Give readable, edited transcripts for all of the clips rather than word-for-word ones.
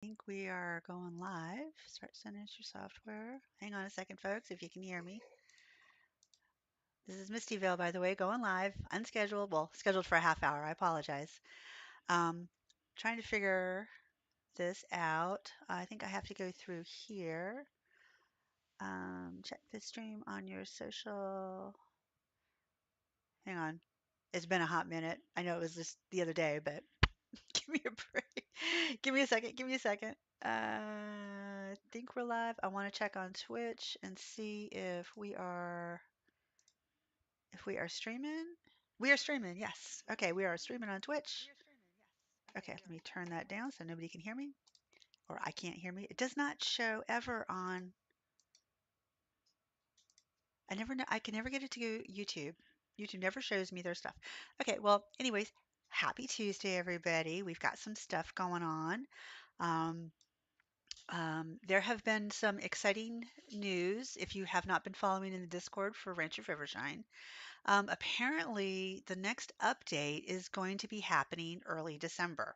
Think we are going live. Start sending us your software. Hang on a second, folks, if you can hear me. This is Mistyville, by the way, going live, unscheduled. Well, scheduled for a half hour. I apologize. Um, Trying to figure this out. I think I have to go through here. Check the stream on your social. Hang on. It's been a hot minute. I know it was just the other day, but give me a break. Give me a second. Give me a second. I think we're live. I want to check on Twitch and see if we are streaming. We are streaming. Yes. Okay, we are streaming on Twitch. Okay, let me turn that down so nobody can hear me or I can't hear me. It does not show ever on. I never know. I can never get it to go YouTube. YouTube never shows me their stuff. Okay, well, anyways, happy Tuesday, everybody. We've got some stuff going on. Um, there have been some exciting news if you have not been following in the Discord for Ranch of Rivershine. Apparently, the next update is going to be happening early December.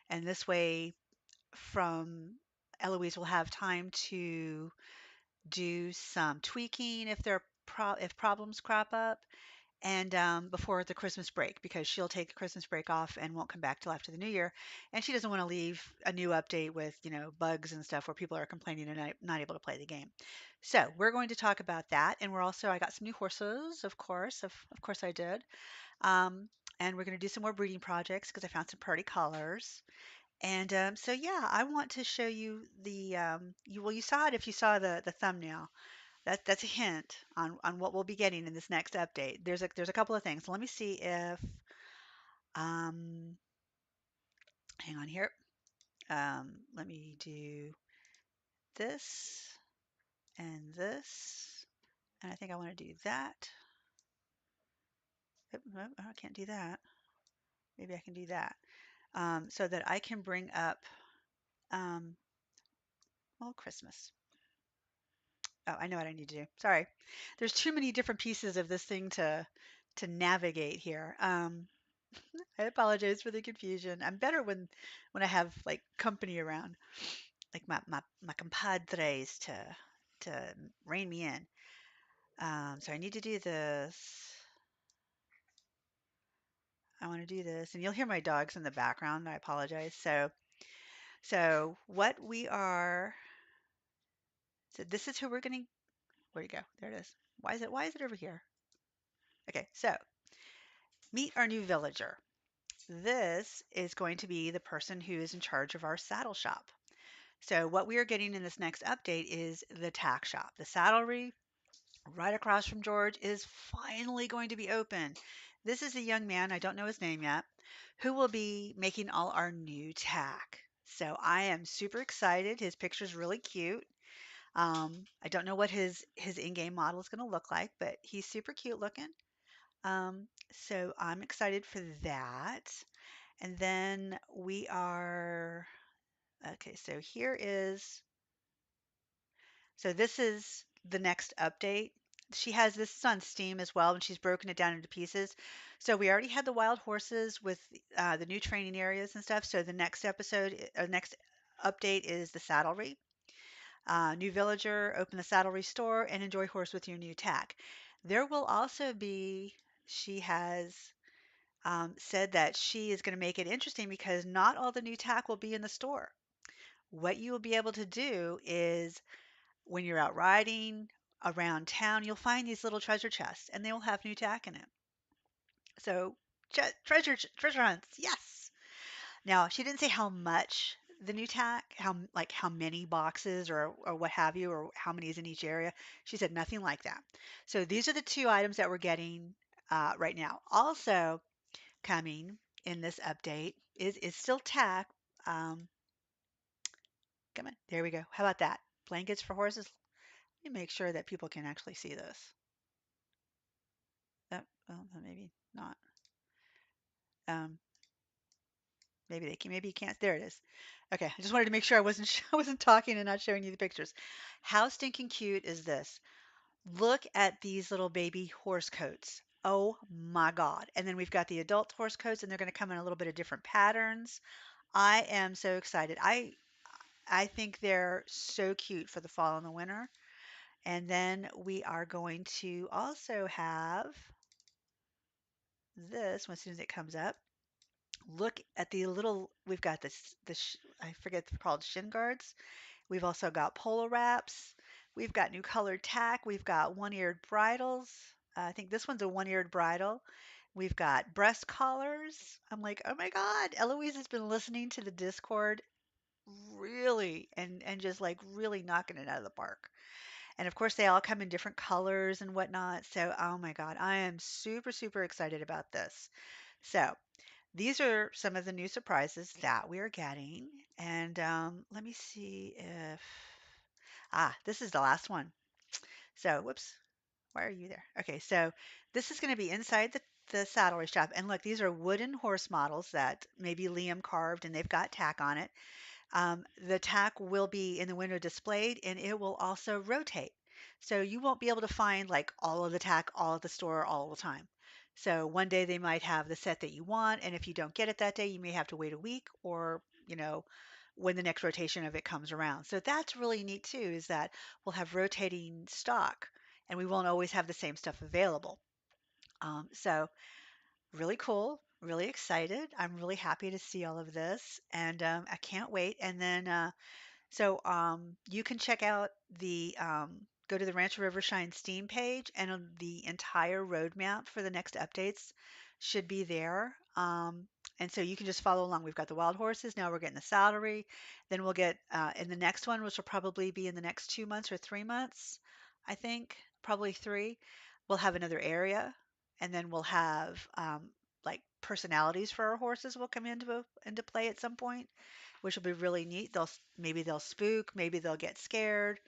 And this way, from Eloise will have time to do some tweaking if if problems crop up, and before the Christmas break, because she'll take the Christmas break off and won't come back till after the New Year, and she doesn't want to leave a new update with bugs and stuff where people are complaining and not able to play the game. So we're going to talk about that, and I got some new horses, of course I did, um, and we're going to do some more breeding projects because I found some pretty colors. And so yeah, I want to show you you saw it if you saw the thumbnail. That's a hint on what we'll be getting in this next update. There's a couple of things. Let me see if um hang on here. Let me do this and this, and I think I want to do that. Oh, I can't do that. Maybe I can do that. So that I can bring up um well, Christmas. Oh, I know what I need to do. Sorry. There's too many different pieces of this thing to navigate here. I apologize for the confusion. I'm better when I have like company around, like my compadres to rein me in. So I need to do this. I want to do this, and you'll hear my dogs in the background. I apologize. So what we are. So this is who we're gonna. Where you go? There it is. Why is it over here? Okay. So meet our new villager. This is going to be the person who is in charge of our saddle shop. So what we are getting in this next update is the tack shop. The saddlery right across from George is finally going to be open. This is a young man, I don't know his name yet, who will be making all our new tack. So I am super excited. His picture's really cute. I don't know what his in-game model is going to look like, but he's super cute looking. So I'm excited for that. And then we are okay. So this is the next update. She has this is on Steam as well, and she's broken it down into pieces. So we already had the wild horses with the new training areas and stuff. So the next next update is the saddlery. New villager, open the saddlery store and enjoy horse with your new tack. There will also be, she has said that she is going to make it interesting because not all the new tack will be in the store. What you will be able to do is when you're out riding around town, you'll find these little treasure chests and they will have new tack in it. So, treasure hunts, yes. Now, she didn't say how much the new tack, how many boxes or what have you, or how many is in each area. She said nothing like that. So these are the two items that we're getting right now. Also coming in this update is still tack. Um, Come on, there we go. How about that? Blankets for horses. Let me make sure that people can actually see this. Well, maybe not. Um, maybe they can. Maybe you can't. There it is. Okay, I just wanted to make sure I wasn't I wasn't talking and not showing you the pictures. How stinking cute is this? Look at these little baby horse coats. Oh my God! And then we've got the adult horse coats, and they're going to come in a little bit of different patterns. I am so excited. I think they're so cute for the fall and the winter. And then we are going to also have this as soon as it comes up. Look at the little, we've got I forget they're called shin guards. We've also got polo wraps. We've got new colored tack. We've got one-eared bridles. I think this one's a one-eared bridle. We've got breast collars. I'm like, oh my God, Eloise has been listening to the Discord really and just like really knocking it out of the park. And of course, they all come in different colors and whatnot. So, oh my God, I am super, super excited about this. So, these are some of the new surprises that we are getting. And let me see if, this is the last one. So, whoops, why are you there? Okay, so this is going to be inside the saddlery shop. And look, these are wooden horse models that maybe Liam carved and they've got tack on it. The tack will be in the window displayed and it will also rotate. So you won't be able to find like all of the tack all at the store all the time. So one day they might have the set that you want, and if you don't get it that day, you may have to wait a week or, when the next rotation of it comes around. So that's really neat too, is that we'll have rotating stock and we won't always have the same stuff available. So really cool, really excited. I'm really happy to see all of this and I can't wait. And then you can check out go to the Ranch of Rivershine Steam page, and the entire roadmap for the next updates should be there. And so you can just follow along. We've got the wild horses. Now we're getting the salary. Then we'll get in the next one, which will probably be in the next 2 months or 3 months, I think, probably three. We'll have another area, and then we'll have like personalities for our horses will come into play at some point, which will be really neat. Maybe they'll spook, maybe they'll get scared,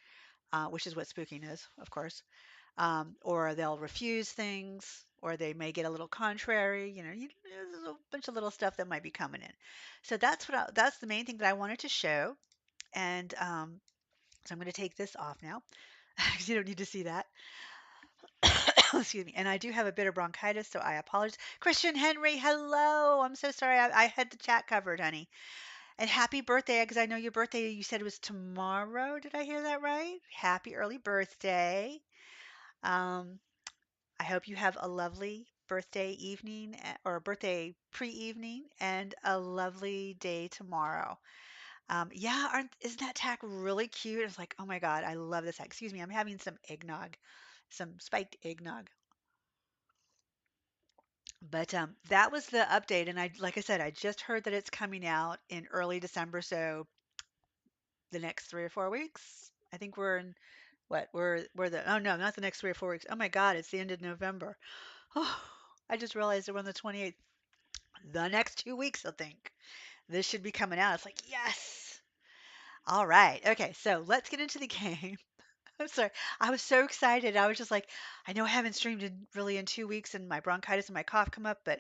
which is what spooking is, of course. Or they'll refuse things, or they may get a little contrary. There's a bunch of little stuff that might be coming in. So that's the main thing that I wanted to show. And so I'm going to take this off now because you don't need to see that. Excuse me. And I do have a bit of bronchitis, so I apologize. Christian Henry, hello. I'm so sorry. I had the chat covered, honey. And happy birthday, because I know your birthday, you said it was tomorrow. Did I hear that right? Happy early birthday. Um, I hope you have a lovely birthday evening or birthday pre-evening and a lovely day tomorrow. Yeah, isn't that tack really cute? It's like, oh my God, I love this tack. Excuse me, I'm having some eggnog, some spiked eggnog. But that was the update, and like I said, I just heard that it's coming out in early December, so the next 3 or 4 weeks. I think we're in what we're the oh no, not the next 3 or 4 weeks. Oh my God, it's the end of November. Oh, I just realized that we're on the 28th. The next 2 weeks, I think this should be coming out. It's like yes. All right. Okay, so let's get into the game. I'm sorry. I was so excited. I was just like, I know I haven't streamed really in 2 weeks, and my bronchitis and my cough come up, but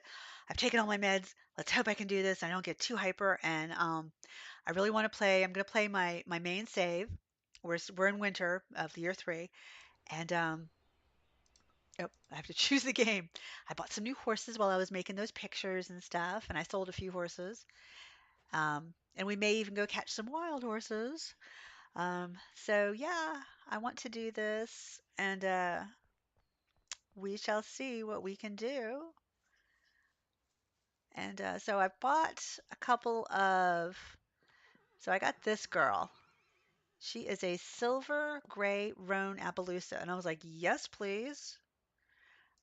I've taken all my meds. Let's hope I can do this. I don't get too hyper, and I really want to play. I'm going to play my main save. We're in winter of the year three, and oh, I have to choose the game. I bought some new horses while I was making those pictures and stuff, and I sold a few horses. And we may even go catch some wild horses. So yeah, I want to do this, and we shall see what we can do. And so I bought a couple of. So I got this girl. She is a silver gray roan Appaloosa. And I was like, yes, please.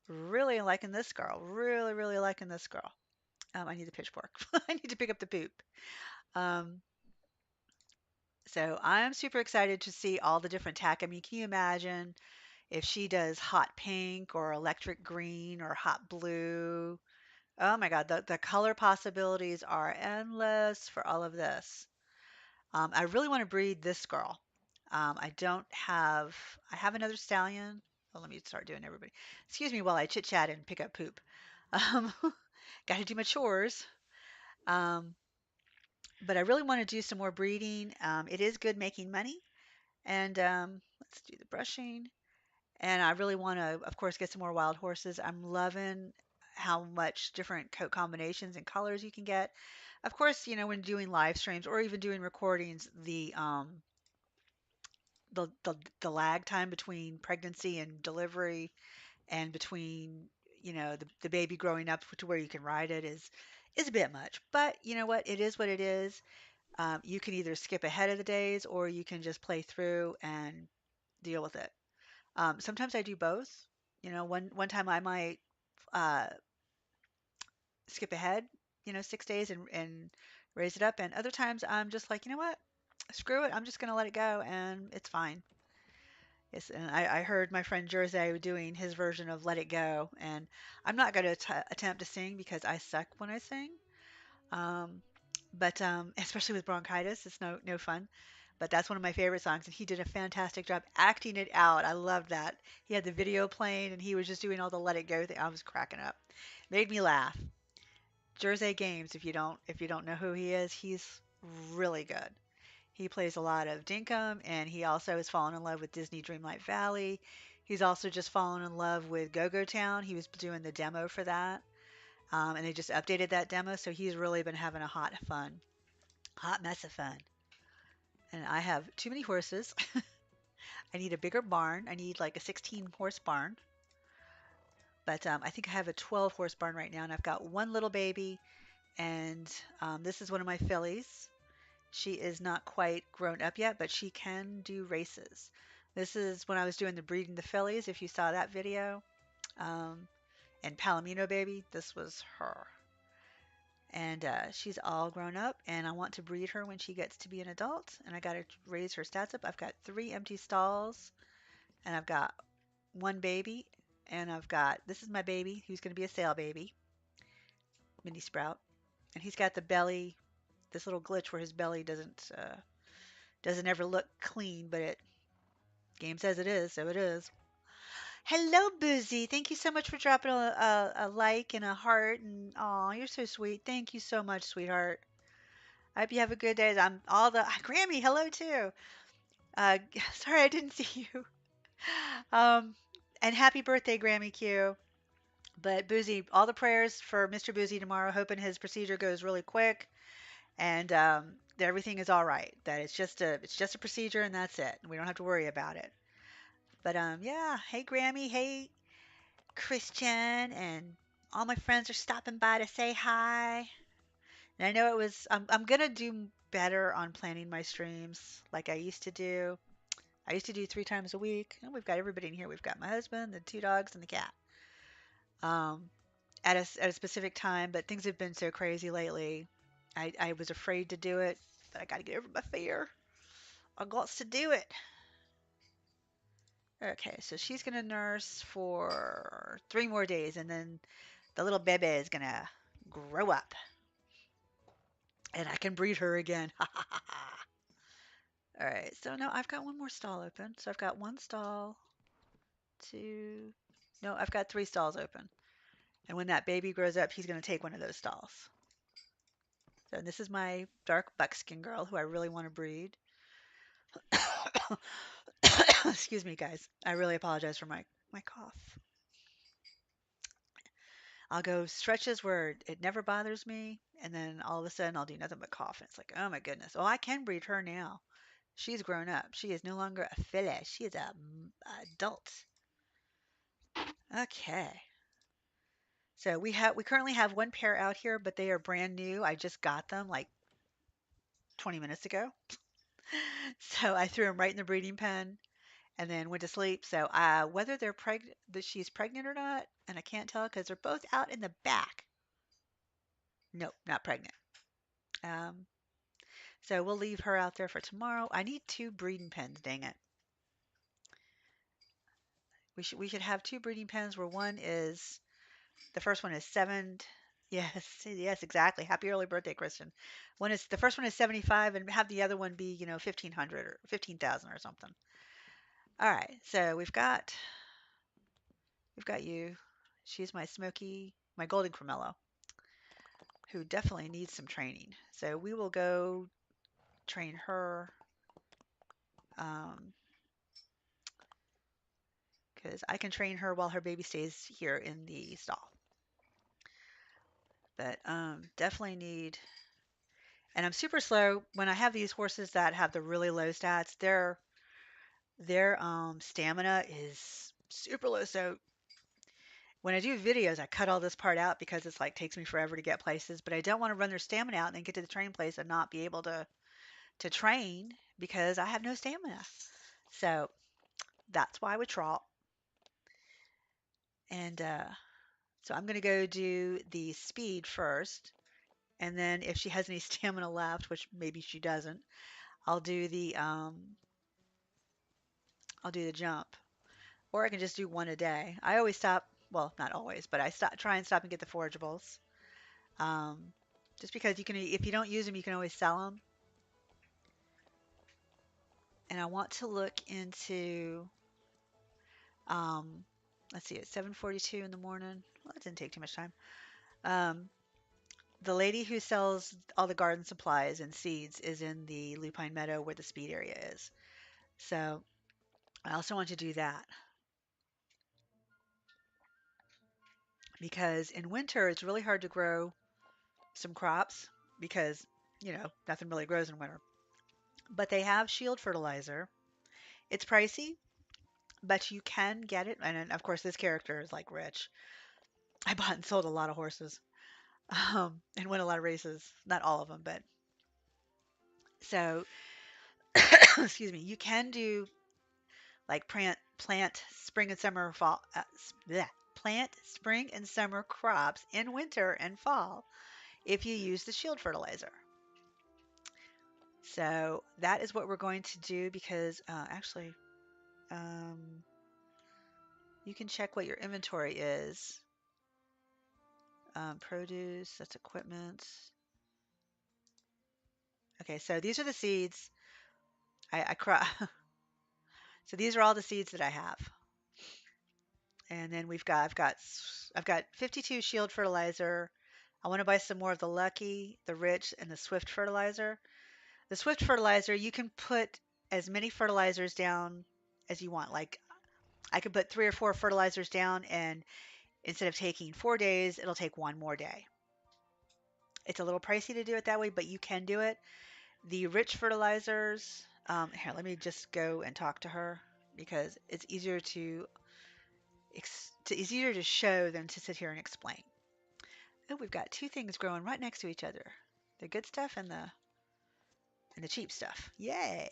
Really liking this girl. Really, really liking this girl. I need the pitchfork. I need to pick up the poop. Um, so I'm super excited to see all the different tack. I mean, can you imagine if she does hot pink or electric green or hot blue? Oh my God, the color possibilities are endless for all of this. I really want to breed this girl. I don't have, I have another stallion. Oh, let me start doing everybody. Excuse me while I chit chat and pick up poop. Um, got to do my chores. Um, but I really want to do some more breeding. It is good making money. And let's do the brushing. And I really want to, of course, get some more wild horses. I'm loving how much different coat combinations and colors you can get. Of course, when doing live streams or even doing recordings, the lag time between pregnancy and delivery and between, the baby growing up to where you can ride it is a bit much. But you know what? It is what it is. You can either skip ahead of the days or you can just play through and deal with it. Sometimes I do both. One time I might uh, skip ahead, 6 days and raise it up, and other times I'm just like, you know what? Screw it. I'm just gonna let it go, and it's fine. Yes, and I heard my friend Jersey doing his version of "Let It Go," and I'm not gonna attempt to sing because I suck when I sing. Um, but especially with bronchitis, it's no fun. But that's one of my favorite songs, and he did a fantastic job acting it out. I loved that. He had the video playing, and he was just doing all the "Let It Go" thing. I was cracking up. Made me laugh. Jersey Games, if you don't know who he is, he's really good. He plays a lot of Dinkum, and he also has fallen in love with Disney Dreamlight Valley. He's also just fallen in love with Go-Go Town. He was doing the demo for that, and they just updated that demo, so he's really been having a hot mess of fun. And I have too many horses. I need a bigger barn. I need like a 16 horse barn, but I think I have a 12 horse barn right now, and I've got one little baby, and this is one of my fillies. She is not quite grown up yet, but she can do races. This is when I was doing the breeding the fillies, if you saw that video. Um, and Palomino baby, this was her. And she's all grown up, and I want to breed her when she gets to be an adult. And I got to raise her stats up. I've got 3 empty stalls, and I've got one baby, and I've got this is my baby, who's going to be a sale baby, mini sprout, and he's got the belly, this little glitch where his belly doesn't ever look clean, but it game says it is, so it is. Hello, Boozy. Thank you so much for dropping a like and a heart. And oh, you're so sweet. Thank you so much, sweetheart. I hope you have a good day. I'm all the Grammy. Hello too. Uh, sorry I didn't see you. Um, and happy birthday, Grammy Q. But Boozy, all the prayers for Mr. Boozy tomorrow. Hoping his procedure goes really quick and that everything is all right. That it's just a procedure and that's it. We don't have to worry about it. But yeah. Hey, Grammy. Hey, Christian, and all my friends are stopping by to say hi. And I know it was, I'm gonna do better on planning my streams like I used to do. I used to do 3 times a week. And we've got everybody in here. We've got my husband, the 2 dogs, and the cat. Um, at a specific time, but things have been so crazy lately. I was afraid to do it, but I got to get over my fear. I got to do it. Okay, so she's gonna nurse for 3 more days, and then the little baby is gonna grow up, and I can breed her again. Ha ha ha ha. All right, so now I've got one more stall open. So I've got one stall, two. No, I've got 3 stalls open. And when that baby grows up, he's gonna take one of those stalls. So this is my dark buckskin girl who I really want to breed. Excuse me, guys. I really apologize for my cough. I'll go stretches where it never bothers me, and then all of a sudden I'll do nothing but cough. And it's like, oh my goodness. Oh, I can breed her now. She's grown up. She is no longer a filly. She is a adult. Okay. So we currently have one pair out here, but they are brand new. I just got them like 20 minutes ago. So I threw them right in the breeding pen and then went to sleep. So whether they're pregnant, that she's pregnant or not, and I can't tell because they're both out in the back. Nope, not pregnant. Um, so we'll leave her out there for tomorrow. I need 2 breeding pens. Dang it. We should have 2 breeding pens where one is the first one is seven. Yes, yes, exactly. Happy early birthday, Kristen. The first one is 75, and have the other one be 1,500 or 15,000 or something. All right, so we've got you. She's my Smoky, my Golden Cremello, who definitely needs some training. So we will go train her um, because I can train her while her baby stays here in the stall. But definitely need. And I'm super slow when I have these horses that have the really low stats. Their stamina is super low. So when I do videos, I cut all this part out because it's like takes me forever to get places. But I don't want to run their stamina out and then get to the training place and not be able to train because I have no stamina. So that's why I would trot. And so I'm gonna go do the speed first, and then if she has any stamina left, which maybe she doesn't, I'll do the um I'll do the jump. Or I can just do one a day. I always stop, well, not always, but I try and stop and get the forageables. Um, just because you can, if you don't use them, you can always sell them. And I want to look into, um, let's see, it's 7:42 in the morning. Well, that didn't take too much time. Um, the lady who sells all the garden supplies and seeds is in the Lupine Meadow where the speed area is. So I also want to do that because in winter it's really hard to grow some crops because, nothing really grows in winter. But they have shield fertilizer. It's pricey, but you can get it. And then, of course, this character is like rich. I bought and sold a lot of horses, and won a lot of races. Not all of them, but so excuse me. You can do like plant spring and summer fall. Bleh, plant spring and summer crops in winter and fall if you use the shield fertilizer. So that is what we're going to do because actually, um, you can check what your inventory is. Produce, that's equipment. Okay, so these are the seeds. I so these are all the seeds that I have. And then I've got 52 shield fertilizer. I want to buy some more of the Lucky, the Rich, and the Swift fertilizer. The Swift fertilizer, you can put as many fertilizers down as you want. Like I could put 3 or 4 fertilizers down, and instead of taking 4 days, it'll take one more day. It's a little pricey to do it that way, but you can do it. The rich fertilizers, here, let me just go and talk to her because it's easier to show than to sit here and explain. Oh, we've got two things growing right next to each other. The good stuff and the cheap stuff. Yay.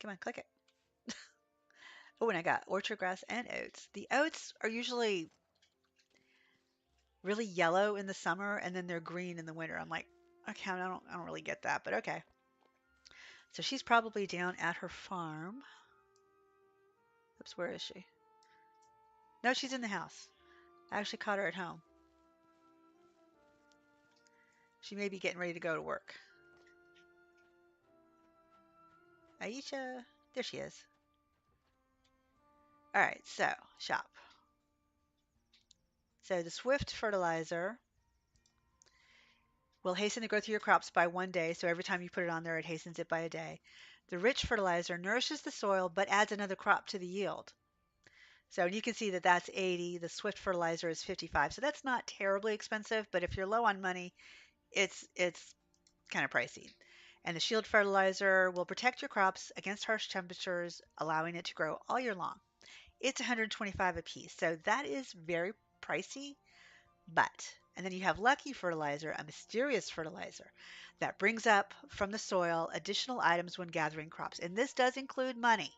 Come on, click it. Oh, and I got orchard grass and oats. The oats are usually really yellow in the summer and then they're green in the winter. I'm like, okay, I don't really get that, but okay. So she's probably down at her farm. Oops, where is she? No, she's in the house. I actually caught her at home. She may be getting ready to go to work. Aisha, there she is. All right, so shop. So the Swift fertilizer will hasten the growth of your crops by 1 day. So every time you put it on there, it hastens it by a day. The rich fertilizer nourishes the soil but adds another crop to the yield. So you can see that that's 80. The Swift fertilizer is 55. So that's not terribly expensive, but if you're low on money, it's kind of pricey. And the shield fertilizer will protect your crops against harsh temperatures, allowing it to grow all year long. It's 125 a piece, so that is very pricey, but and then you have Lucky Fertilizer, a mysterious fertilizer that brings up from the soil additional items when gathering crops. And this does include money.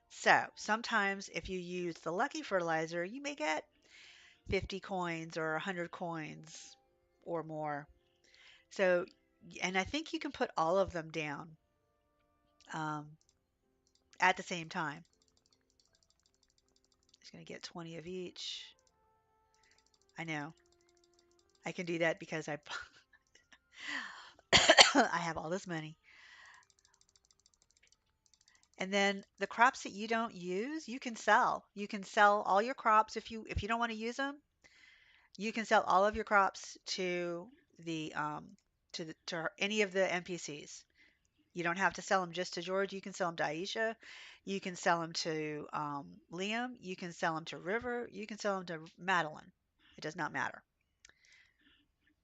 So sometimes if you use the Lucky Fertilizer, you may get 50 coins or 100 coins or more. So, and I think you can put all of them down um, at the same time. Just going to get 20 of each. I know. I can do that because I have all this money. And then the crops that you don't use, you can sell. You can sell all your crops if you don't want to use them. You can sell all of your crops to any of the NPCs. You don't have to sell them just to George. You can sell them to Aisha. You can sell them to Liam. You can sell them to River. You can sell them to Madeline. It does not matter.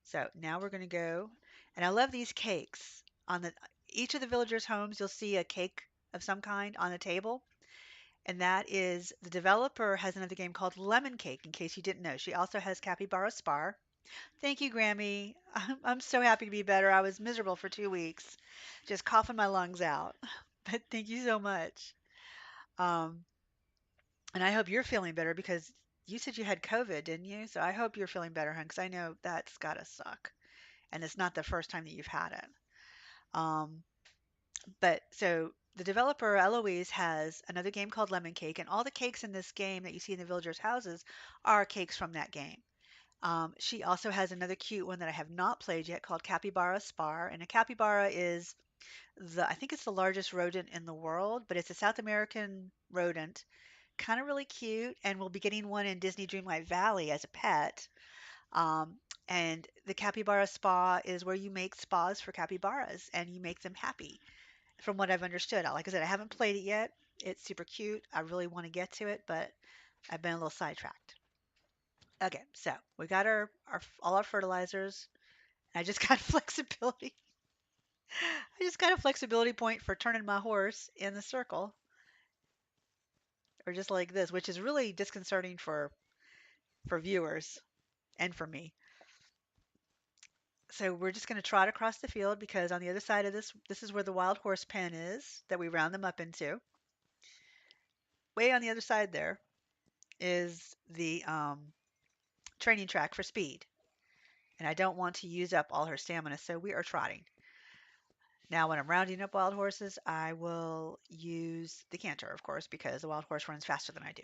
So now we're going to go, and I love these cakes. On the Each of the villagers' homes, you'll see a cake of some kind on a table, and that is the developer has another game called Lemon Cake. In case you didn't know, she also has Capybara Spar. Thank you, Grammy. I'm so happy to be better. I was miserable for 2 weeks, just coughing my lungs out. But thank you so much. Um, and I hope you're feeling better because you said you had COVID, didn't you? So I hope you're feeling better, hon, because I know that's gotta suck. And it's not the first time that you've had it. Um, but so the developer Eloise has another game called Lemon Cake, and all the cakes in this game that you see in the villagers' houses are cakes from that game. She also has another cute one that I have not played yet called Capybara Spar, and a capybara is I think it's the largest rodent in the world, but it's a South American rodent, kind of really cute, and we'll be getting one in Disney Dreamlight Valley as a pet. Um, and the capybara spa is where you make spas for capybaras and you make them happy, from what I've understood. Like I said, I haven't played it yet. It's super cute. I really want to get to it, but I've been a little sidetracked. Okay, so we got our all our fertilizers. I just got flexibility. I just got a flexibility point for turning my horse in the circle, or just like this, which is really disconcerting for viewers and for me. So we're just going to trot across the field because on the other side of this is where the wild horse pen is that we round them up into. Way on the other side there is the training track for speed. And I don't want to use up all her stamina, so we are trotting. Now, when I'm rounding up wild horses, I will use the canter, of course, because the wild horse runs faster than I do.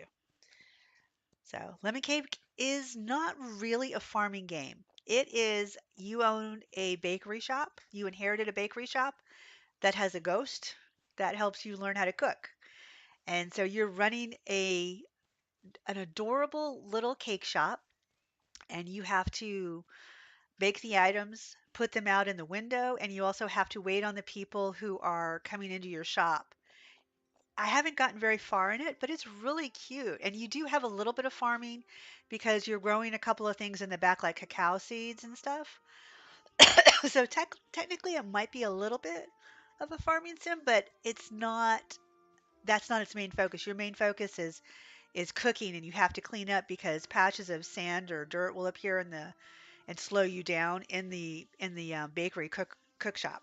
So, Lemon Cake is not really a farming game. It is you own a bakery shop, you inherited a bakery shop that has a ghost that helps you learn how to cook. And so you're running a an adorable little cake shop and you have to bake the items, put them out in the window, and you also have to wait on the people who are coming into your shop. I haven't gotten very far in it, but it's really cute. And you do have a little bit of farming because you're growing a couple of things in the back, like cacao seeds and stuff. So technically, it might be a little bit of a farming sim, but it's not. That's not its main focus. Your main focus is cooking, and you have to clean up because patches of sand or dirt will appear in the and slow you down in the bakery cook shop.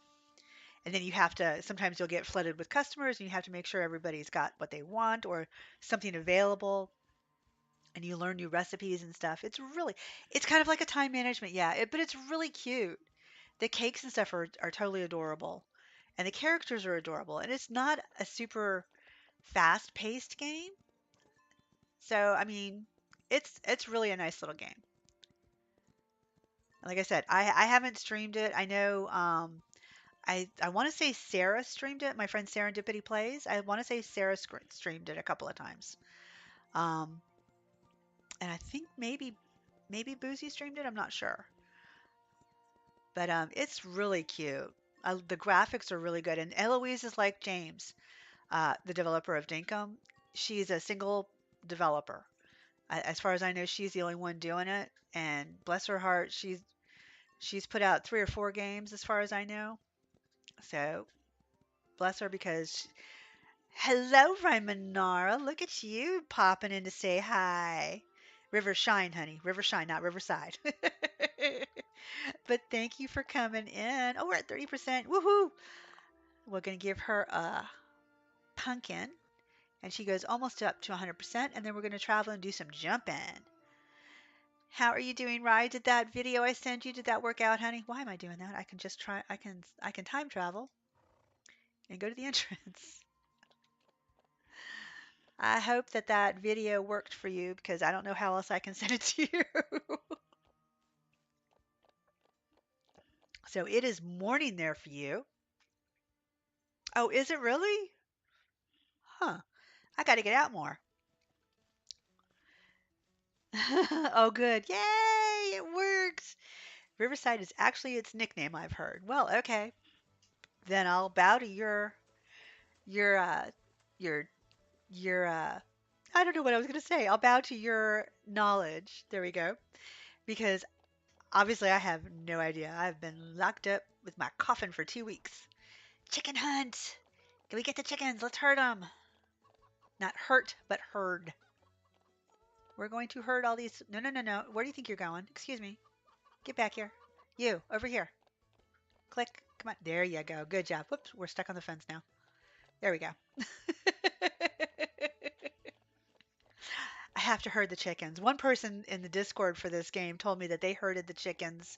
And then you have to sometimes you'll get flooded with customers, and you have to make sure everybody's got what they want or something available, and you learn new recipes and stuff. It's kind of like a time management, yeah. But it's really cute. The cakes and stuff are totally adorable, and the characters are adorable. And it's not a super fast-paced game, so I mean, it's really a nice little game. Like I said, I haven't streamed it. I know I want to say Sarah streamed it. My friend Serendipity Plays. I want to say Sarah streamed it a couple of times. Um, and I think maybe Boozy streamed it. I'm not sure, but it's really cute. The graphics are really good, and Eloise is like James, the developer of Dinkum. She's a single developer. As far as I know, she's the only one doing it, and bless her heart, she's put out 3 or 4 games as far as I know. So bless her because hello, Rymanara. Look at you popping in to say hi. Rivershine, honey. Rivershine, not Riverside. But thank you for coming in. Oh, we're at 30%. Woohoo! We're going to give her a pumpkin. And she goes almost up to 100%. And then we're going to travel and do some jumping. How are you doing, Rye? Did that video I sent you, did that work out, honey? Why am I doing that? I can just try. I can time travel and go to the entrance. I hope that that video worked for you because I don't know how else I can send it to you. So it is morning there for you. Oh, is it really? Huh. I got to get out more. Oh, good. Yay, it works. Riverside is actually its nickname, I've heard. Well, okay. Then I'll bow to your your your I don't know what I was going to say. I'll bow to your knowledge. There we go. Because Obviously, I have no idea. I've been locked up with my coffin for 2 weeks. Chicken hunt! Can we get the chickens? Let's herd them. Not hurt, but herd. We're going to herd all these. No, no, no, no. Where do you think you're going? Excuse me. Get back here. You, over here. Click. Come on. There you go. Good job. Whoops, we're stuck on the fence now. There we go. I have to herd the chickens. One person in the Discord for this game told me that they herded the chickens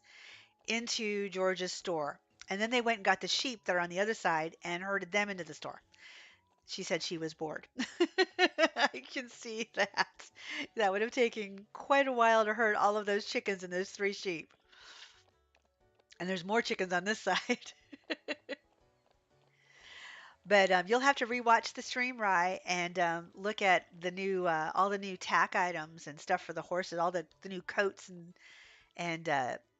into George's store. And then they went and got the sheep that are on the other side and herded them into the store. She said she was bored. I can see that. That would have taken quite a while to herd all of those chickens and those three sheep. And there's more chickens on this side. But you'll have to rewatch the stream, Rye, and look at the new all the new tack items and stuff for the horses, all the new coats and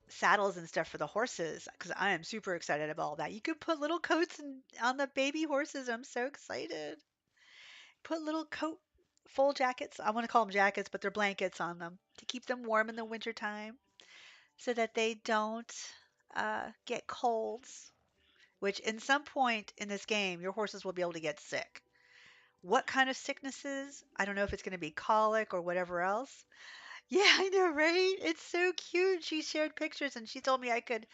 saddles and stuff for the horses. Because I am super excited about all that. You could put little coats on the baby horses. I'm so excited. Put little coat full jackets. I want to call them jackets, but they're blankets on them to keep them warm in the wintertime so that they don't get colds. Which, in some point in this game, your horses will be able to get sick. What kind of sicknesses? I don't know if it's going to be colic or whatever else. Yeah, I know, right? It's so cute. She shared pictures and she told me I could.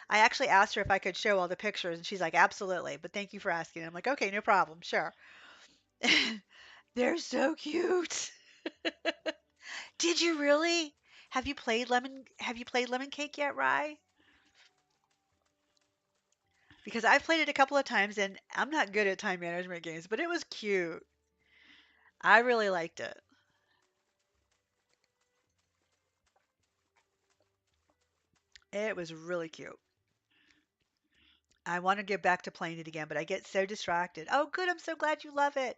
I actually asked her if I could show all the pictures and she's like, absolutely. But thank you for asking. I'm like, okay, no problem. Sure. They're so cute. Did you really? Have you played Lemon Cake yet, Rye? Because I've played it a couple of times and I'm not good at time management games, but it was cute. I really liked it. It was really cute. I want to get back to playing it again, but I get so distracted. Oh, good. I'm so glad you love it.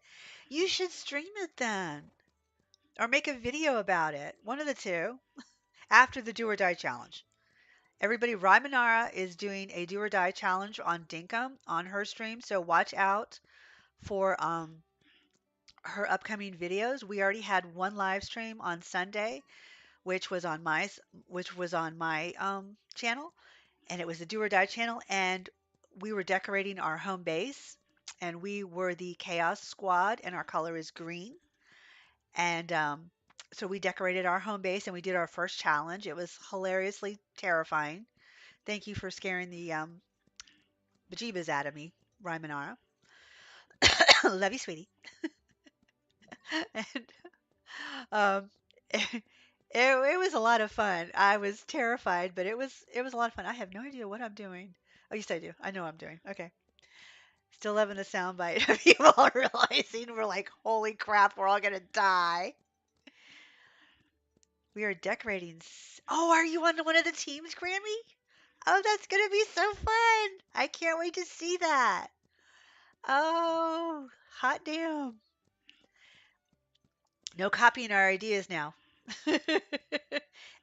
You should stream it then, or make a video about it. One of the two. After the Do or Die challenge. Everybody, Rymanara is doing a Do or Die challenge on Dinkum on her stream, so watch out for her upcoming videos. We already had one live stream on Sunday, which was on my channel, and it was the Do or Die channel, and we were decorating our home base, and we were the Chaos Squad, and our color is green, and so we decorated our home base, and we did our first challenge. It was hilariously terrifying. Thank you for scaring the bejeebas out of me, Rymanara. Love you, sweetie. And um, it was a lot of fun. I was terrified, but it was a lot of fun. I have no idea what I'm doing. Oh, yes, I do. I know what I'm doing. Okay. Still loving the soundbite of you all realizing we're like, holy crap, we're all gonna die. We are decorating. Oh, are you on one of the teams, Grammy? Oh, that's gonna be so fun. I can't wait to see that. Oh, hot damn. No copying our ideas now.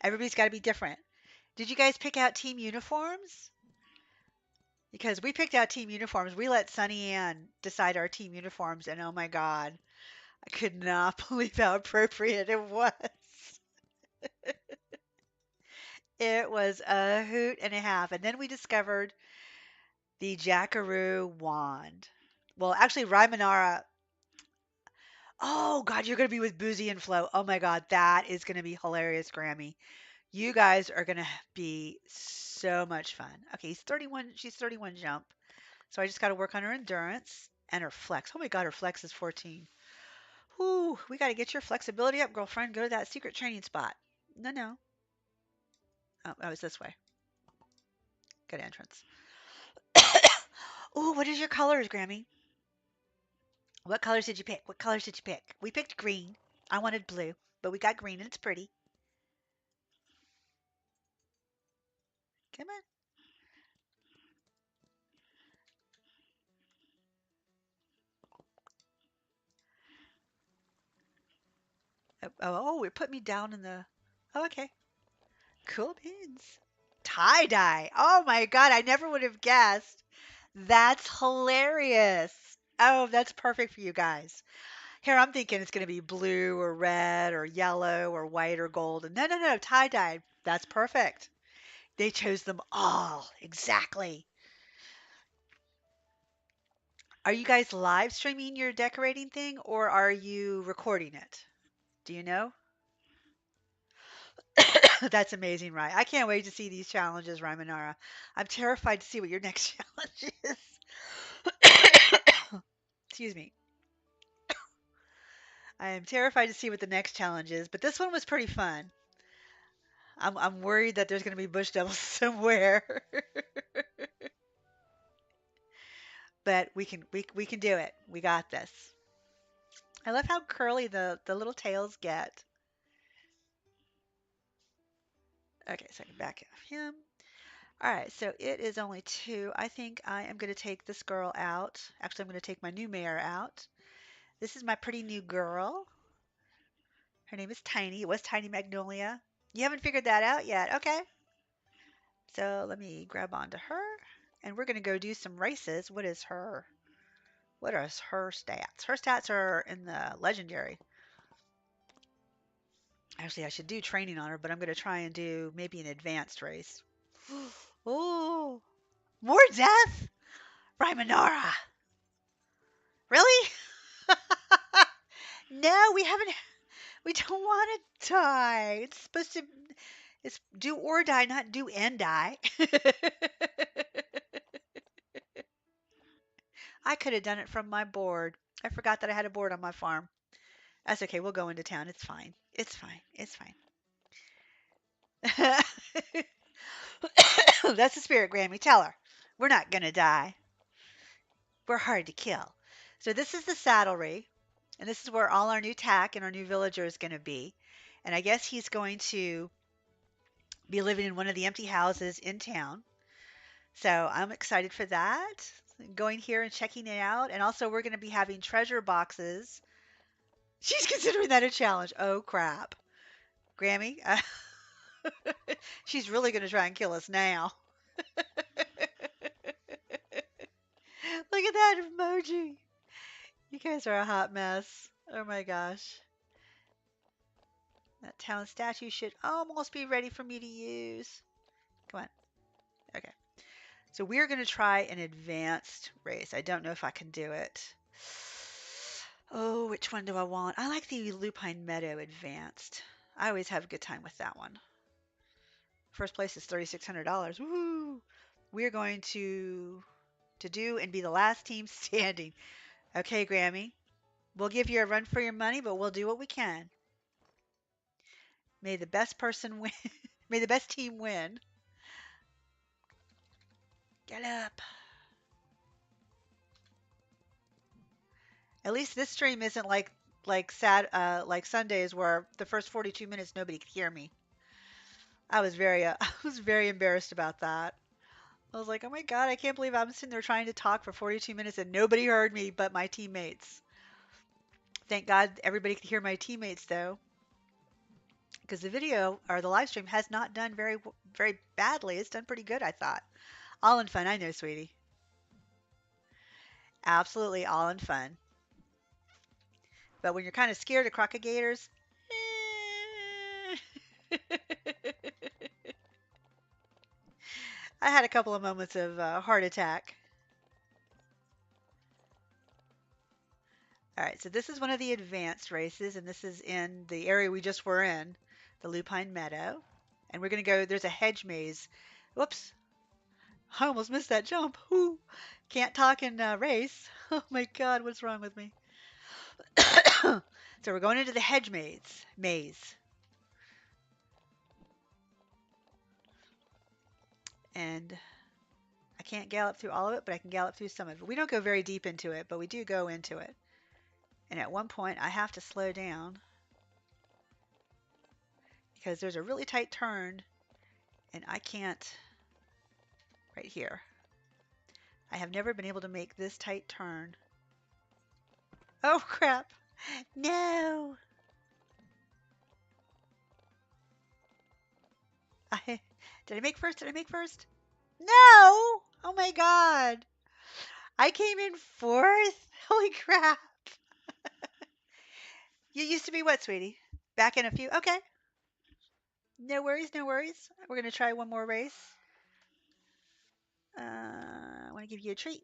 Everybody's got to be different. Did you guys pick out team uniforms? Because we picked out team uniforms. We let Sunny Ann decide our team uniforms, and oh my God, I could not believe how appropriate it was. It was a hoot and a half. And then we discovered the Jackaroo wand. Well, actually, Rymanara. Oh God, you're gonna be with Boozy and Flo. Oh my God, that is gonna be hilarious, Grammy. You guys are gonna be so much fun. Okay, he's 31. She's 31 jump. So I just got to work on her endurance and her flex. Oh my God, her flex is 14. Whoo, we got to get your flexibility up, girlfriend. Go to that secret training spot. No, no. Oh, that was this way. Good entrance. Oh, what is your colors, Grammy? What colors did you pick? What colors did you pick? We picked green. I wanted blue, but we got green and it's pretty. Come on. Oh, it put me down in the. Oh, okay. Cool beans. Tie dye. Oh my God, I never would have guessed. That's hilarious. Oh, that's perfect for you guys. Here, I'm thinking it's going to be blue or red or yellow or white or gold. No, no, no, tie dye. That's perfect. They chose them all. Exactly. Are you guys live streaming your decorating thing or are you recording it? Do you know? That's amazing, right? I can't wait to see these challenges, Rymanara. I'm terrified to see what your next challenge is. Excuse me. I am terrified to see what the next challenge is, but this one was pretty fun. I'm worried that there's going to be bush devils somewhere, but we can do it. We got this. I love how curly the little tails get. Okay, so I can back off him. All right, so it is only two. I think I am going to take this girl out. Actually, I'm going to take my new mare out. This is my pretty new girl. Her name is Tiny. It was Tiny Magnolia. You haven't figured that out yet. Okay. So let me grab onto her. And we're going to go do some races. What are her stats? Her stats are in the legendary. Actually, I should do training on her, but I'm going to try and do maybe an advanced race. Oh, more death? Rymanara. Really? No, we don't want to die. It's supposed to, it's do or die, not do and die. I could have done it from my board. I forgot that I had a board on my farm. That's okay. We'll go into town. It's fine. It's fine. It's fine. That's the spirit, Grammy. Tell her. We're not going to die. We're hard to kill. So this is the saddlery. And this is where all our new tack and our new villager is going to be. And I guess he's going to be living in one of the empty houses in town. So I'm excited for that. Going here and checking it out. And also, we're going to be having treasure boxes. She's considering that a challenge. Oh, crap. Grammy, she's really going to try and kill us now. Look at that emoji. You guys are a hot mess. Oh my gosh. That town statue should almost be ready for me to use. Come on. Okay. So we're going to try an advanced race. I don't know if I can do it. Oh, which one do I want? I like the Lupine Meadow Advanced. I always have a good time with that one. First place is $3,600. Woo! We're going to do and be the last team standing. Okay, Grammy. We'll give you a run for your money, but we'll do what we can. May the best person win. May the best team win. Get up. At least this stream isn't like Sundays where the first 42 minutes nobody could hear me. I was very I was very embarrassed about that. I was like, "Oh my God, I can't believe I'm sitting there trying to talk for 42 minutes and nobody heard me but my teammates." Thank God everybody could hear my teammates though, because the video or the live stream has not done very badly. It's done pretty good, I thought. All in fun, I know, sweetie. Absolutely all in fun. But when you're kind of scared of crocodilators, I had a couple of moments of heart attack. All right, so this is one of the advanced races, and this is in the area we just were in, the Lupine Meadow. And we're going to go, there's a hedge maze. Whoops, I almost missed that jump. Ooh, can't talk and race. Oh my God, what's wrong with me? So we're going into the hedge maze. And I can't gallop through all of it, but I can gallop through some of it. We don't go very deep into it, but we do go into it. And at one point, I have to slow down because there's a really tight turn, and I can't, right here. I have never been able to make this tight turn. Oh, crap. No. I, did I make first? Did I make first? No. Oh, my God. I came in fourth. Holy crap. You used to be what, sweetie? Back in a few? Okay. No worries, no worries. We're going to try one more race. I want to give you a treat.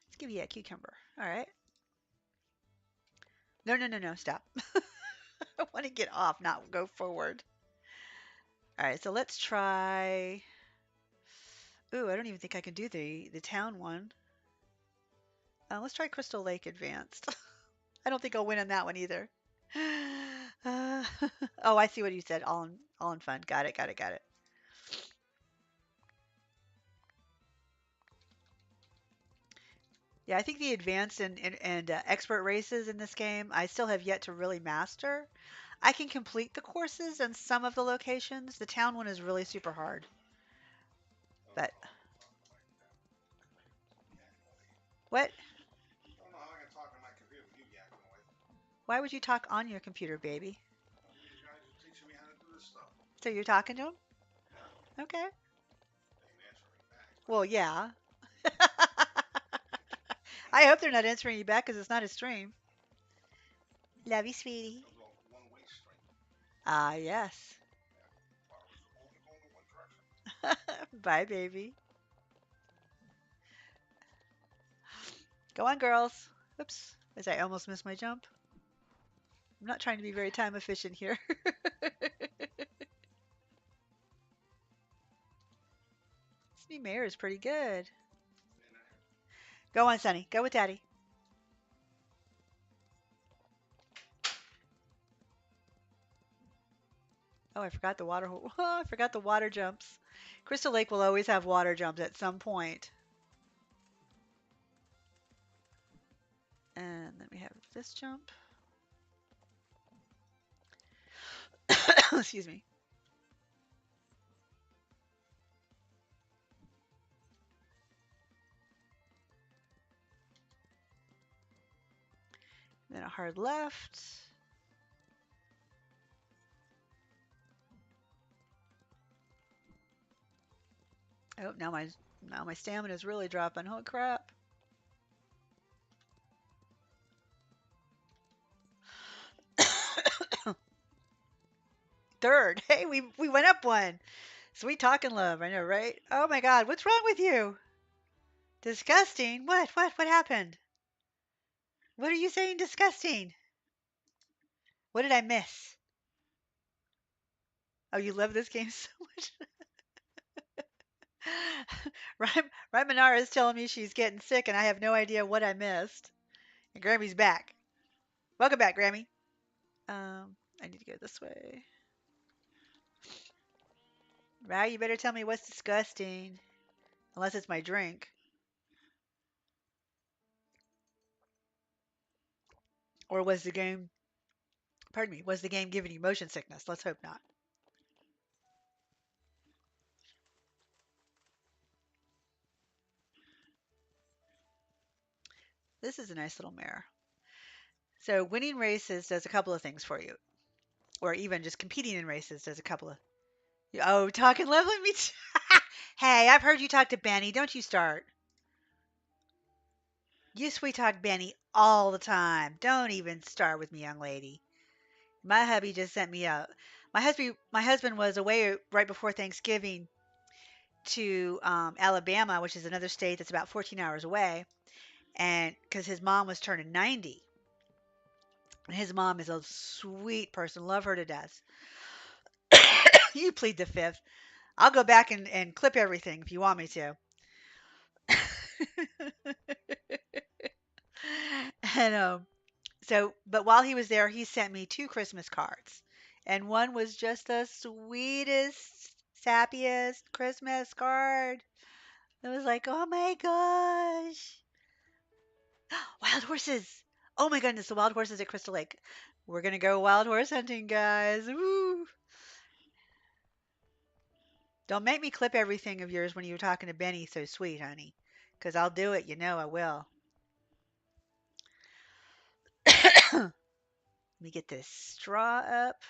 Let's give you a cucumber. All right. No, no, no, no. Stop. I want to get off, not go forward. All right. So let's try. Ooh, I don't even think I can do the town one. Let's try Crystal Lake Advanced. I don't think I'll win on that one either. Uh, oh, I see what you said. All in fun. Got it. Got it. Got it. Yeah, I think the advanced and expert races in this game, I still have yet to really master. I can complete the courses in some of the locations. The town one is really super hard. But what? Why would you talk on your computer, baby? So you're talking to him? Okay. Well, yeah. I hope they're not answering you back because it's not a stream. Love you, sweetie. Ah, yes. Bye, baby. Go on, girls. Oops. As I almost missed my jump. I'm not trying to be very time efficient here. This new mayor is pretty good. Go on, Sonny. Go with Daddy. Oh, I forgot the water. I forgot the water jumps. Crystal Lake will always have water jumps at some point. And then we have this jump. Excuse me. Then a hard left. Oh, now my stamina is really dropping. Holy crap. Third. Hey, we went up one. Sweet talking love. I know, right? Oh my God, what's wrong with you? Disgusting. What happened? What are you saying disgusting? What did I miss? Oh, you love this game so much. Manara is telling me she's getting sick and I have no idea what I missed. And Grammy's back. Welcome back, Grammy. I need to go this way. Right, you better tell me what's disgusting. Unless it's my drink. Or was the game, pardon me, was the game giving you motion sickness? Let's hope not. This is a nice little mare. So winning races does a couple of things for you. Or even just competing in races does a couple of. Oh, talking love with me. Hey, I've heard you talk to Benny. Don't you start. You sweet talk Benny all the time. Don't even start with me, young lady. My hubby just sent me out. My husband was away right before Thanksgiving to Alabama, which is another state that's about 14 hours away, and because his mom was turning 90, and his mom is a sweet person, love her to death. You plead the fifth. I'll go back and clip everything if you want me to. And but while he was there, he sent me two Christmas cards. And one was just the sweetest, sappiest Christmas card. It was like, oh my gosh. Wild horses. Oh my goodness, the wild horses at Crystal Lake. We're going to go wild horse hunting, guys. Woo. Don't make me clip everything of yours when you were talking to Benny so sweet, honey. Because I'll do it. You know I will. Let me get this straw up.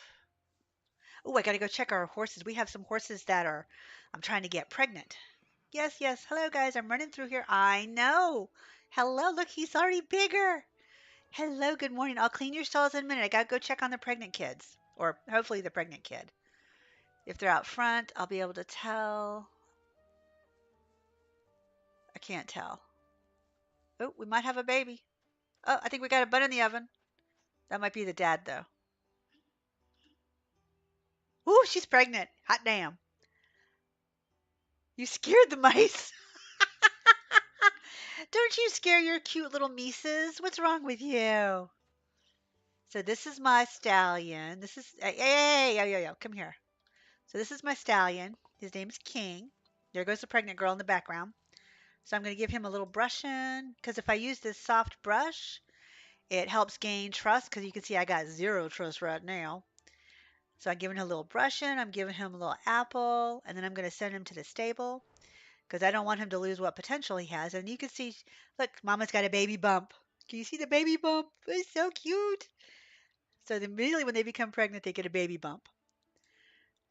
Oh, I got to go check our horses. We have some horses that are, I'm trying to get pregnant. Yes, yes. Hello, guys. I'm running through here. I know. Hello. Look, he's already bigger. Hello. Good morning. I'll clean your stalls in a minute. I got to go check on the pregnant kids. Or hopefully the pregnant kid. If they're out front, I'll be able to tell. I can't tell. Oh, we might have a baby. Oh, I think we got a bun in the oven. That might be the dad, though. Ooh, she's pregnant. Hot damn. You scared the mice. Don't you scare your cute little Mises. What's wrong with you? So this is my stallion. This is, hey, yo, yo, yo, come here. So this is my stallion. His name's King. There goes the pregnant girl in the background. So I'm going to give him a little brushing because if I use this soft brush, it helps gain trust because you can see I got zero trust right now. So I'm giving him a little brushing. I'm giving him a little apple, and then I'm going to send him to the stable because I don't want him to lose what potential he has. And you can see, look, Mama's got a baby bump. Can you see the baby bump? It's so cute. So immediately when they become pregnant, they get a baby bump.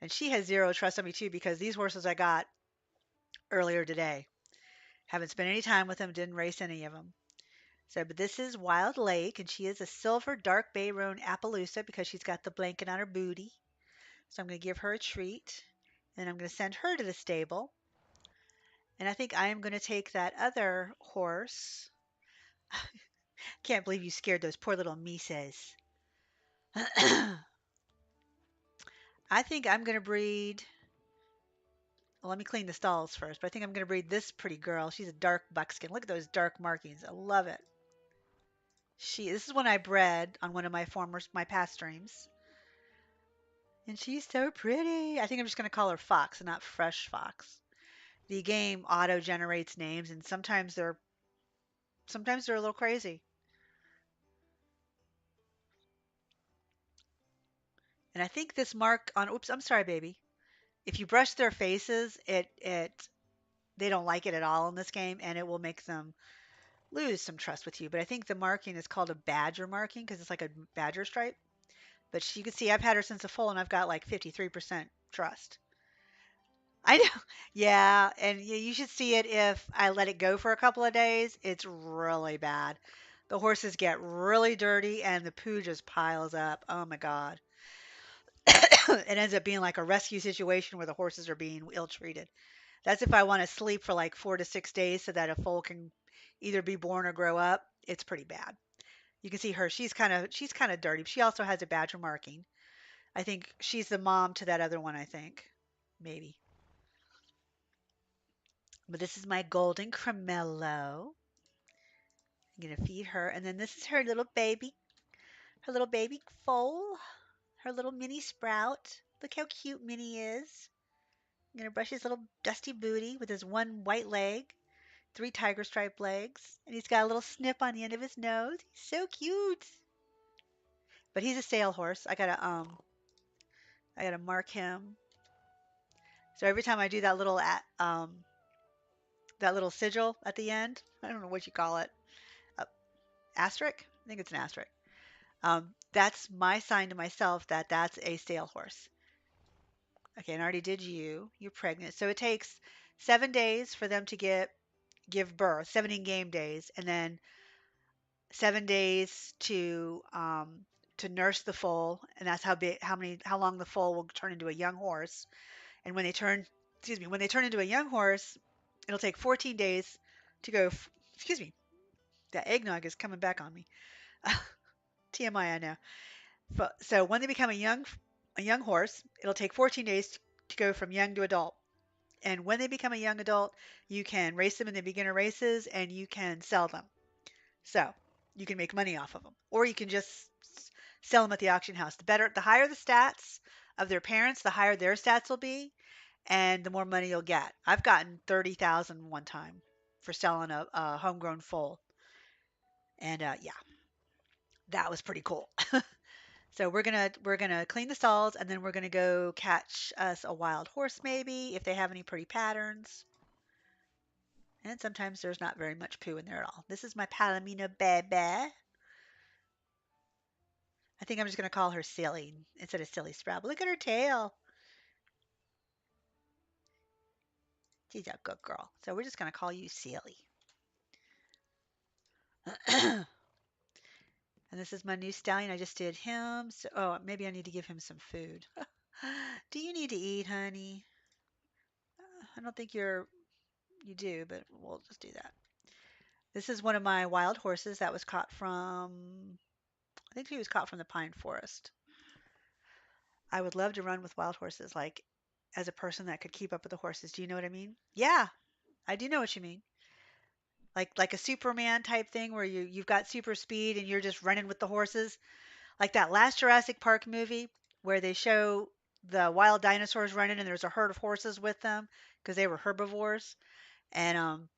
And she has zero trust on me too because these horses I got earlier today. Haven't spent any time with them, didn't race any of them. So, but this is Wild Lake, and she is a silver dark bay roan Appaloosa because she's got the blanket on her booty. So I'm going to give her a treat, and I'm going to send her to the stable. And I think I am going to take that other horse. Can't believe you scared those poor little Mises. I think I'm going to breed. Well, let me clean the stalls first, but I think I'm going to breed this pretty girl. She's a dark buckskin. Look at those dark markings. I love it. This is one I bred on one of my past streams. And she's so pretty. I think I'm just going to call her Fox and not Fresh Fox. The game auto generates names and sometimes they're a little crazy. And I think this mark on oops, I'm sorry, baby. If you brush their faces, it they don't like it at all in this game and it will make them lose some trust with you. But I think the marking is called a badger marking because it's like a badger stripe. But you can see I've had her since a foal and I've got like 53% trust. I know. Yeah, and you should see it if I let it go for a couple of days. It's really bad. The horses get really dirty and the poo just piles up. Oh my God. It ends up being like a rescue situation where the horses are being ill-treated. That's if I want to sleep for like 4 to 6 days so that a foal can either be born or grow up. It's pretty bad. You can see her. She's kind of dirty. She also has a badger marking. I think she's the mom to that other one, I think. Maybe. But this is my golden cremello. I'm going to feed her. And then this is her little baby foal, her little mini sprout. Look how cute Minnie is. I'm going to brush his little dusty booty with his one white leg, three tiger stripe legs. And he's got a little snip on the end of his nose. He's so cute. But he's a sale horse. I gotta mark him. So every time I do that little sigil at the end, I don't know what you call it, uh, asterisk. I think it's an asterisk. That's my sign to myself that that's a sale horse. Okay, and I already did you. You're pregnant. So it takes 7 days for them to give birth, 7 in-game days, and then 7 days to nurse the foal, and that's how long the foal will turn into a young horse. And when they turn into a young horse, it'll take 14 days to go. Excuse me, that eggnog is coming back on me. TMI, I know. So when they become a young horse, it'll take 14 days to go from young to adult. And when they become a young adult, you can race them in the beginner races and you can sell them. So you can make money off of them, or you can just sell them at the auction house. The higher the stats of their parents, the higher their stats will be, and the more money you'll get. I've gotten 30,000 one time for selling a homegrown foal, and yeah, that was pretty cool. So we're gonna clean the stalls, and then we're gonna go catch us a wild horse maybe if they have any pretty patterns. And sometimes there's not very much poo in there at all. This is my Palomino baby. I think I'm just gonna call her Silly instead of Silly Sprout. But look at her tail. She's a good girl. So we're just gonna call you Silly. And this is my new stallion. I just did him. So, oh, maybe I need to give him some food. Do you need to eat, honey? I don't think You do, but we'll just do that. This is one of my wild horses that was caught from, I think he was caught from the pine forest. I would love to run with wild horses, like as a person that could keep up with the horses. Do you know what I mean? Yeah, I do know what you mean. Like a Superman type thing where you've got super speed and you're just running with the horses. Like that last Jurassic Park movie where they show the wild dinosaurs running and there's a herd of horses with them because they were herbivores. And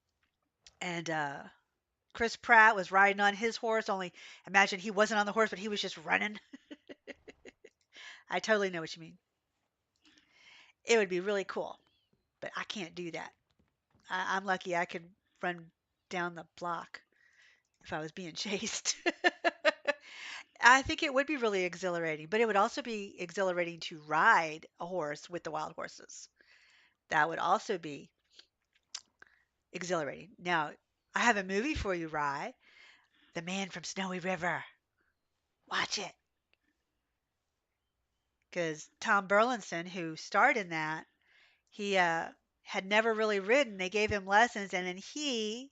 Chris Pratt was riding on his horse, only imagine he wasn't on the horse, but he was just running. I totally know what you mean. It would be really cool, but I can't do that. I'm lucky I could run down the block if I was being chased. I think it would be really exhilarating, but it would also be exhilarating to ride a horse with the wild horses. That would also be exhilarating. Now, I have a movie for you, Rye. The Man from Snowy River. Watch it. Because Tom Burlinson, who starred in that, he had never really ridden. They gave him lessons, and then he,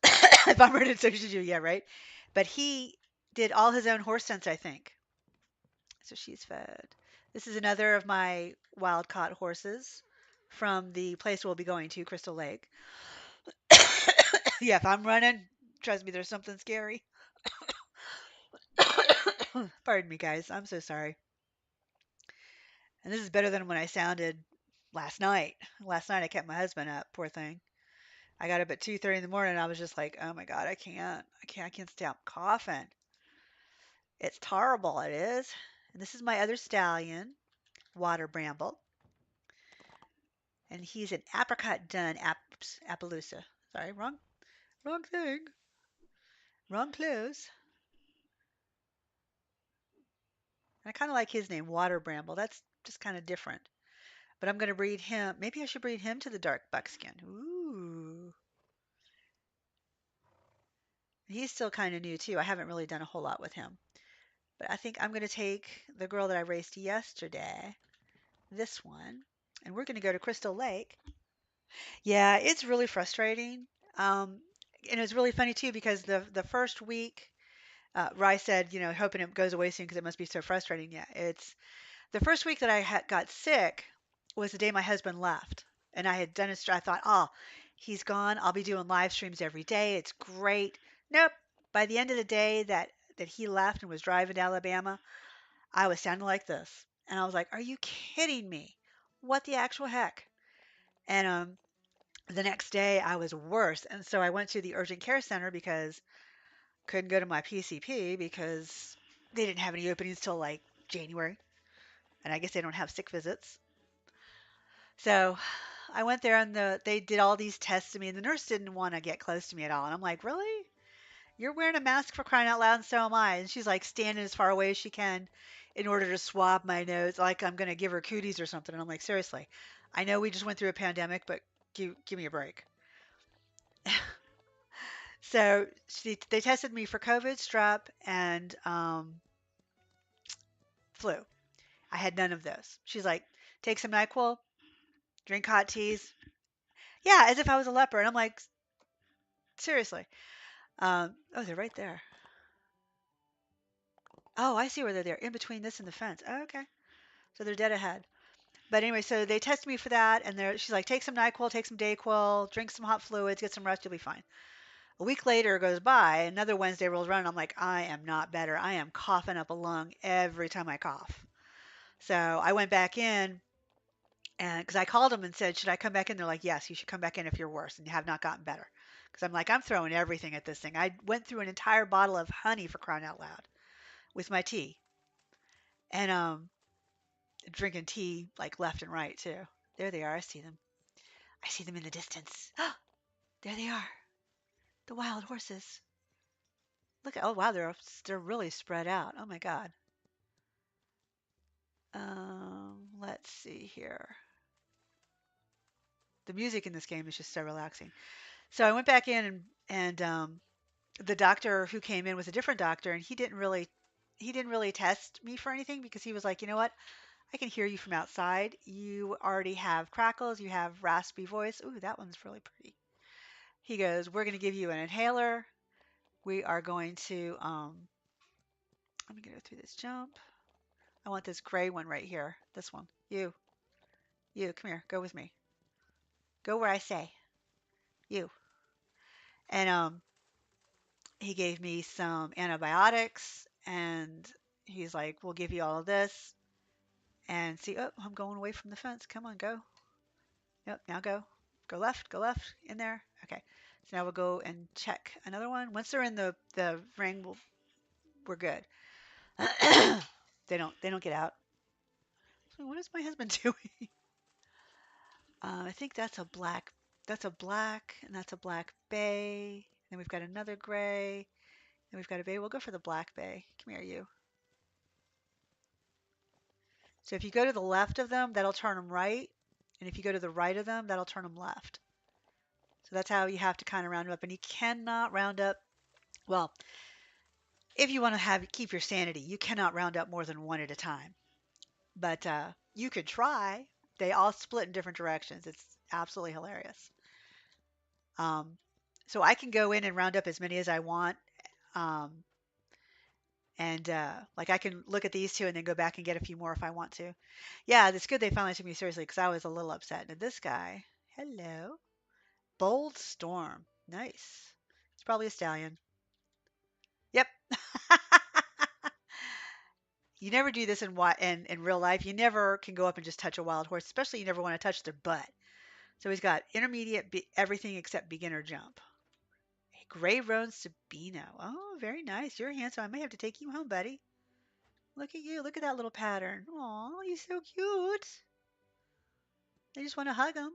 if I'm ridden, so should you, yeah, right? But he did all his own horse sense, I think. So she's fed. This is another of my wild caught horses from the place we'll be going to, Crystal Lake. Yeah, if I'm running, trust me, there's something scary. Pardon me, guys. I'm so sorry. And this is better than when I sounded last night. Last night I kept my husband up, poor thing. I got up at 2:30 in the morning and I was just like, "Oh my God, I can't stop coughing." It's terrible, it is. And this is my other stallion, Water Bramble, and he's an apricot dun Appaloosa. Sorry, wrong thing. Wrong clothes. And I kind of like his name, Water Bramble. That's just kind of different. But I'm going to breed him. Maybe I should breed him to the dark buckskin. Ooh. He's still kind of new too. I haven't really done a whole lot with him. But I think I'm going to take the girl that I raced yesterday, this one, and we're going to go to Crystal Lake. Yeah, it's really frustrating. Um, and it's really funny too because the first week, Rye said, hoping it goes away soon because it must be so frustrating. Yeah, it's the first week that I got sick was the day my husband left, and I had done I thought, oh, he's gone. I'll be doing live streams every day. It's great. Nope. By the end of the day that he left and was driving to Alabama, I was sounding like this, and I was like, "Are you kidding me? What the actual heck?" And the next day I was worse, and so I went to the urgent care center because couldn't go to my PCP because they didn't have any openings till like January, and I guess they don't have sick visits. So I went there and they did all these tests to me, and the nurse didn't want to get close to me at all. And I'm like, really? You're wearing a mask for crying out loud, and so am I. And she's like standing as far away as she can in order to swab my nose, like I'm going to give her cooties or something. And I'm like, seriously, I know we just went through a pandemic, but give me a break. So they tested me for COVID, strep, and flu. I had none of those. She's like, take some NyQuil, drink hot teas. Yeah, as if I was a leper. And I'm like, seriously. Oh, they're right there. Oh, I see where they're there, in between this and the fence. Oh, okay. So they're dead ahead. But anyway, so they test me for that, and she's like, take some NyQuil, take some Dayquil, drink some hot fluids, get some rest, you'll be fine. A week later goes by, another Wednesday rolls around, and I'm like, I am not better. I am coughing up a lung every time I cough. So I went back in, and because I called them and said, should I come back in? They're like, yes, you should come back in if you're worse and you have not gotten better. Because I'm like, I'm throwing everything at this thing. I went through an entire bottle of honey for crying out loud with my tea, and drinking tea like left and right too. There they are. I see them. I see them in the distance. There they are. The wild horses. Look at, oh wow, they're really spread out. Oh my God. Let's see here. The music in this game is just so relaxing. So I went back in and the doctor who came in was a different doctor, and he didn't really test me for anything because he was like, you know what? I can hear you from outside. You already have crackles. You have raspy voice. Ooh, that one's really pretty. He goes, we're going to give you an inhaler. We are going to, let me go through this jump. I want this gray one right here. This one. You, come here. Go with me. Go where I say. You. And he gave me some antibiotics and he's like, we'll give you all of this. And see, oh, I'm going away from the fence. Come on, go. Yep, now go. Go left, in there. Okay. So now we'll go and check another one. Once they're in the ring, we're good. They don't get out. So what is my husband doing? I think that's a black, and that's a black bay. Then we've got another gray, and we've got a bay. We'll go for the black bay. Come here, you. So if you go to the left of them, that'll turn them right. And if you go to the right of them, that'll turn them left. So that's how you have to kind of round them up. And you cannot round up, well, if you want to keep your sanity, you cannot round up more than one at a time. But you could try. They all split in different directions. It's absolutely hilarious. Um, so I can go in and round up as many as I want. Um, and like I can look at these two and then go back and get a few more if I want to. Yeah, it's good they finally took me seriously because I was a little upset. And this guy, hello, Bold Storm, nice. It's probably a stallion. Yep. You never do this in real life. You never can go up and just touch a wild horse, especially you never want to touch their butt. So he's got intermediate everything except beginner jump. A gray roan Sabino. Oh, very nice. You're handsome. I may have to take you home, buddy. Look at you. Look at that little pattern. Oh, you're so cute. I just want to hug him.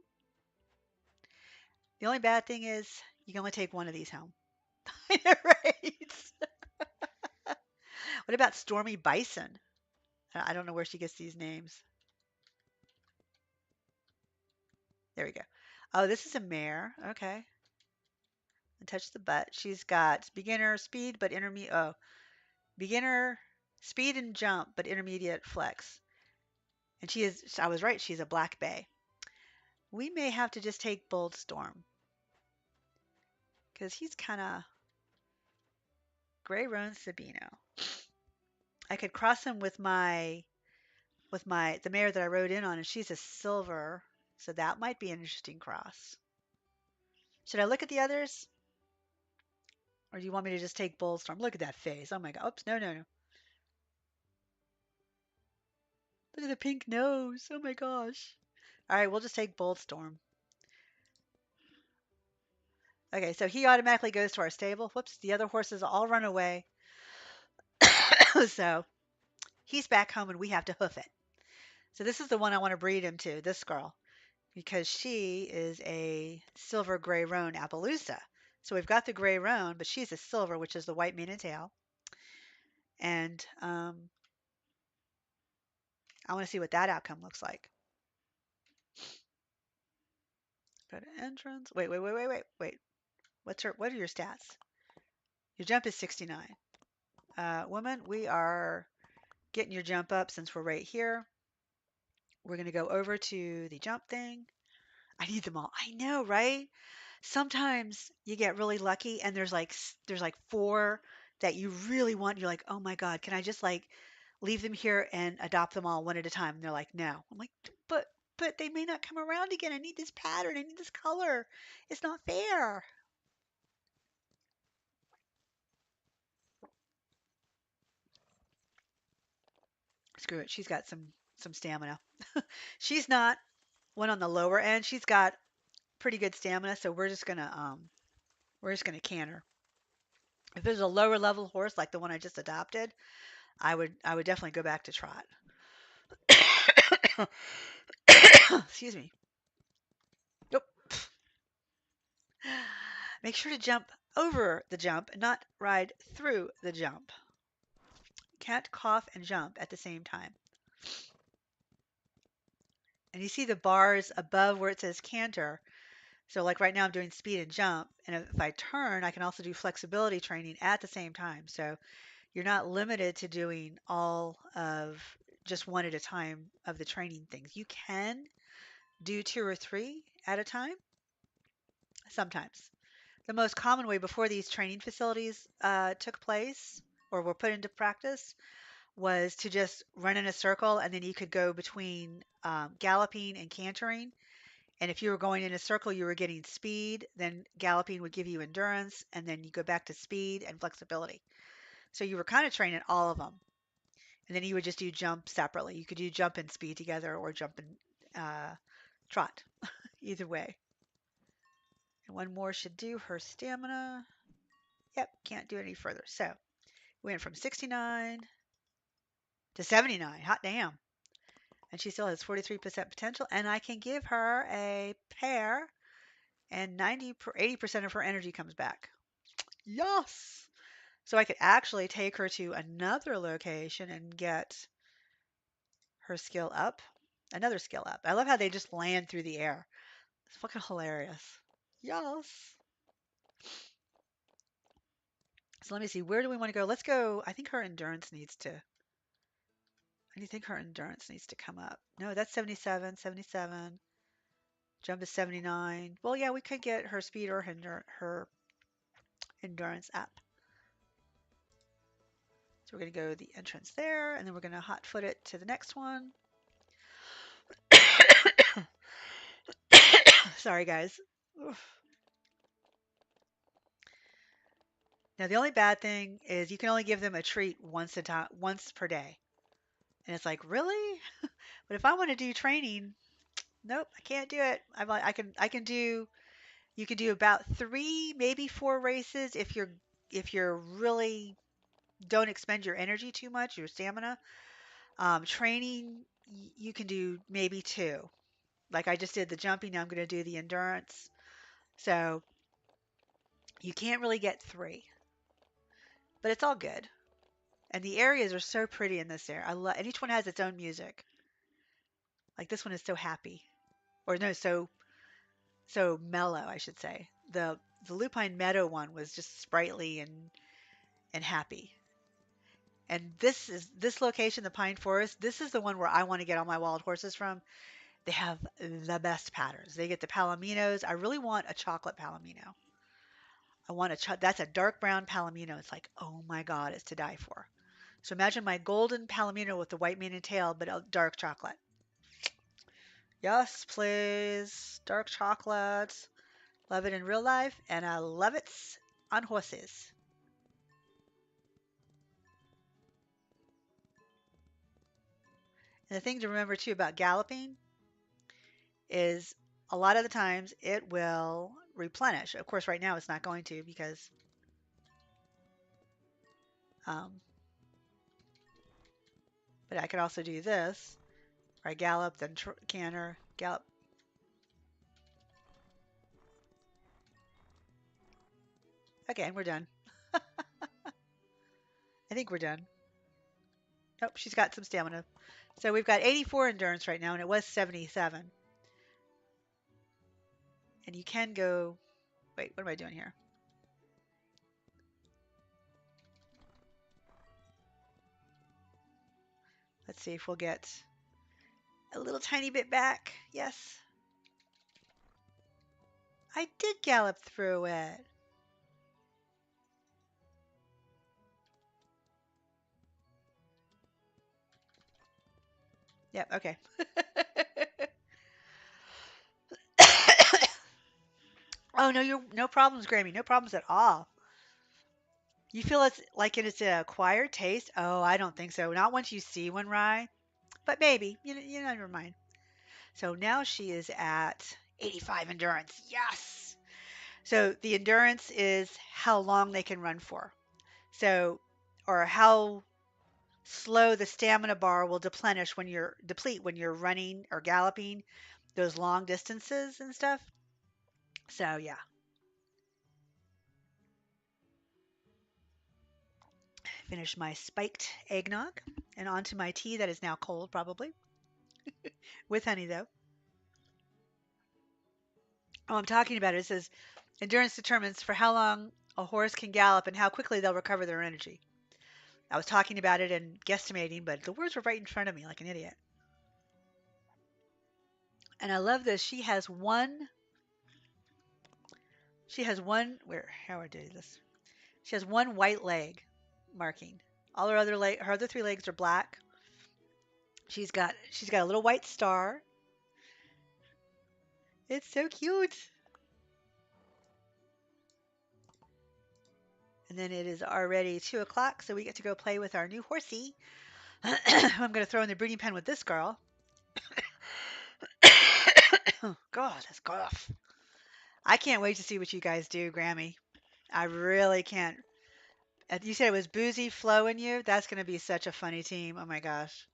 The only bad thing is you can only take one of these home. Right. What about Stormy Bison? I don't know where she gets these names. There we go. Oh, this is a mare. Okay. And touch the butt. She's got beginner speed, but intermediate. Oh, beginner speed and jump, but intermediate flex. And she is, I was right, she's a black bay. We may have to just take Bold Storm because he's kind of Gray Roan Sabino. I could cross him with the mare that I rode in on, and she's a silver, so that might be an interesting cross. Should I look at the others, or do you want me to just take Bold Storm? Look at that face. Oh my God. Oops, no, no, no. Look at the pink nose. Oh my gosh. All right, we'll just take Bold Storm. Okay, so he automatically goes to our stable. Whoops, the other horses all run away. So he's back home and we have to hoof it. So this is the one I want to breed him to, this girl, because she is a silver gray roan Appaloosa. So we've got the gray roan, but she's a silver, which is the white mane and tail. And I want to see what that outcome looks like. Go to entrance. Wait. What are your stats? Your jump is 69. Woman, we are getting your jump up since we're right here. We're going to go over to the jump thing. I need them all. I know, right? Sometimes you get really lucky and there's like four that you really want. You're like, "Oh my God, can I just like leave them here and adopt them all one at a time?" And they're like, "No." I'm like, "But they may not come around again. I need this pattern. I need this color. It's not fair." Screw it. She's got some stamina. She's not one on the lower end. She's got pretty good stamina, so we're just gonna can her. If it was a lower level horse like the one I just adopted, I would definitely go back to trot. Excuse me. Nope. Make sure to jump over the jump, not ride through the jump. Can't cough and jump at the same time. And you see the bars above where it says canter. So like right now I'm doing speed and jump. And if I turn, I can also do flexibility training at the same time. So you're not limited to doing all of just one at a time of the training things. You can do two or three at a time sometimes. The most common way before these training facilities took place or were put into practice was to just run in a circle, and then you could go between galloping and cantering. And if you were going in a circle, you were getting speed, then galloping would give you endurance, and then you go back to speed and flexibility. So you were kind of training all of them. And then you would just do jump separately. You could do jump and speed together or jump and trot, either way. And one more should do her stamina. Yep, can't do any further. So we went from 69 to 79. Hot damn. And she still has 43% potential. And I can give her a pair, and 80% of her energy comes back. Yes. So I could actually take her to another location and get her skill up. Another skill up. I love how they just land through the air. It's fucking hilarious. Yes. So let me see. Where do we want to go? Let's go. I think her endurance needs to. I think her endurance needs to come up. No, that's 77, 77. Jump to 79. Well, yeah, we could get her speed or her endurance up. So we're going to go the entrance there, and then we're going to hot foot it to the next one. Sorry, guys. Oof. Now, the only bad thing is you can only give them a treat once per day. And it's like, really? But if I want to do training, nope, I can't do it. I can do you can do about 3, maybe 4 races if you're really don't expend your energy too much, your stamina. Training, you can do maybe 2. Like I just did the jumping, now I'm going to do the endurance. So you can't really get 3, but it's all good. And the areas are so pretty in this area. And each one has its own music. Like this one is so happy, or no, so mellow, I should say. The Lupine Meadow one was just sprightly and happy. And this location, the Pine Forest. This is the one where I want to get all my wild horses from. They have the best patterns. They get the Palominos. I really want a chocolate Palomino. That's a dark brown Palomino. It's like, oh my God, it's to die for. So imagine my golden Palomino with the white mane and tail, but a dark chocolate. Yes, please. Dark chocolate. Love it in real life, and I love it on horses. And the thing to remember too about galloping is a lot of the times it will replenish. Of course, right now it's not going to because um, but I could also do this, where I gallop, then canter, gallop. Okay, and we're done. I think we're done. Nope, she's got some stamina. So we've got 84 endurance right now, and it was 77. And you can go. Wait, what am I doing here? Let's see if we'll get a little tiny bit back. Yes. I did gallop through it. Yep, okay. Oh no, you no problems, Grammy. No problems at all. You feel it's like it's an acquired taste? Oh, I don't think so. Not once you see one, Rye. But maybe. Never mind. So now she is at 85 endurance. Yes. So the endurance is how long they can run for. So, or how slow the stamina bar will deplete when you're running or galloping those long distances and stuff. So yeah, finish my spiked eggnog and onto my tea that is now cold, probably with honey though. Oh, I'm talking about it. It says endurance determines for how long a horse can gallop and how quickly they'll recover their energy. I was talking about it and guesstimating, but the words were right in front of me like an idiot. And I love this. She has one where how I did this. She has one white leg marking. All her other three legs are black. She's got a little white star. It's so cute. And then it is already 2 o'clock, so we get to go play with our new horsey. I'm going to throw in the breeding pen with this girl. God, that's cough. I can't wait to see what you guys do, Grammy. I really can't. You said it was Boozy, Flo, and you? That's going to be such a funny team. Oh my gosh.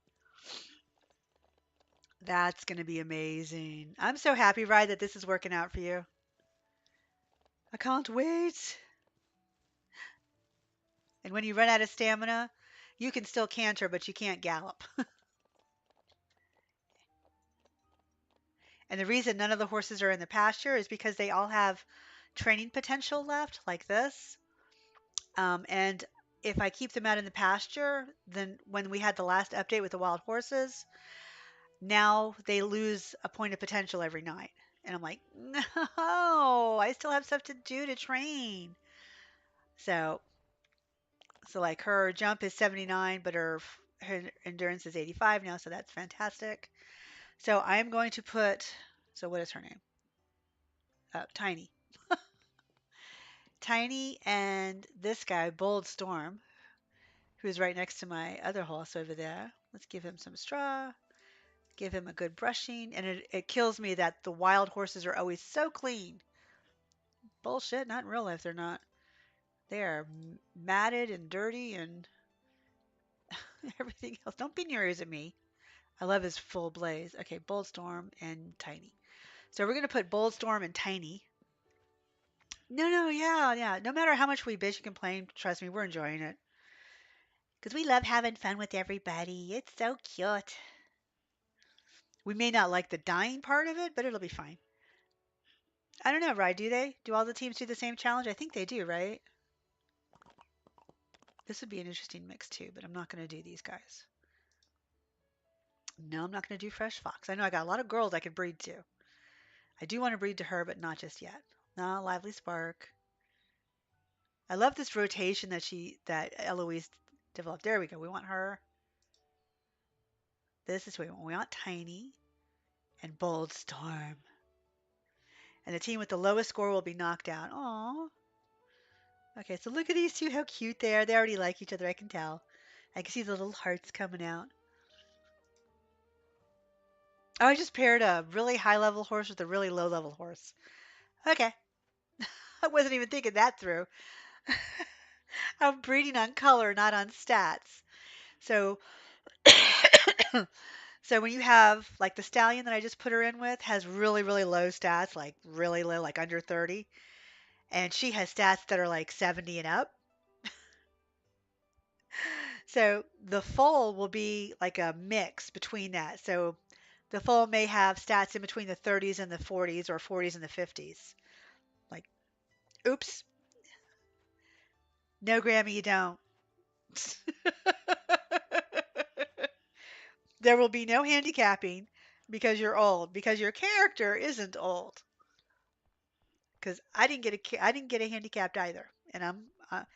That's going to be amazing. I'm so happy, Ryan, that this is working out for you. I can't wait. And when you run out of stamina, you can still canter, but you can't gallop. And the reason none of the horses are in the pasture is because they all have training potential left, like this. And if I keep them out in the pasture, then when we had the last update with the wild horses, now they lose a point of potential every night. And I'm like, no, I still have stuff to do to train. So, so like her jump is 79, but her endurance is 85 now, so that's fantastic. So I'm going to put, so what is her name? Tiny. Tiny and this guy, Bold Storm, who's right next to my other horse over there. Let's give him some straw, give him a good brushing. And it kills me that the wild horses are always so clean. Bullshit, not in real life, they're not. They are matted and dirty and everything else. Don't be near at me. I love his full blaze. Okay, Bold Storm and Tiny. So we're going to put Bold Storm and Tiny. No, no, yeah, yeah. No matter how much we bitch and complain, trust me, we're enjoying it. Because we love having fun with everybody. It's so cute. We may not like the dying part of it, but it'll be fine. I don't know, right? Do they? Do all the teams do the same challenge? I think they do, right? This would be an interesting mix too, but I'm not going to do these guys. No, I'm not going to do Fresh Fox. I know I got a lot of girls I could breed to. I do want to breed to her, but not just yet. No, Lively Spark. I love this rotation that Eloise developed. There we go. We want her. This is what we want. We want Tiny and Bold Storm. And the team with the lowest score will be knocked out. Aww. Okay, so look at these two, how cute they are. They already like each other, I can tell. I can see the little hearts coming out. Oh, I just paired a really high level horse with a really low level horse. Okay, I wasn't even thinking that through. I'm breeding on color, not on stats. So, so when you have like the stallion that I just put her in with has really, really low stats, like really low, like under 30, and she has stats that are like 70 and up. So the foal will be like a mix between that. So the foal may have stats in between the 30s and the 40s or 40s and the 50s. Like, oops, no, Grammy, you don't. There will be no handicapping because you're old, because your character isn't old. Because I didn't get a handicapped either, and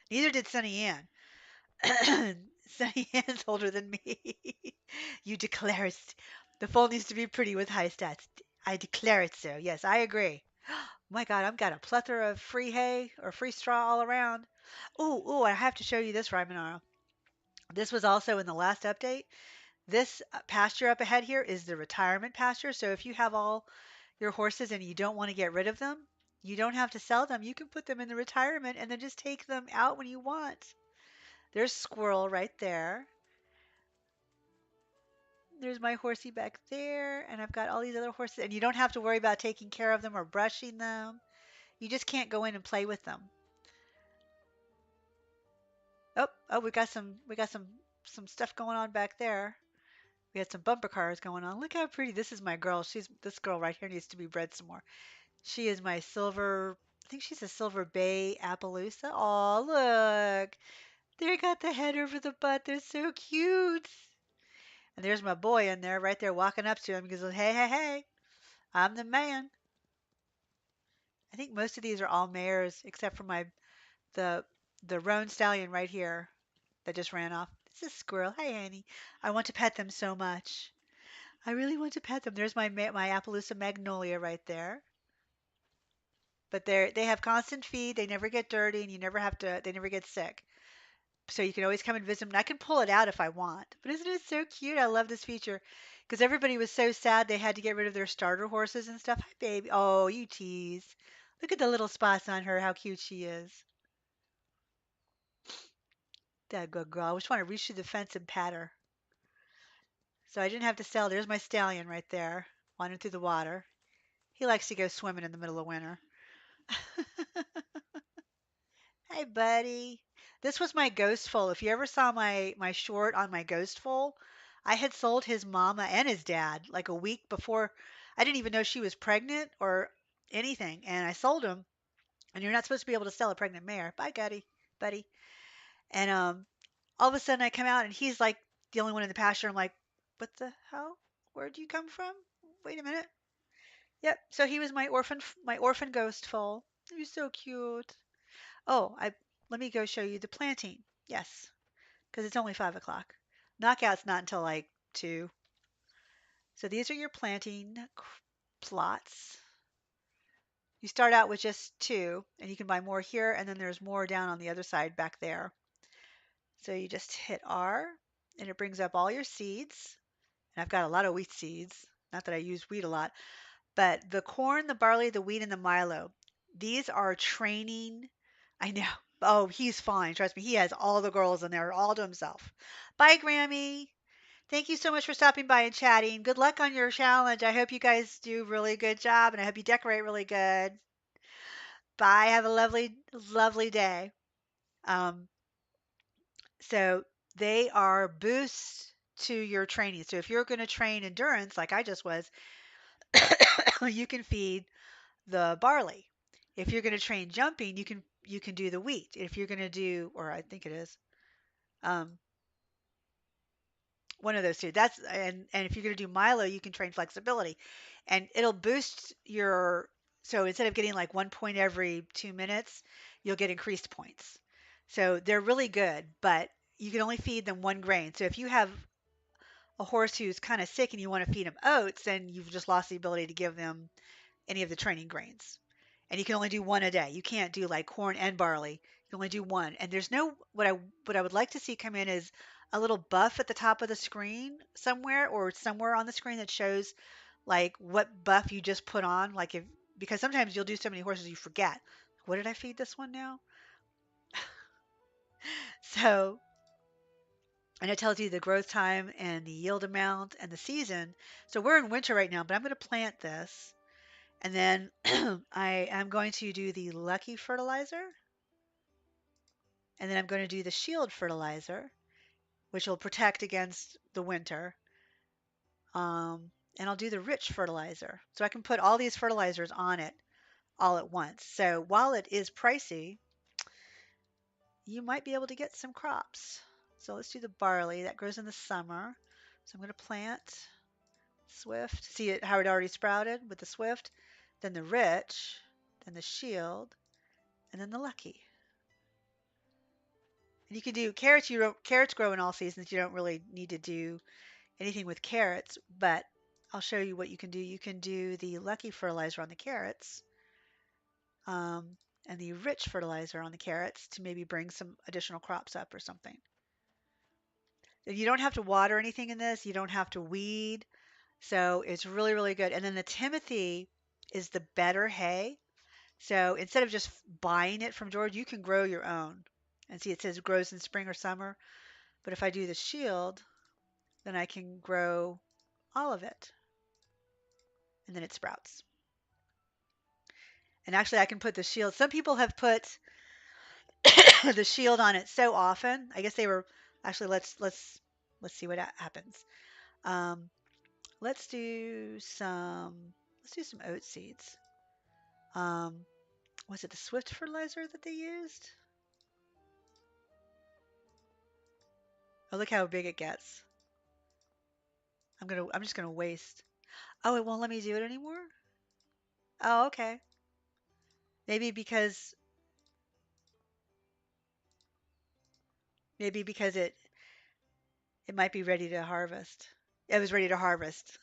neither did Sunny Ann. Sunny Ann's older than me. You declare the foal needs to be pretty with high stats. I declare it so. Yes, I agree. My God, I've got a plethora of free hay or free straw all around. Ooh, I have to show you this, Raimanaro. This was also in the last update. This pasture up ahead here is the retirement pasture. So if you have all your horses and you don't want to get rid of them, you don't have to sell them. You can put them in the retirement and then just take them out when you want. There's Squirrel right there. There's my horsey back there, and I've got all these other horses, and you don't have to worry about taking care of them or brushing them. You just can't go in and play with them. Oh, we got some stuff going on back there. We had some bumper cars going on. Look how pretty. This is my girl. This girl right here needs to be bred some more. She is my silver, I think she's a silver bay Appaloosa. Oh, look. They got the head over the butt. They're so cute. And there's my boy in there, right there, walking up to him. He goes, "Hey, hey, hey, I'm the man." I think most of these are all mares, except for the the roan stallion right here that just ran off. It's a squirrel. Hi, Annie. I want to pet them so much. I really want to pet them. There's my Appaloosa magnolia right there. But they have constant feed. They never get dirty, and you never have to. They never get sick. So you can always come and visit them. And I can pull it out if I want. But isn't it so cute? I love this feature because everybody was so sad they had to get rid of their starter horses and stuff. Hi, baby. Oh, you tease. Look at the little spots on her. How cute she is. That good girl. I just want to reach through the fence and pat her. So I didn't have to sell. There's my stallion right there, wandering through the water. He likes to go swimming in the middle of winter. Hey, buddy. This was my ghost foal. If you ever saw my short on my ghost foal, I had sold his mama and his dad like a week before. I didn't even know she was pregnant or anything, and I sold him. And you're not supposed to be able to sell a pregnant mare. Bye, Gutty, buddy. And all of a sudden I come out and he's like the only one in the pasture. I'm like, what the hell? Where'd you come from? Wait a minute. Yep. So he was my orphan ghost foal. He was so cute. Oh, I let me go show you the planting. Yes, because it's only 5 o'clock. Knockout's not until like 2. So these are your planting plots. You start out with just 2, and you can buy more here, and then there's more down on the other side back there. So you just hit R, and it brings up all your seeds. And I've got a lot of wheat seeds. Not that I use wheat a lot, but the corn, the barley, the wheat, and the milo, these are training. I know. Oh, he's fine. Trust me. He has all the girls in there all to himself. Bye, Grammy. Thank you so much for stopping by and chatting. Good luck on your challenge. I hope you guys do really good job and I hope you decorate really good. Bye. Have a lovely, lovely day. Um, so they are boosts to your training. So if you're going to train endurance, like I just was, you can feed the barley. If you're going to train jumping, you can do the wheat. If you're going to do, or I think it is, um, one of those two. And if you're going to do Milo, you can train flexibility, and it'll boost your. So instead of getting like 1 point every 2 minutes, you'll get increased points. So they're really good, but you can only feed them one grain. So if you have a horse who's kind of sick and you want to feed him oats, then you've just lost the ability to give them any of the training grains. And you can only do one a day. You can't do like corn and barley. You can only do one. And there's no what I would like to see come in is a little buff at the top of the screen somewhere or somewhere on the screen that shows like what buff you just put on. Like if because sometimes you'll do so many horses you forget. What did I feed this one now? So and it tells you the growth time and the yield amount and the season. So we're in winter right now, but I'm going to plant this. And then I am going to do the lucky fertilizer. And then I'm going to do the shield fertilizer, which will protect against the winter. And I'll do the rich fertilizer. So I can put all these fertilizers on it all at once. So while it is pricey, you might be able to get some crops. So let's do the barley. That grows in the summer. So I'm going to plant Swift. See it how it already sprouted with the Swift, then the rich, then the shield, and then the lucky. And you can do carrots. Carrots grow in all seasons. You don't really need to do anything with carrots, but I'll show you what you can do. You can do the lucky fertilizer on the carrots, um, and the rich fertilizer on the carrots to maybe bring some additional crops up or something. You don't have to water anything in this. You don't have to weed. So it's really, really good. And then the Timothy is the better hay. So instead of just buying it from George, you can grow your own. And see, it says grows in spring or summer. But if I do the shield, then I can grow all of it. And then it sprouts. And actually, I can put the shield. Some people have put the shield on it so often. I guess they were actually. Let's see what happens. Um, let's do some. Let's do some oat seeds. Um, was it the Swift fertilizer that they used? Oh, look how big it gets. I'm just gonna waste. Oh, it won't let me do it anymore? Oh, okay. Maybe because maybe because it might be ready to harvest. It was ready to harvest.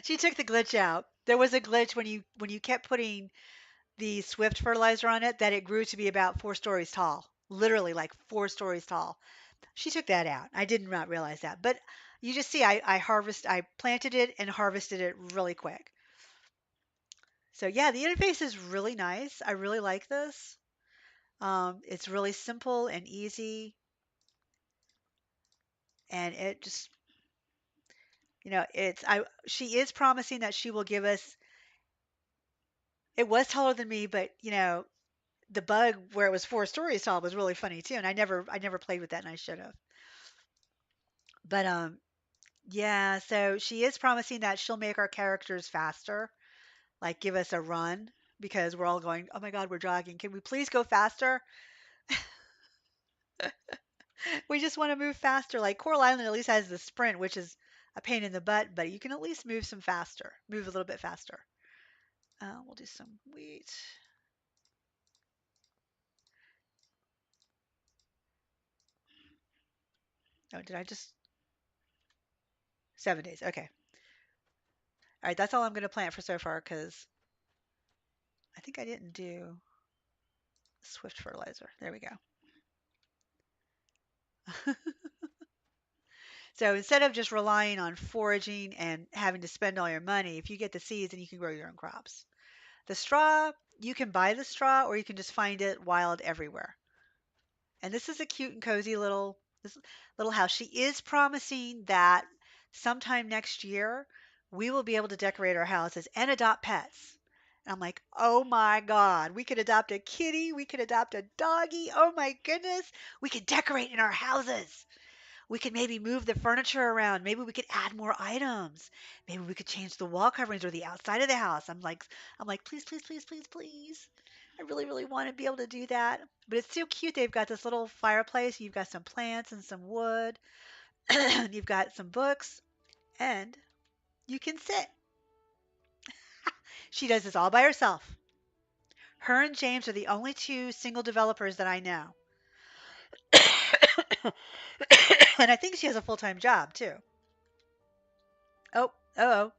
She took the glitch out. There was a glitch when you kept putting the Swift fertilizer on it that it grew to be about 4 stories tall. Literally like 4 stories tall. She took that out. I did not realize that. But you just see I planted it and harvested it really quick. So yeah, the interface is really nice. I really like this. It's really simple and easy, and it just, it's I she is promising that she will give us. It was taller than me, but the bug where it was 4 stories tall was really funny too, and I never played with that, and I should have. But yeah, so she is promising that she'll make our characters faster, like give us a run because we're all going, "Oh my God, we're jogging. Can we please go faster?" We just want to move faster. Like Coral Island at least has the sprint, which is a pain in the butt, but you can at least move a little bit faster. We'll do some wheat. Oh, did I just 7 days? Okay. All right, that's all I'm going to plant for so far because I think I didn't do Swift fertilizer. There we go. So instead of just relying on foraging and having to spend all your money, if you get the seeds, then you can grow your own crops. The straw, you can buy the straw or you can just find it wild everywhere. And this is a cute and cozy little house. She is promising that sometime next year we will be able to decorate our houses and adopt pets. And I'm like, oh my God, we could adopt a kitty, we could adopt a doggy. Oh my goodness, we could decorate in our houses. We could maybe move the furniture around. Maybe we could add more items. Maybe we could change the wall coverings or the outside of the house. I'm like, please, please, please, please, please. I really, really want to be able to do that. But it's so cute. They've got this little fireplace. You've got some plants and some wood. You've got some books, and you can sit. She does this all by herself. Her and James are the only two single developers that I know. And I think she has a full-time job too. Oh, oh,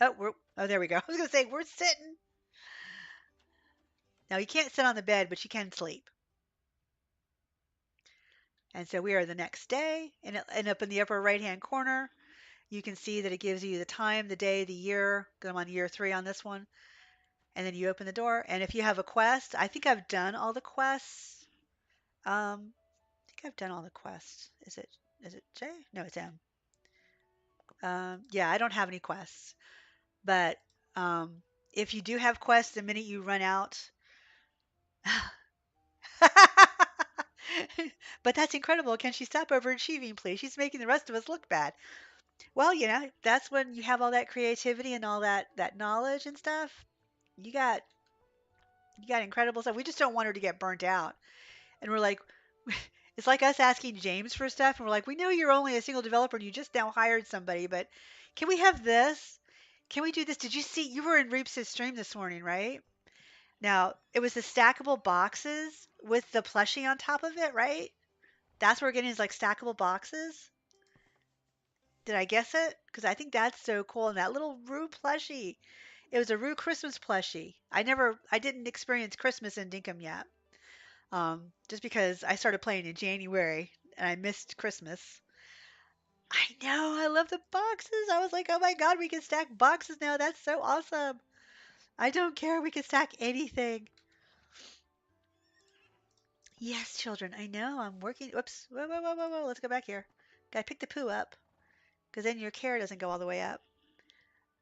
oh, there we go. I was gonna say we're sitting. Now you can't sit on the bed, but you can sleep. And so we are the next day, and up in the upper right-hand corner, you can see that it gives you the time, the day, the year. I'm on year 3 on this one. And then you open the door, and if you have a quest, I think I've done all the quests. I think I've done all the quests. Is it J? No, it's M. Yeah, I don't have any quests, but um, if you do have quests, the minute you run out, but that's incredible. Can she stop overachieving, please? She's making the rest of us look bad. Well, that's when you have all that creativity and all that knowledge and stuff. You got you got incredible stuff. We just don't want her to get burnt out. And we're like, it's like us asking James for stuff, and we're like, we know you're only a single developer and you just now hired somebody, but can we have this? Can we do this? Did you see you were in Reeps' stream this morning, right? Now, it was the stackable boxes with the plushie on top of it, right? That's what we're getting is like stackable boxes. Did I guess it? Because I think that's so cool. And that little Rue plushie. It was a Rue Christmas plushie. I didn't experience Christmas in Dinkum yet. Just because I started playing in January and I missed Christmas. I know, I love the boxes. I was like, oh my God, we can stack boxes now. That's so awesome. I don't care. We can stack anything. Yes, children, I know. I'm working. Whoops. Whoa, whoa, whoa, whoa, whoa. Let's go back here. Gotta pick the poo up because then your care doesn't go all the way up.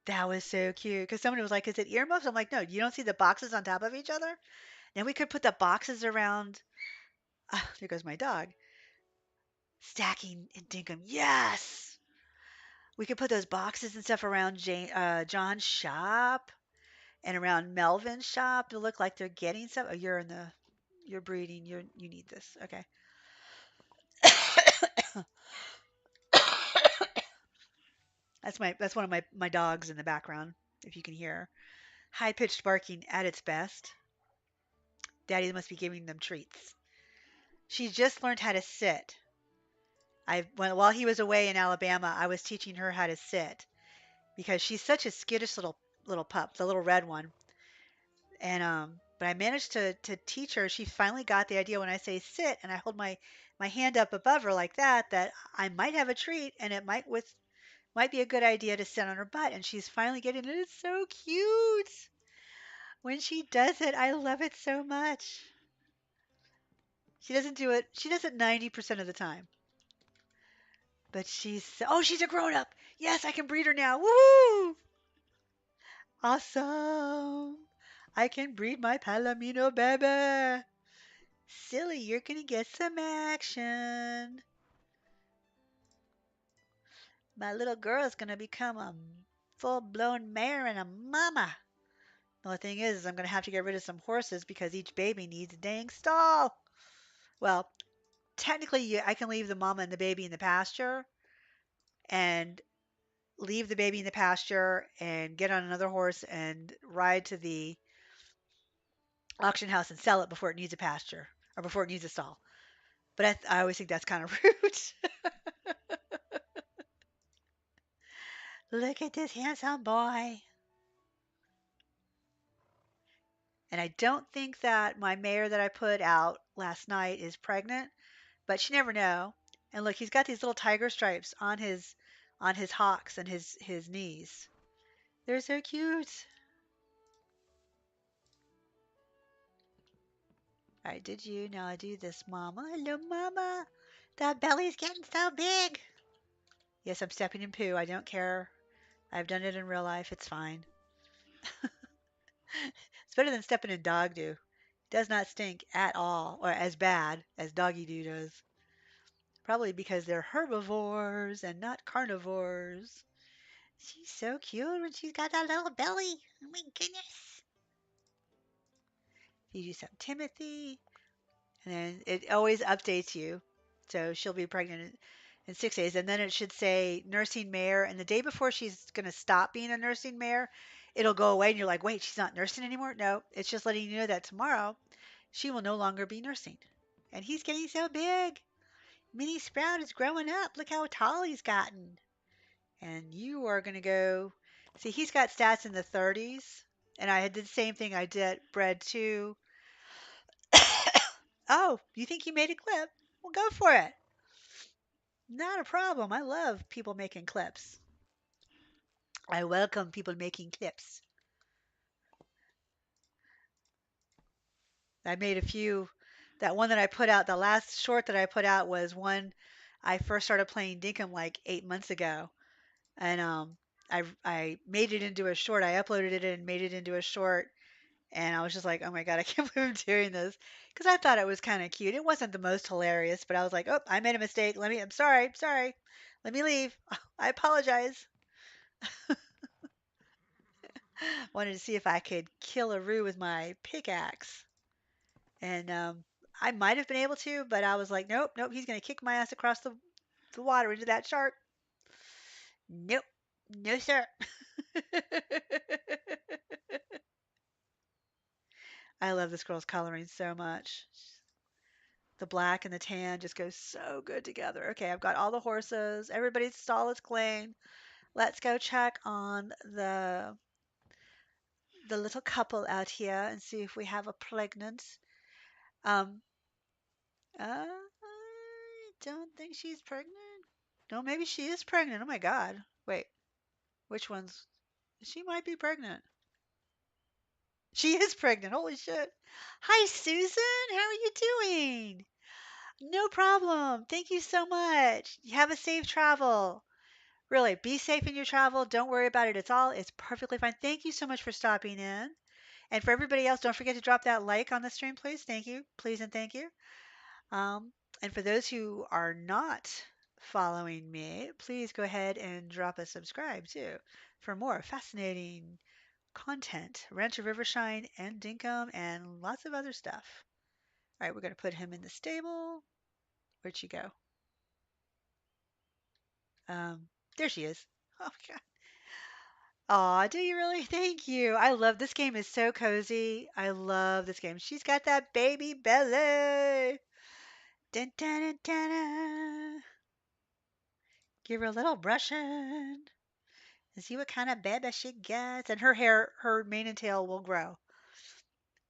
That was so cute because somebody was like, is it earmuffs? I'm like, no, you don't see the boxes on top of each other? Now we could put the boxes around. Ah, there goes my dog. Stacking in Dinkum. Yes. We could put those boxes and stuff around John's shop and around Melvin's shop to look like they're getting stuff. Oh, you're breeding. You need this. Okay. That's one of my dogs in the background, if you can hear. High pitched barking at its best. Daddy must be giving them treats. She just learned how to sit. While he was away in Alabama, I was teaching her how to sit because she's such a skittish little pup, the little red one. And but I managed to teach her. She finally got the idea when I say sit and I hold my hand up above her like that I might have a treat and it might be a good idea to sit on her butt. And she's finally getting it. It's so cute. When she does it, I love it so much. She doesn't do it. She does it 90% of the time. But she's a grown up. Yes, I can breed her now. Woo! Awesome. I can breed my Palomino baby. Silly, you're gonna get some action. My little girl's gonna become a full-blown mare and a mama. The only thing is I'm gonna have to get rid of some horses because each baby needs a dang stall. Well, technically, I can leave the mama and the baby in the pasture and leave the baby in the pasture and get on another horse and ride to the auction house and sell it before it needs a pasture or before it needs a stall. But I always think that's kind of rude. Look at this handsome boy. And I don't think that my mare that I put out last night is pregnant, but you never know. And look, he's got these little tiger stripes on his hocks and his knees. They're so cute. All right, did you? Now I do this, Mama. Hello, Mama. That belly's getting so big. Yes, I'm stepping in poo. I don't care. I've done it in real life. It's fine. It's better than stepping in dog do. It does not stink at all, or as bad as doggy do does. Probably because they're herbivores and not carnivores. She's so cute when she's got that little belly. Oh my goodness. You do some Timothy, and then it always updates you. So she'll be pregnant in 6 days, and then it should say nursing mare. And the day before she's going to stop being a nursing mare, it'll go away, and you're like, wait, she's not nursing anymore? No, it's just letting you know that tomorrow she will no longer be nursing. And he's getting so big. Mini Sprout is growing up. Look how tall he's gotten. And you are going to go. See, he's got stats in the 30s. And I did the same thing. I did bred two. Oh, you think you made a clip? Well, go for it. Not a problem. I love people making clips. I welcome people making clips. I made a few. That one that I put out, the last short that I put out was one I first started playing Dinkum like 8 months ago. And I made it into a short. I uploaded it and made it into a short. And I was just like, oh my God, I can't believe I'm doing this. Because I thought it was kind of cute. It wasn't the most hilarious, but I was like, oh, I made a mistake. I'm sorry. Let me leave. I apologize. Wanted to see if I could kill a roo with my pickaxe. And I might have been able to, but I was like, nope, he's going to kick my ass across the water into that shark. Nope, no, sir. I love this girl's coloring so much. The black and the tan just go so good together. Okay, I've got all the horses. Everybody's stall is clean. Let's go check on the little couple out here and see if we have a pregnant. Um, I don't think she's pregnant. No, maybe she is pregnant. Oh my God. Wait, which one's? She might be pregnant. She is pregnant. Holy shit. Hi, Susan. How are you doing? No problem. Thank you so much. You have a safe travel. Really, be safe in your travel. Don't worry about it. It's perfectly fine. Thank you so much for stopping in. And for everybody else, don't forget to drop that like on the stream, please. Thank you. Please and thank you. Um, and for those who are not following me, please go ahead and drop a subscribe too for more fascinating content. Ranch of Rivershine and Dinkum and lots of other stuff. All right, we're going to put him in the stable. Where'd she go? Um, there she is. Oh God. Aw, do you really? Thank you. I love this game. Is so cozy. I love this game. She's got that baby belly. Dun, dun, dun, dun, dun. Give her a little brushing and see what kind of baby she gets. And her hair, her mane and tail will grow.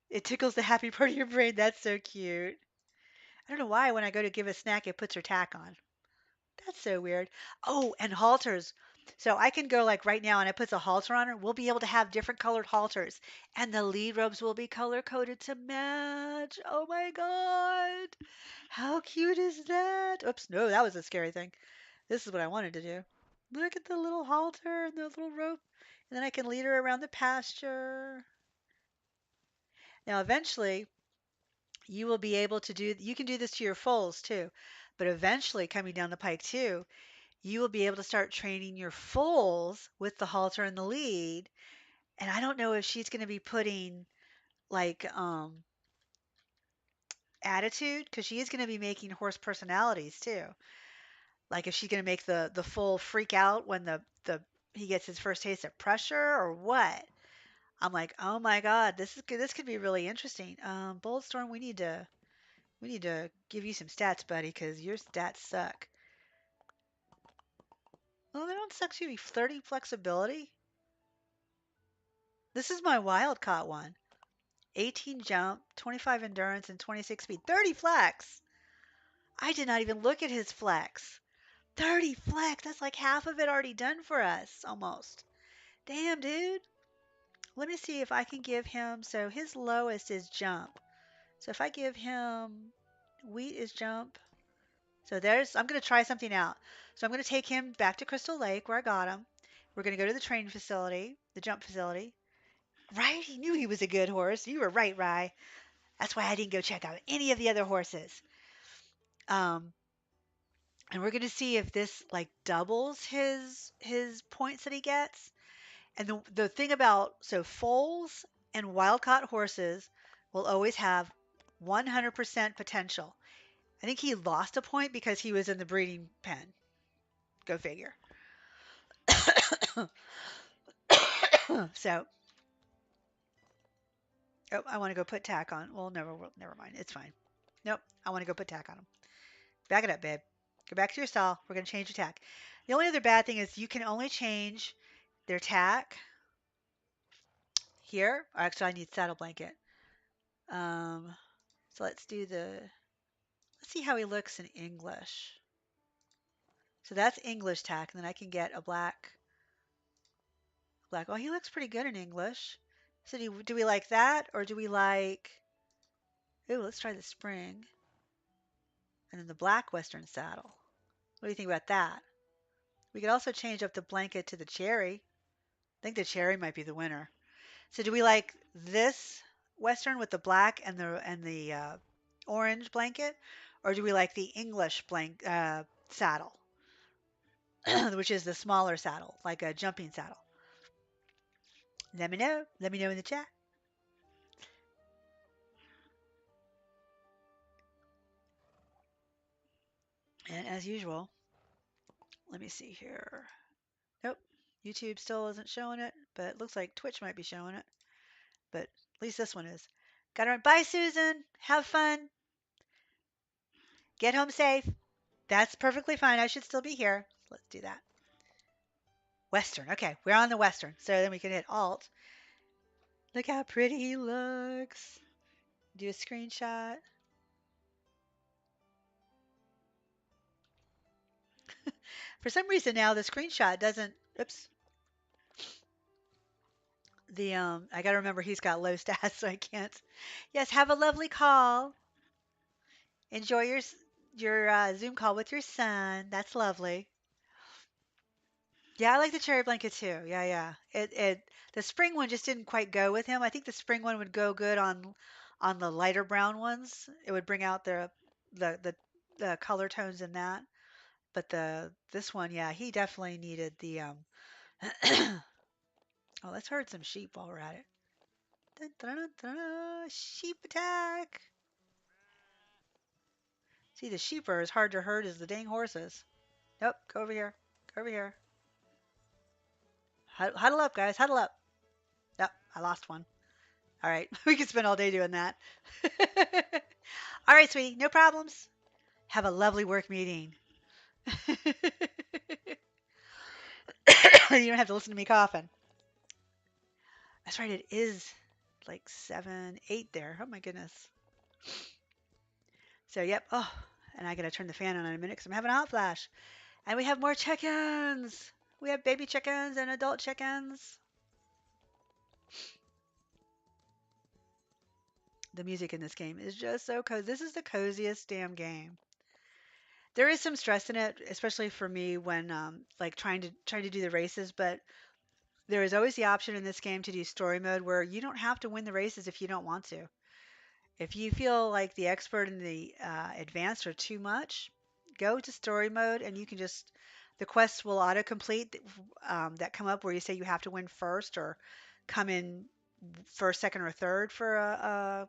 It tickles the happy part of your brain. That's so cute. I don't know why when I go to give a snack, it puts her tack on. That's so weird. Oh, and halters. So I can go like right now and it puts a halter on her. We'll be able to have different colored halters. And the lead robes will be color coded to match. Oh my God. How cute is that? Oops, no, that was a scary thing. This is what I wanted to do. Look at the little halter and the little rope. And then I can lead her around the pasture. Now, eventually, you will be able to do, you can do this to your foals too. But eventually, coming down the pike too, you will be able to start training your foals with the halter and the lead. And I don't know if she's going to be putting like attitude because she is going to be making horse personalities too. Like if she's going to make the foal freak out when the he gets his first taste of pressure or what. I'm like, "Oh my God, this is good. This could be really interesting." Boldstorm, we need to give you some stats, buddy, because your stats suck. Well, they don't suck too. 30 flexibility. This is my wild caught one. 18 jump, 25 endurance, and 26 speed. 30 flex. I did not even look at his flex. 30 flex. That's like half of it already done for us, almost. Damn, dude. Let me see if I can give him. So his lowest is jump. So if I give him wheat is jump. So I'm going to try something out. So I'm going to take him back to Crystal Lake where I got him. We're going to go to the training facility, the jump facility. Right? He knew he was a good horse. You were right, Rye. That's why I didn't go check out any of the other horses. Um, and we're gonna see if this like doubles his points that he gets. And the thing about foals and wild caught horses will always have 100% potential. I think he lost a point because he was in the breeding pen. Go figure. So, oh, I want to go put tack on. Never mind. It's fine. Nope, I want to go put tack on him. Back it up, babe. Go back to your stall. We're going to change your tack. The only other bad thing is you can only change their tack here. Actually, I need saddle blanket. Um, so let's see how he looks in English. So that's English tack, and then I can get a black. Oh, he looks pretty good in English. So do we like that, or do we like, ooh, let's try the spring, and then the black Western saddle. What do you think about that? We could also change up the blanket to the cherry. I think the cherry might be the winner. So do we like this Western with the black and the orange blanket, or do we like the English saddle, which is the smaller saddle, like a jumping saddle? Let me know. Let me know in the chat. And as usual, let me see here. Nope, YouTube still isn't showing it, but it looks like Twitch might be showing it. But at least this one is. Got to run. Bye, Susan. Have fun. Get home safe. That's perfectly fine. I should still be here. Let's do that. Western. Okay, we're on the Western. So then we can hit Alt. Look how pretty he looks. Do a screenshot. For some reason now the screenshot doesn't. Oops. I gotta remember he's got low stats, so I can't. Yes, have a lovely call. Enjoy your Zoom call with your son. That's lovely. Yeah, I like the cherry blanket too. Yeah, yeah. The spring one just didn't quite go with him. I think the spring one would go good on the lighter brown ones. It would bring out the the, the color tones in that. But this one, yeah, he definitely needed the oh, let's herd some sheep while we're at it. Dun, dun, dun, dun, sheep attack. See, the sheep are as hard to herd as the dang horses. Nope, go over here. Over here. Huddle up, guys. Huddle up. Yep, I lost one. All right. We could spend all day doing that. All right, sweetie. No problems. Have a lovely work meeting. You don't have to listen to me coughing. That's right. It is like 7, 8 there. Oh my goodness. So, yep. Oh, and I got to turn the fan on in a minute because I'm having a hot flash. And we have more chickens. We have baby chickens and adult chickens. The music in this game is just so cozy. This is the coziest damn game. There is some stress in it, especially for me when like trying to do the races, but there is always the option in this game to do story mode where you don't have to win the races if you don't want to. If you feel like the expert and the advanced are too much, go to story mode and you can just the quests will autocomplete that come up where you say you have to win first or come in first, second, or third for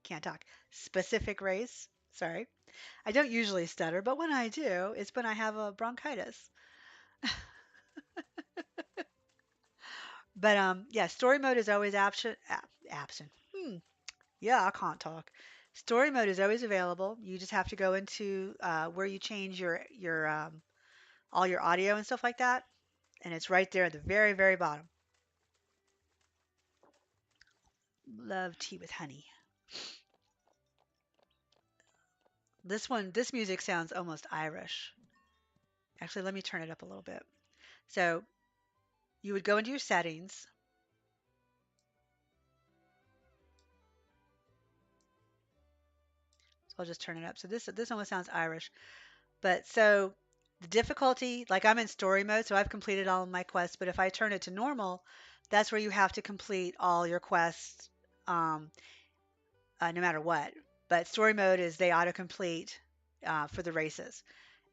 can't talk specific race. Sorry, I don't usually stutter, but when I do, it's when I have a bronchitis. But yeah, story mode is always option. Yeah, I can't talk. Story mode is always available. You just have to go into where you change your all your audio and stuff like that, and it's right there at the very very bottom. Love tea with honey. This music sounds almost Irish. Actually, let me turn it up a little bit. So you would go into your settings. So I'll just turn it up. So this almost sounds Irish. But so the difficulty, like I'm in story mode, so I've completed all of my quests. But if I turn it to normal, that's where you have to complete all your quests, um, no matter what. But story mode is they autocomplete for the races.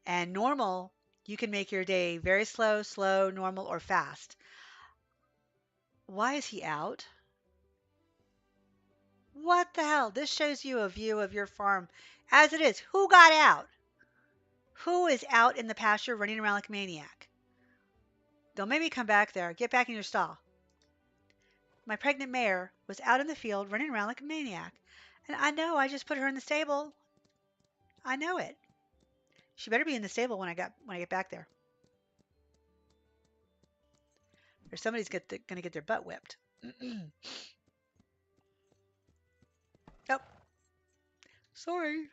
And normal, you can make your day very slow, slow, normal, or fast. Why is he out? What the hell? This shows you a view of your farm as it is. Who got out? Who is out in the pasture running around like a maniac? Don't make me come back there. Get back in your stall. My pregnant mare was out in the field running around like a maniac. And I know I just put her in the stable. I know it. She better be in the stable when I get back there. Or somebody's gonna get their butt whipped. Oh, sorry.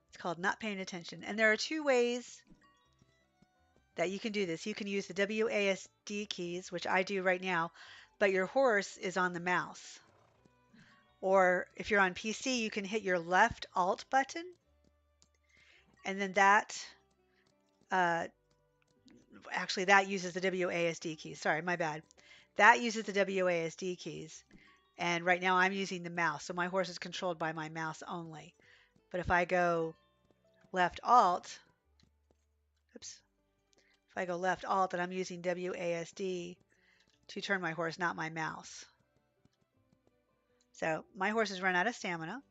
It's called not paying attention. And there are two ways that you can do this. You can use the WASD keys, which I do right now, but your horse is on the mouse. Or if you're on PC, you can hit your left Alt button, and then uh, that uses the WASD keys. Sorry, my bad. That uses the WASD keys. And right now I'm using the mouse, so my horse is controlled by my mouse only. But if I go left Alt, oops, if I go left Alt, then I'm using WASD to turn my horse, not my mouse. So my horse has run out of stamina.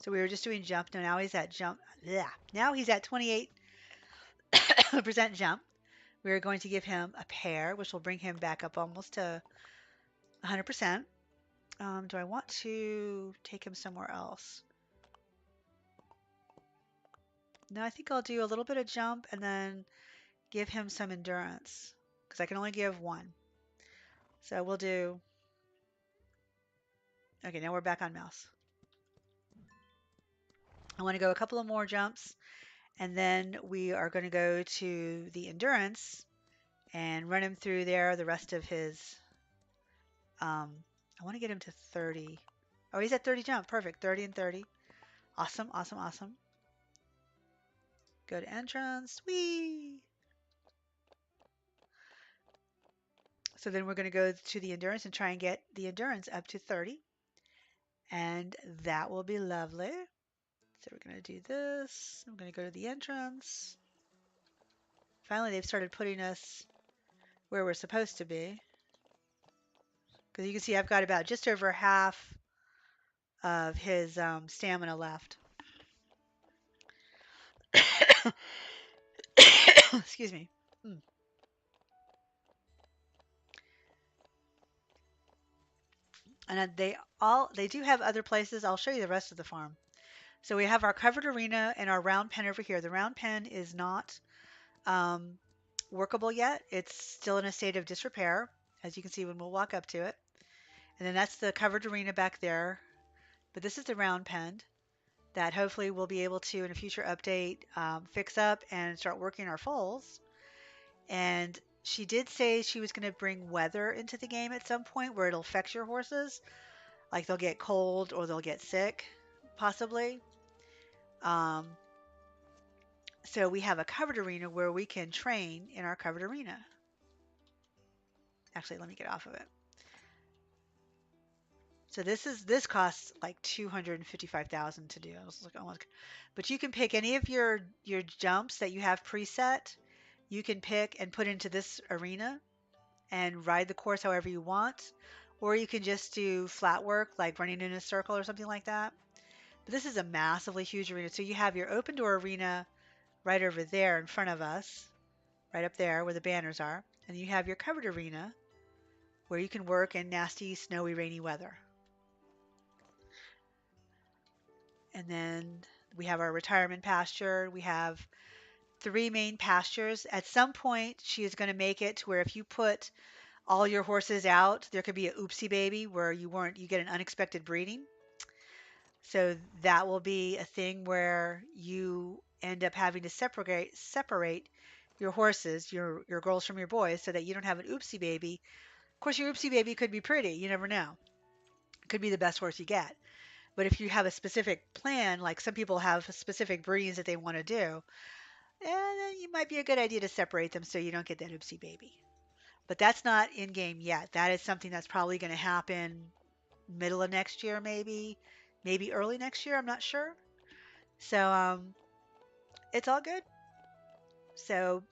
So we were just doing jump. No, now he's at jump. Yeah. Now he's at 28% jump. We're going to give him a pair, which will bring him back up almost to 100%. Do I want to take him somewhere else? No, I think I'll do a little bit of jump and then give him some endurance because I can only give one. So we'll do. Okay, now we're back on mouse. I want to go a couple of more jumps and then we are going to go to the endurance and run him through there the rest of his. I want to get him to 30. Oh, he's at 30 jump. Perfect. 30 and 30. Awesome, awesome, awesome. Go to entrance. Whee! So then we're going to go to the endurance and try and get the endurance up to 30. And that will be lovely. So we're going to do this. I'm going to go to the entrance. Finally, they've started putting us where we're supposed to be. Because you can see I've got about just over half of his stamina left. Excuse me. Mm. And they do have other places. I'll show you the rest of the farm. So we have our covered arena and our round pen over here. The round pen is not um, workable yet. It's still in a state of disrepair, as you can see when we'll walk up to it. And then that's the covered arena back there. But this is the round pen that hopefully we'll be able to, in a future update, fix up and start working our foals. And she did say she was going to bring weather into the game at some point where it'll affect your horses. Like they'll get cold or they'll get sick, possibly. Um, so we have a covered arena where we can train in our covered arena. Actually, let me get off of it. So this costs like 255,000 to do. I was like, oh my God. But you can pick any of your jumps that you have preset. You can pick and put into this arena and ride the course however you want, or you can just do flat work like running in a circle or something like that. But this is a massively huge arena. So you have your open door arena right over there in front of us, right up there where the banners are, and you have your covered arena where you can work in nasty, snowy, rainy weather. And then we have our retirement pasture. We have three main pastures. At some point, she is going to make it to where if you put all your horses out, there could be a oopsie baby where you get an unexpected breeding. So that will be a thing where you end up having to separate your horses, your girls from your boys, so that you don't have an oopsie baby. Of course, your oopsie baby could be pretty. You never know. It could be the best horse you get. But if you have a specific plan, like some people have specific breedings that they want to do, then you might be a good idea to separate them so you don't get that oopsie baby. But that's not in game yet. That is something that's probably going to happen middle of next year, maybe early next year. I'm not sure. So it's all good. So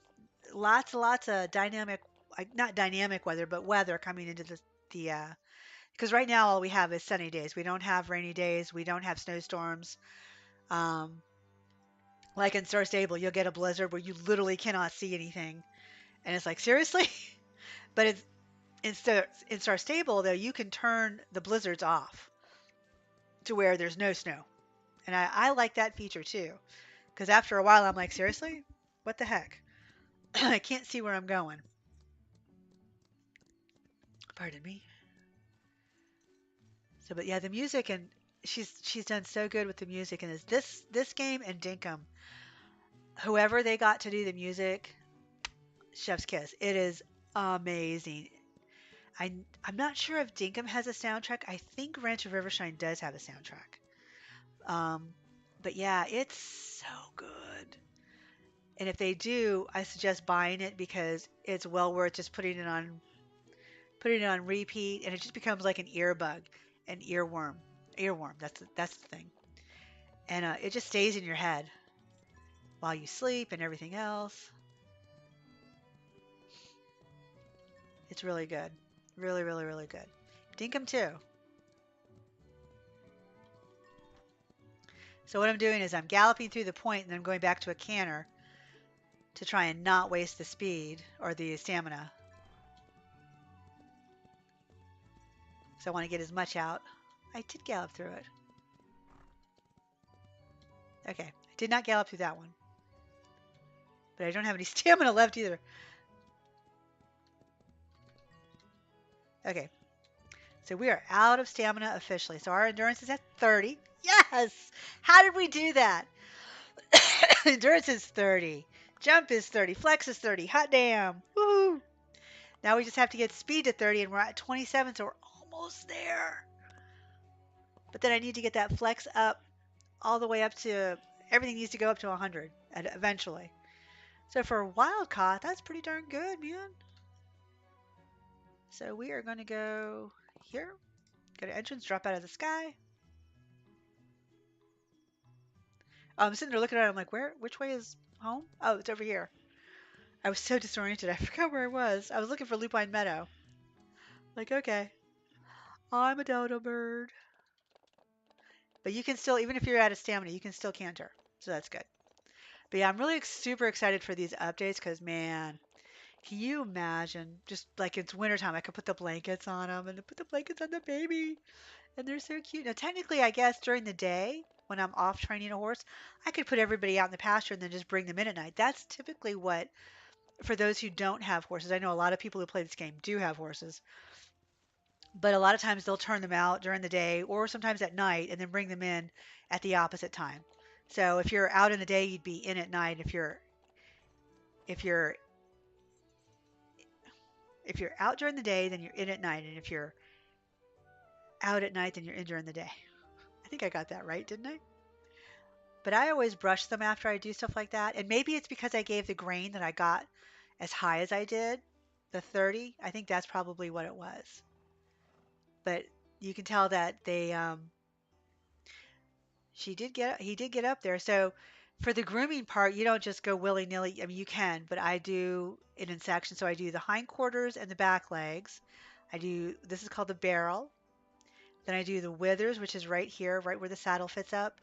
lots of dynamic, like not dynamic weather, but weather coming into the because right now all we have is sunny days. We don't have rainy days. We don't have snowstorms. Um, like in Star Stable, you'll get a blizzard where you literally cannot see anything, and it's like seriously. But it's instead in Star Stable though, you can turn the blizzards off to where there's no snow, and I like that feature too. Because after a while, I'm like, seriously, what the heck? I can't see where I'm going. Pardon me. So, but yeah, the music and she's done so good with the music and this game and Dinkum. Whoever they got to do the music, chef's kiss. It is amazing. I'm not sure if Dinkum has a soundtrack. I think Ranch of Rivershine does have a soundtrack. Um, but yeah, it's so good. And if they do, I suggest buying it because it's well worth just putting it on repeat, and it just becomes like an earbug, an earworm. Earworm. That's the thing. And it just stays in your head while you sleep and everything else. It's really good. Really, really, really good. Dinkum too. So what I'm doing is I'm galloping through the point and then I'm going back to a canter to try and not waste the speed or the stamina. So I want to get as much out. I did gallop through it. Okay. I did not gallop through that one. But I don't have any stamina left either. Okay. So we are out of stamina officially. So our endurance is at 30. Yes! How did we do that? Endurance is 30. Jump is 30. Flex is 30. Hot damn. Woohoo! Now we just have to get speed to 30 and we're at 27, so we're almost there. But then I need to get that flex up all the way up to, everything needs to go up to 100 eventually. So for wild caught, that's pretty darn good, man. So we are going to go here. Go to entrance, drop out of the sky. I'm sitting there looking at it. I'm like, which way is home? Oh, it's over here. I was so disoriented. I forgot where I was. I was looking for Lupine Meadow. Like, okay, I'm a dodo bird. But you can still, even if you're out of stamina, you can still canter. So that's good. But yeah, I'm really super excited for these updates because, man, can you imagine just like it's wintertime, I could put the blankets on them and put the blankets on the baby, and they're so cute. Now, technically, I guess during the day when I'm off training a horse, I could put everybody out in the pasture and then just bring them in at night. That's typically what, for those who don't have horses, I know a lot of people who play this game do have horses, but a lot of times they'll turn them out during the day or sometimes at night and then bring them in at the opposite time. So if you're out in the day, you'd be in at night. If you're if you're out during the day, then you're in at night, and if you're out at night, then you're in during the day. I think I got that right, didn't I? But I always brush them after I do stuff like that. And maybe it's because I gave the grain that I got as high as I did, the 30. I think that's probably what it was. But you can tell that he did get up there. So for the grooming part, you don't just go willy-nilly. I mean, you can, but I do it in sections. So I do the hindquarters and the back legs. This is called the barrel. Then I do the withers, which is right here, right where the saddle fits up,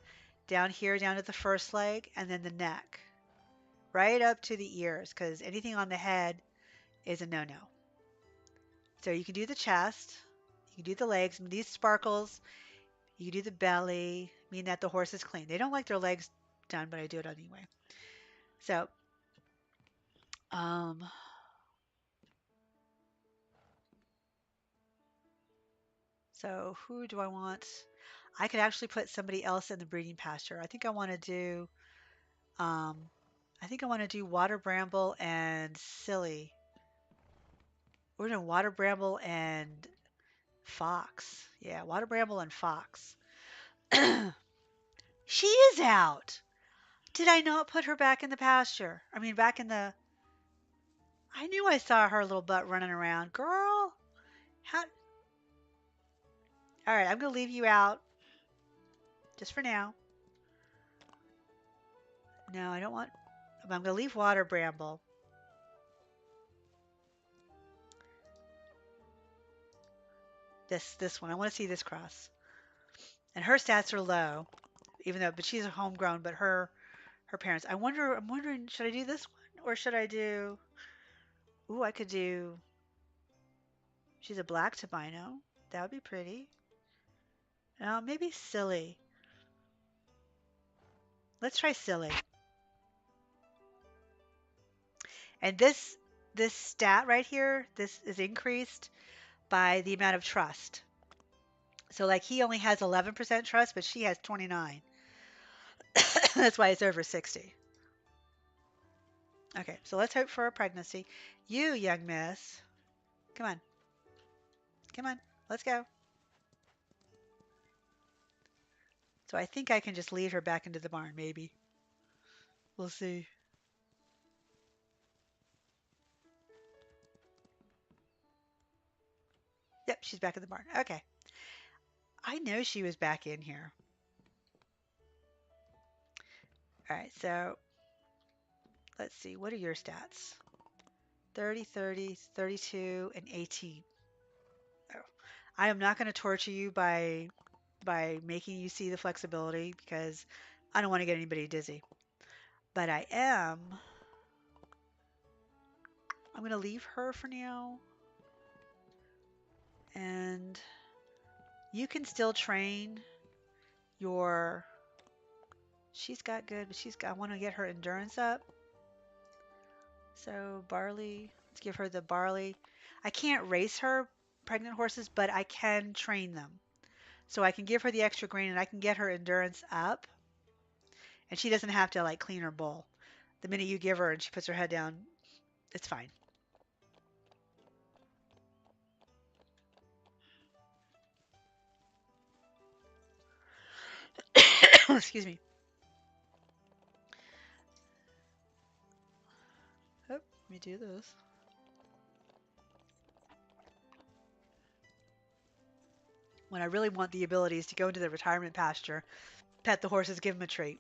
down here, down to the first leg, and then the neck, right up to the ears, because anything on the head is a no-no. So you can do the chest, you can do the legs, and these sparkles, you can do the belly, meaning that the horse is clean. They don't like their legs done, but I do it anyway. So, um, so who do I want? I could actually put somebody else in the breeding pasture. Um, I think I want to do water bramble and silly. We're doing water bramble and fox. Yeah, water bramble and fox. She is out. Did I not put her back in the pasture? I mean, back in the. I knew I saw her little butt running around. Girl, how. All right, I'm going to leave you out just for now. No, I don't want. I'm going to leave water bramble. This one. I want to see this cross. And her stats are low, even though, but she's a homegrown. But her parents. I'm wondering, should I do this one or should I do? Ooh, I could do. She's a black albino. That would be pretty. Maybe silly. Let's try silly. And this stat right here, this is increased by the amount of trust. So like he only has 11% trust, but she has 29. That's why it's over 60. Okay, so let's hope for a pregnancy. You, young miss. Come on. Come on. Let's go. So I think I can just lead her back into the barn, maybe. We'll see. Yep, she's back in the barn. Okay. I know she was back in here. All right, so let's see. What are your stats? 30, 30, 32, and 18. Oh. I am not going to torture you by making you see the flexibility because I don't want to get anybody dizzy. But I'm going to leave her for now. And you can still train your, she's got good, but I want to get her endurance up. So barley, let's give her the barley. I can't race her pregnant horses, but I can train them. So I can give her the extra grain and I can get her endurance up. And she doesn't have to like clean her bowl. The minute you give her and she puts her head down, it's fine. Excuse me. Oh, let me do this. When I really want the abilities to go into the retirement pasture, pet the horses, give them a treat.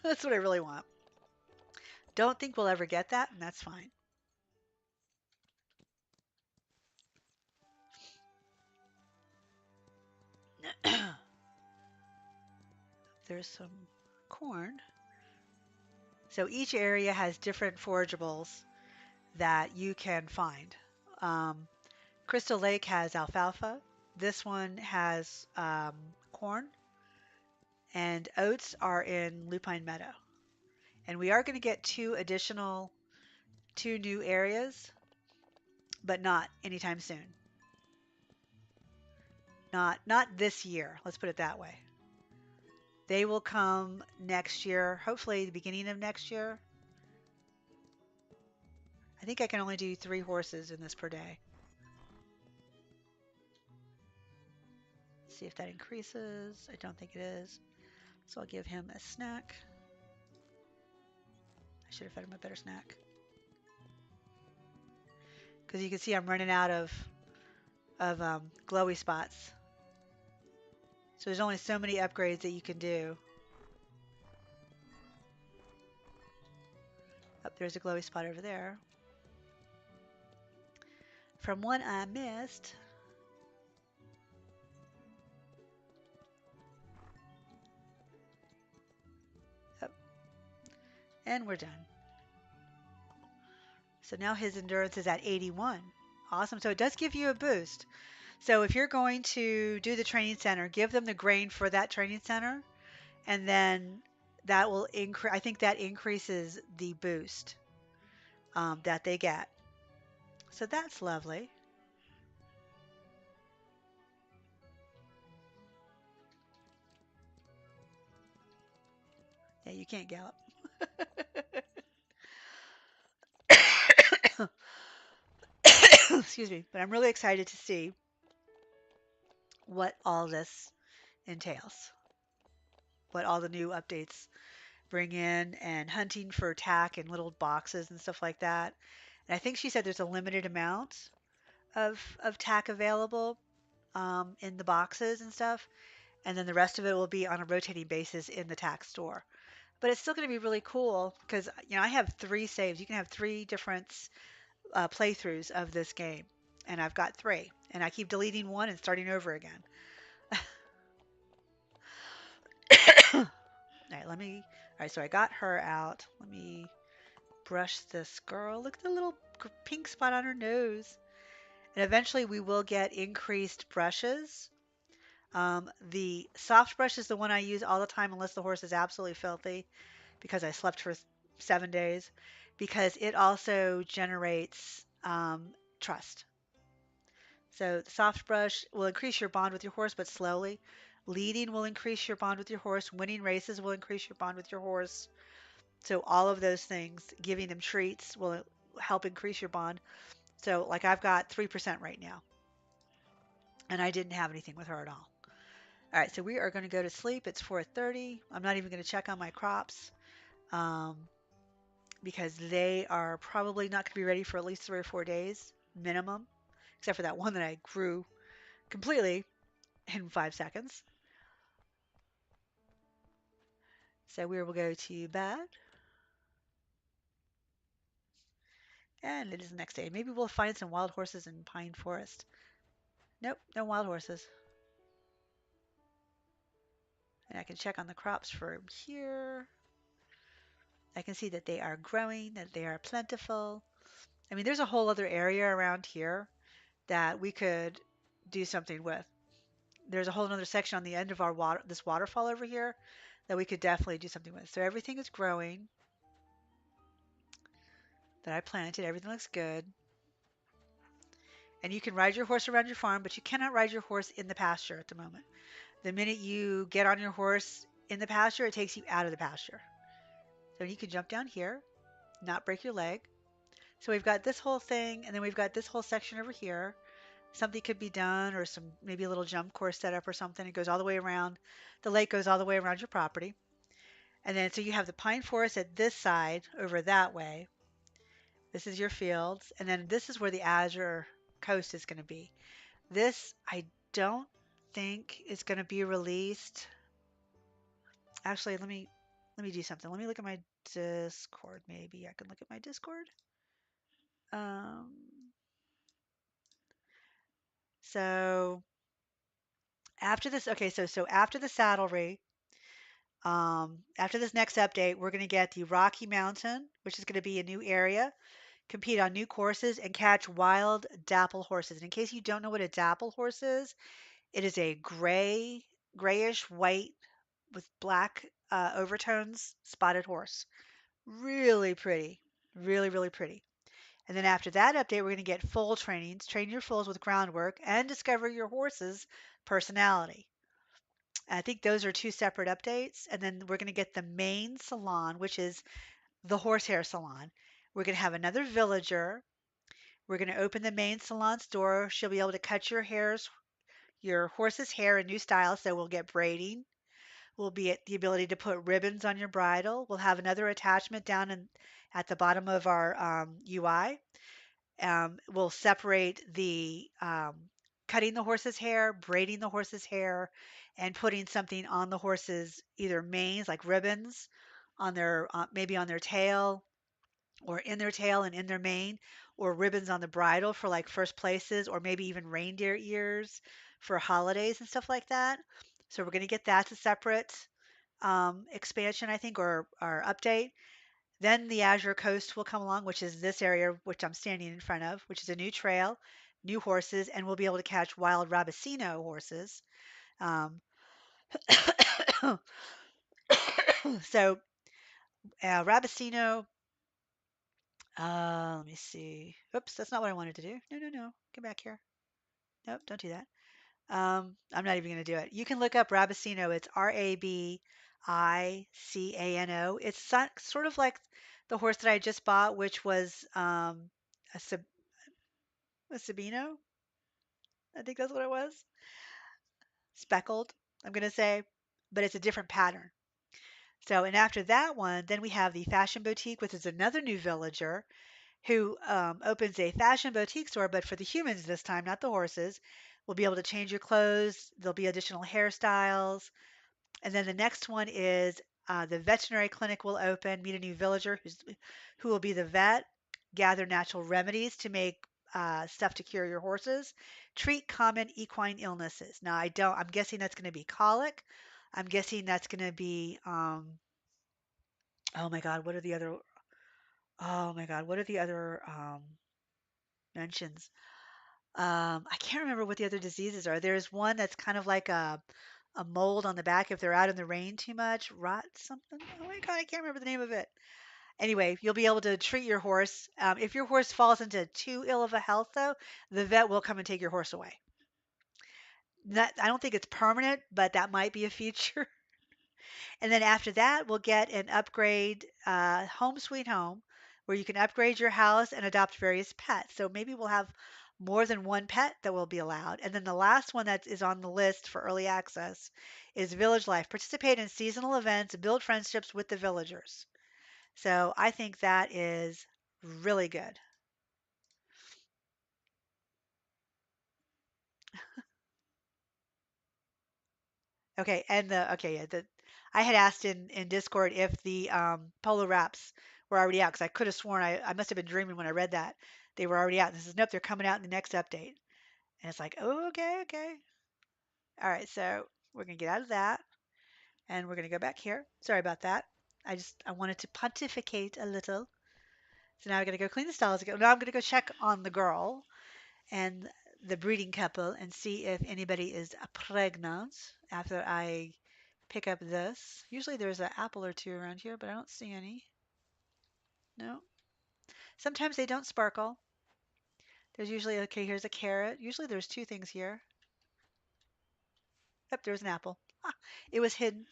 That's what I really want. Don't think we'll ever get that, and that's fine. There's some corn. So each area has different forageables that you can find. Um, Crystal Lake has alfalfa. This one has corn, and oats are in Lupine Meadow. And we are going to get two new areas, but not anytime soon. Not this year. Let's put it that way. They will come next year, hopefully the beginning of next year. I think I can only do 3 horses in this per day. See if that increases. I don't think it is. So I'll give him a snack. I should have fed him a better snack. Because you can see I'm running out of glowy spots. So there's only so many upgrades that you can do. Oh, there's a glowy spot over there. From one I missed. Oh, and we're done. So now his endurance is at 81. Awesome. So it does give you a boost. So if you're going to do the training center, give them the grain for that training center, and then that will increase. I think that increases the boost that they get. So that's lovely. Yeah, you can't gallop. Excuse me. But I'm really excited to see what all this entails, what all the new updates bring in, and hunting for tack in little boxes and stuff like that. And I think she said there's a limited amount of tack available in the boxes and stuff. And then the rest of it will be on a rotating basis in the tack store. But it's still going to be really cool because I have 3 saves. You can have 3 different playthroughs of this game, and I've got 3, and I keep deleting one and starting over again. All right, let me. All right, so I got her out. Let me brush this girl. Look at the little pink spot on her nose. And eventually we will get increased brushes. The soft brush is the one I use all the time unless the horse is absolutely filthy because I slept for 7 days, because it also generates trust. So the soft brush will increase your bond with your horse, but slowly. Leading will increase your bond with your horse. Winning races will increase your bond with your horse. So all of those things, giving them treats will help increase your bond. So like I've got 3% right now, and I didn't have anything with her at all. All right, so we are going to go to sleep. It's 4:30. I'm not even going to check on my crops um, because they are probably not going to be ready for at least 3 or 4 days minimum, except for that one that I grew completely in 5 seconds. So we will go to bed, and it is the next day. Maybe we'll find some wild horses in Pine Forest. Nope, no wild horses. And I can check on the crops from here. I can see that they are growing, that they are plentiful. I mean, there's a whole other area around here that we could do something with. There's a whole other section on the end of our this waterfall over here that we could definitely do something with. So everything is growing that I planted. Everything looks good. And you can ride your horse around your farm, but you cannot ride your horse in the pasture at the moment. The minute you get on your horse in the pasture, it takes you out of the pasture. So you can jump down here, not break your leg. So we've got this whole thing, and then we've got this whole section over here. Something could be done, or some maybe a little jump course set up or something. It goes all the way around. The lake goes all the way around your property. And then so you have the pine forest at this side over that way. This is your fields. And then this is where the Azure coast is going to be. This I don't think is going to be released. Actually, let me do something. Let me look at my Discord. Maybe I can look at my Discord. Um, so after this, okay, so after the saddlery, After this next update, we're going to get the Rocky Mountain, which is going to be a new area, compete on new courses, and catch wild dapple horses. And in case you don't know what a dapple horse is, it is a grayish white with black overtones spotted horse. Really pretty. Really, really pretty. And then after that update, we're going to get foal trainings, train your foals with groundwork, and discover your horse's personality. I think those are two separate updates. And then we're going to get the main salon, which is the horsehair salon. We're going to have another villager. We're going to open the main salon's door. She'll be able to cut your horse's hair in new styles. So we'll get braiding. We'll be at the ability to put ribbons on your bridle. We'll have another attachment down at the bottom of our UI. We'll separate the cutting the horse's hair, braiding the horse's hair, and putting something on the horse's either manes, like ribbons, on their maybe on their tail or in their tail and in their mane, or ribbons on the bridle for like first places, or maybe even reindeer ears for holidays and stuff like that. So we're going to get that a separate expansion, I think, or update. Then the Azure Coast will come along, which is this area which I'm standing in front of, which is a new trail, new horses, and we'll be able to catch wild Rabasino horses. Um, so Rabasino, let me see. Oops, that's not what I wanted to do. No, no, no. Get back here. Nope, don't do that. I'm not even going to do it. You can look up Rabasino. It's Rabicano. It's sort of like the horse that I just bought, which was a, a Sabino. I think that's what it was. Speckled, I'm going to say, but it's a different pattern. So, and after that one, then we have the Fashion Boutique, which is another new villager who opens a fashion boutique store, but for the humans this time, not the horses. We'll be able to change your clothes. There'll be additional hairstyles. And then the next one is the veterinary clinic will open. Meet a new villager who will be the vet. Gather natural remedies to make stuff to cure your horses. Treat common equine illnesses. Now, I don't. I'm guessing that's going to be colic. I'm guessing that's going to be. Oh my God, what are the other? Oh my God, what are the other mentions? I can't remember what the other diseases are. There's one that's kind of like a mold on the back if they're out in the rain too much. Rot something. Oh my God, I can't remember the name of it. Anyway, you'll be able to treat your horse. If your horse falls into too ill of a health, though, the vet will come and take your horse away. I don't think it's permanent, but that might be a feature. And then after that, we'll get an upgrade, home sweet home, where you can upgrade your house and adopt various pets. So maybe we'll have more than one pet that will be allowed. And then the last one that is on the list for early access is Village Life. Participate in seasonal events, build friendships with the villagers. So I think that is really good. Okay, and yeah, I had asked in Discord if the polo wraps were already out because I could have sworn I must have been dreaming when I read that they were already out. And this is nope, they're coming out in the next update. And it's like, oh, okay, okay. All right, so we're gonna get out of that and we're gonna go back here. Sorry about that. I wanted to pontificate a little. So now I'm gonna go clean the stalls again. Now I'm gonna go check on the girl and the breeding couple and see if anybody is pregnant after I pick up this. Usually there's an apple or two around here, but I don't see any. No. Sometimes they don't sparkle. There's usually, okay, here's a carrot. Usually there's two things here. Yep, there's an apple. Ah, it was hidden.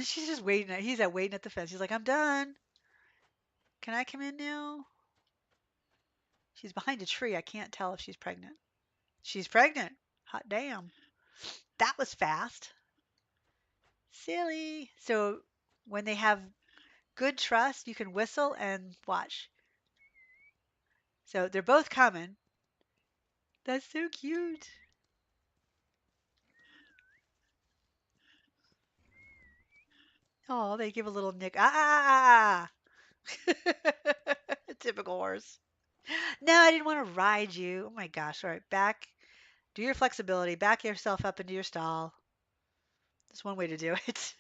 She's just waiting. He's waiting at the fence. He's like, I'm done. Can I come in now? She's behind a tree. I can't tell if she's pregnant. She's pregnant. Hot damn. That was fast. Silly. So when they have good trust, you can whistle and watch. So they're both coming. That's so cute. Oh, they give a little nick. Ah, ah, ah, ah. Typical horse. No, I didn't want to ride you. Oh my gosh. All right, back. Do your flexibility. Back yourself up into your stall. That's one way to do it.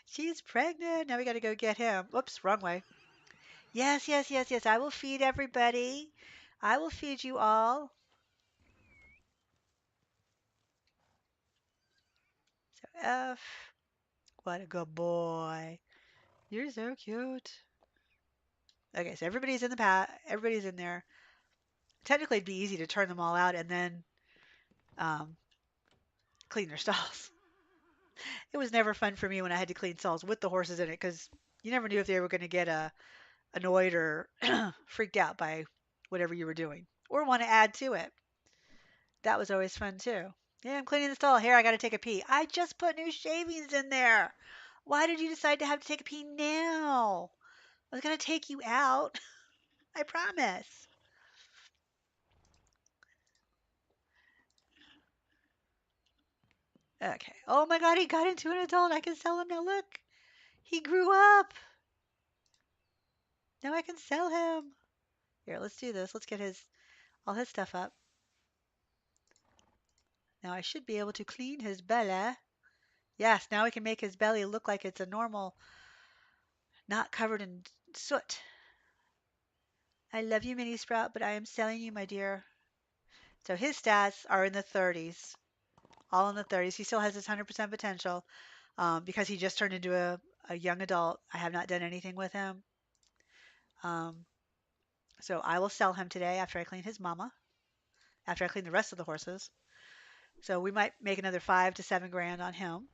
She's pregnant. Now we got to go get him. Whoops, wrong way. Yes, yes, yes, yes. I will feed everybody. I will feed you all. So F. What a good boy. You're so cute. Okay, so everybody's in the everybody's in there. Technically, it'd be easy to turn them all out and then um, clean their stalls. It was never fun for me when I had to clean stalls with the horses in it because you never knew if they were going to get annoyed or freaked out by whatever you were doing or want to add to it. That was always fun too. Yeah, I'm cleaning the stall. Here, I got to take a pee. I just put new shavings in there. Why did you decide to have to take a pee now? I was going to take you out. I promise. Okay. Oh my God, he got into an adult. I can sell him now. Look, he grew up. Now I can sell him. Here, let's do this. Let's get all his stuff up. Now I should be able to clean his belly. Yes, now we can make his belly look like it's a normal, not covered in soot. I love you, Mini Sprout, but I am selling you, my dear. So his stats are in the 30s, all in the 30s. He still has his 100% potential because he just turned into a young adult. I have not done anything with him. Um, so I will sell him today after I clean his mama, after I clean the rest of the horses. So we might make another 5 to 7 grand on him.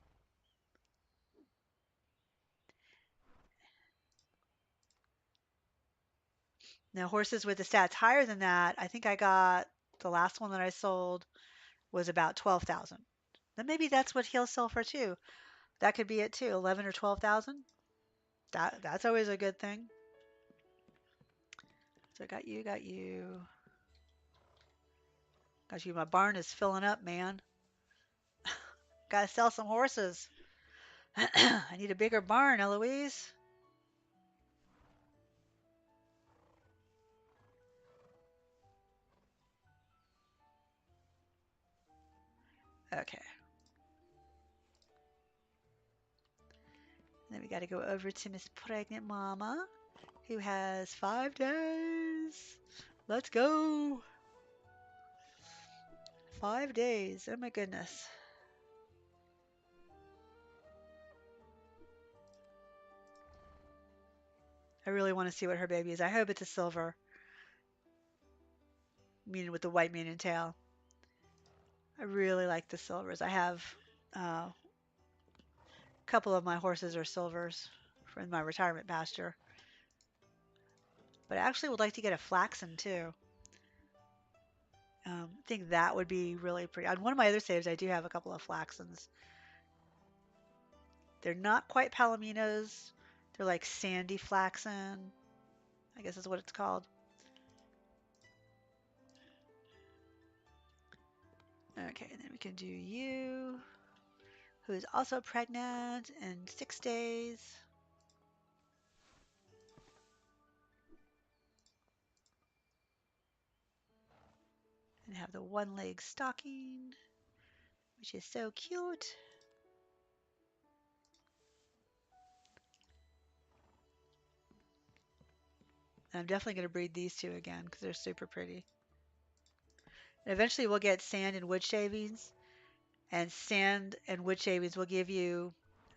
Now, horses with the stats higher than that, I think I got the last one that I sold was about 12,000. Then maybe that's what he'll sell for too. That could be it too, 11 or 12,000. That's always a good thing. So I got you, got you. Got you. My barn is filling up, man. Gotta sell some horses. I need a bigger barn, Eloise. Okay. Then we got to go over to Miss Pregnant Mama, who has 5 days. Let's go. 5 days. Oh my goodness. I really want to see what her baby is. I hope it's a silver, meaning with the white mane and tail. I really like the silvers. I have a couple of my horses are silvers from my retirement pasture. But I actually would like to get a flaxen too. I think that would be really pretty. On one of my other saves, I do have a couple of flaxens. They're not quite palominos. They're like sandy flaxen, I guess is what it's called. Okay, and then we can do you, who is also pregnant in 6 days. And have the one leg stocking, which is so cute. And I'm definitely going to breed these two again because they're super pretty. And eventually we'll get sand and wood shavings, and sand and wood shavings will give you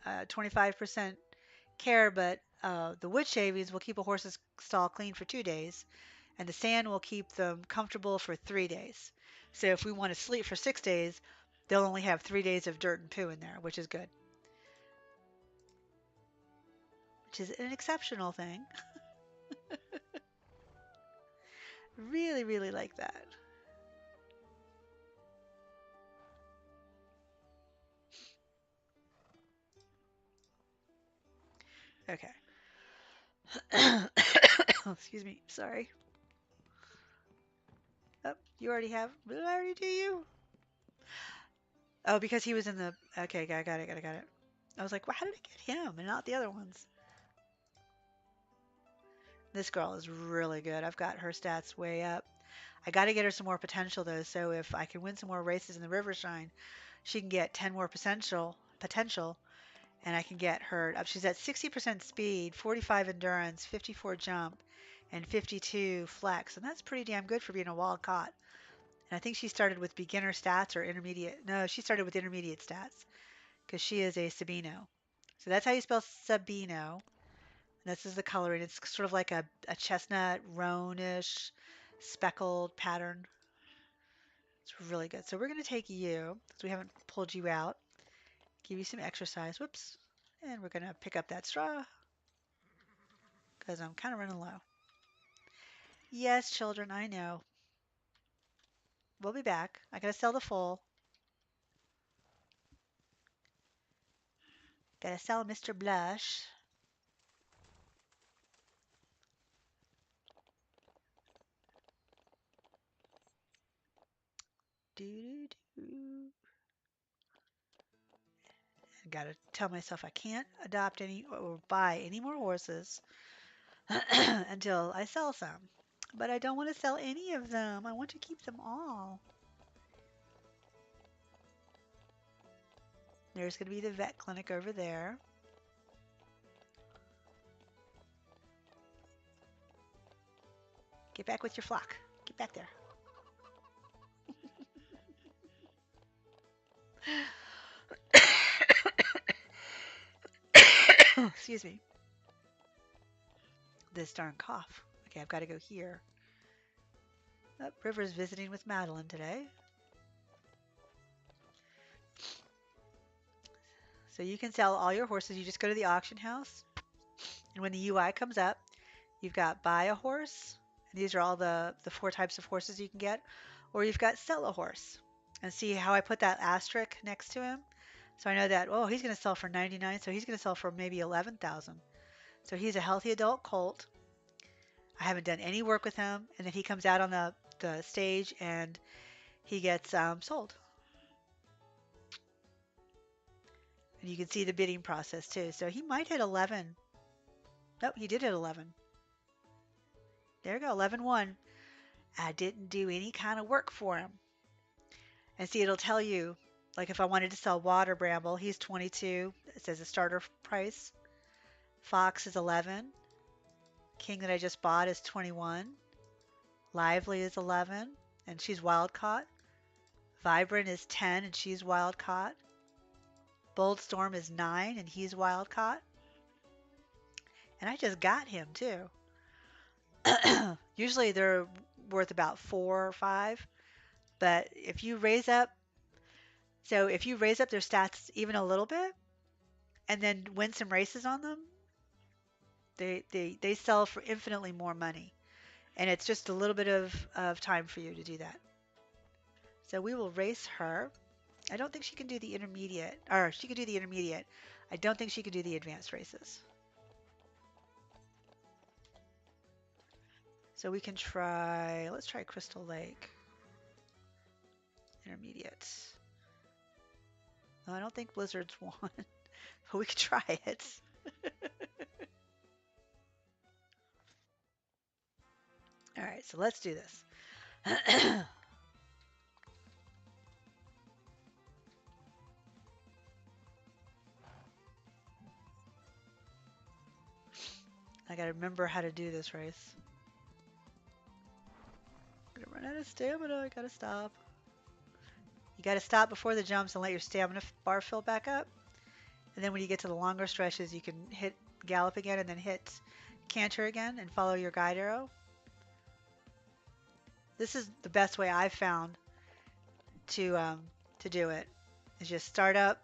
25% care, but the wood shavings will keep a horse's stall clean for 2 days, and the sand will keep them comfortable for 3 days. So if we want to sleep for 6 days, they'll only have 3 days of dirt and poo in there, which is good, which is an exceptional thing. Really, really like that. Okay. Excuse me. Sorry. Oh, you already have. Did I already do you? Oh, because he was in the. Okay, got it. I was like, well, how did I get him and not the other ones? This girl is really good. I've got her stats way up. I got to get her some more potential though. So if I can win some more races in the Rivershine, she can get 10 more potential, and I can get her up. She's at 60% speed, 45 endurance, 54 jump, and 52 flex, and that's pretty damn good for being a wild caught. And I think she started with beginner stats or intermediate. No, she started with intermediate stats because she is a Sabino. So that's how you spell Sabino. And this is the coloring. It's sort of like a chestnut, roanish, speckled pattern. It's really good. So we're going to take you, because we haven't pulled you out, give you some exercise. Whoops. And we're going to pick up that straw because I'm kind of running low. Yes, children, I know. We'll be back. I got to sell the full. Got to sell Mr. Blush. Doo doo doo. Got to tell myself I can't adopt any or buy any more horses until I sell some. But I don't want to sell any of them. I want to keep them all. There's going to be the vet clinic over there. Get back with your flock. Get back there. Excuse me. This darn cough. Okay, I've got to go here. Oh, River's visiting with Madeline today. So you can sell all your horses. You just go to the auction house. And when the UI comes up, you've got buy a horse. And these are all the four types of horses you can get. Or you've got sell a horse. And see how I put that asterisk next to him? So I know that, oh, he's going to sell for 99, so he's going to sell for maybe 11,000. So he's a healthy adult colt. I haven't done any work with him. And then he comes out on the stage and he gets sold. And you can see the bidding process too. So he might hit 11. Nope, he did hit 11. There you go, 11-1. I didn't do any kind of work for him. And see, it'll tell you, like if I wanted to sell Water Bramble, he's 22. It says a starter price. Fox is 11. King that I just bought is 21. Lively is 11, and she's wild caught. Vibrant is 10, and she's wild caught. Bold Storm is 9, and he's wild caught. And I just got him too. Usually they're worth about 4 or 5, but if you raise up, so if you raise up their stats even a little bit, and then win some races on them, they sell for infinitely more money. And it's just a little bit of time for you to do that. So we will race her. I don't think she can do the intermediate, or she could do the intermediate. I don't think she could do the advanced races. So we can try, let's try Crystal Lake. Intermediate. No, I don't think Blizzard's won, but we could try it. All right, so let's do this. I gotta remember how to do this race. I'm gonna run out of stamina. I gotta stop. You gotta stop before the jumps and let your stamina bar fill back up. And then when you get to the longer stretches, you can hit gallop again and then hit canter again and follow your guide arrow. This is the best way I've found to do it. Is just start up,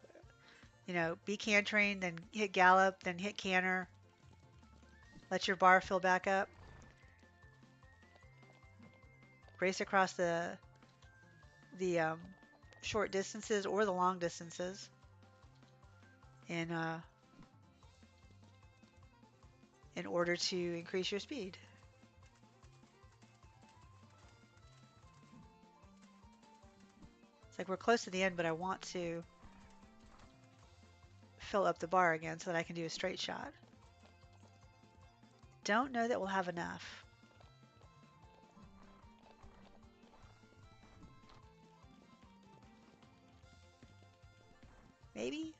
be cantering, then hit gallop, then hit canter. Let your bar fill back up. Race across the short distances or the long distances in order to increase your speed. It's like we're close to the end, but I want to fill up the bar again so that I can do a straight shot. Don't know that we'll have enough. Maybe?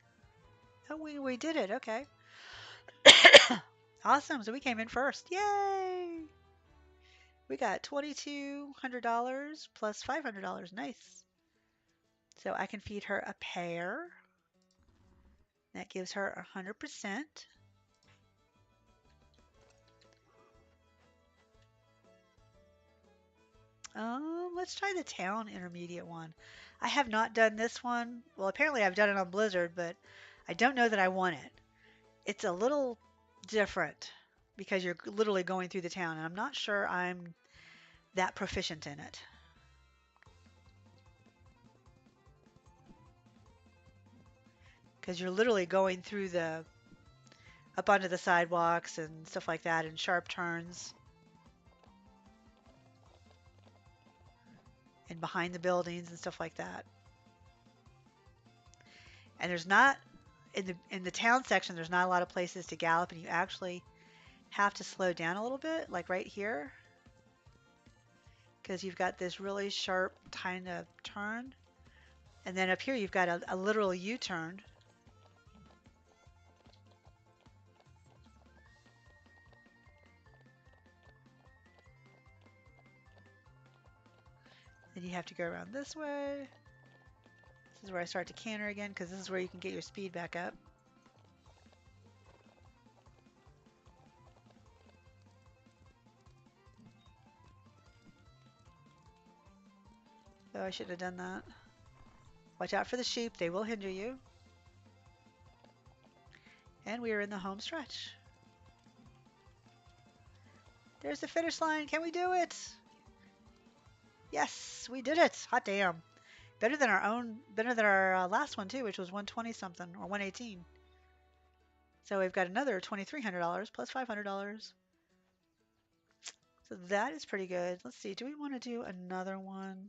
Oh, we did it. Okay. Awesome. So we came in first. Yay! We got $2,200 plus $500. Nice. So I can feed her a pear. That gives her 100%. Let's try the town intermediate one. I have not done this one. Well, apparently I've done it on Blizzard, but I don't know that I want it. It's a little different because you're literally going through the town, and I'm not sure I'm that proficient in it. Because you're literally going through the up onto the sidewalks and stuff like that, and sharp turns, and behind the buildings and stuff like that. And there's not in the town section. There's not a lot of places to gallop, and you actually have to slow down a little bit, like right here, because you've got this really sharp kind of turn, and then up here you've got a literal U-turn. Then you have to go around this way. This is where I start to canter again, because this is where you can get your speed back up. Oh, I should have done that. Watch out for the sheep. They will hinder you. And we are in the home stretch. There's the finish line. Can we do it? Yes, we did it. Hot damn. Better than our last one too, which was 120 something or 118. So we've got another $2,300 plus $500. So that is pretty good. Let's see. Do we want to do another one?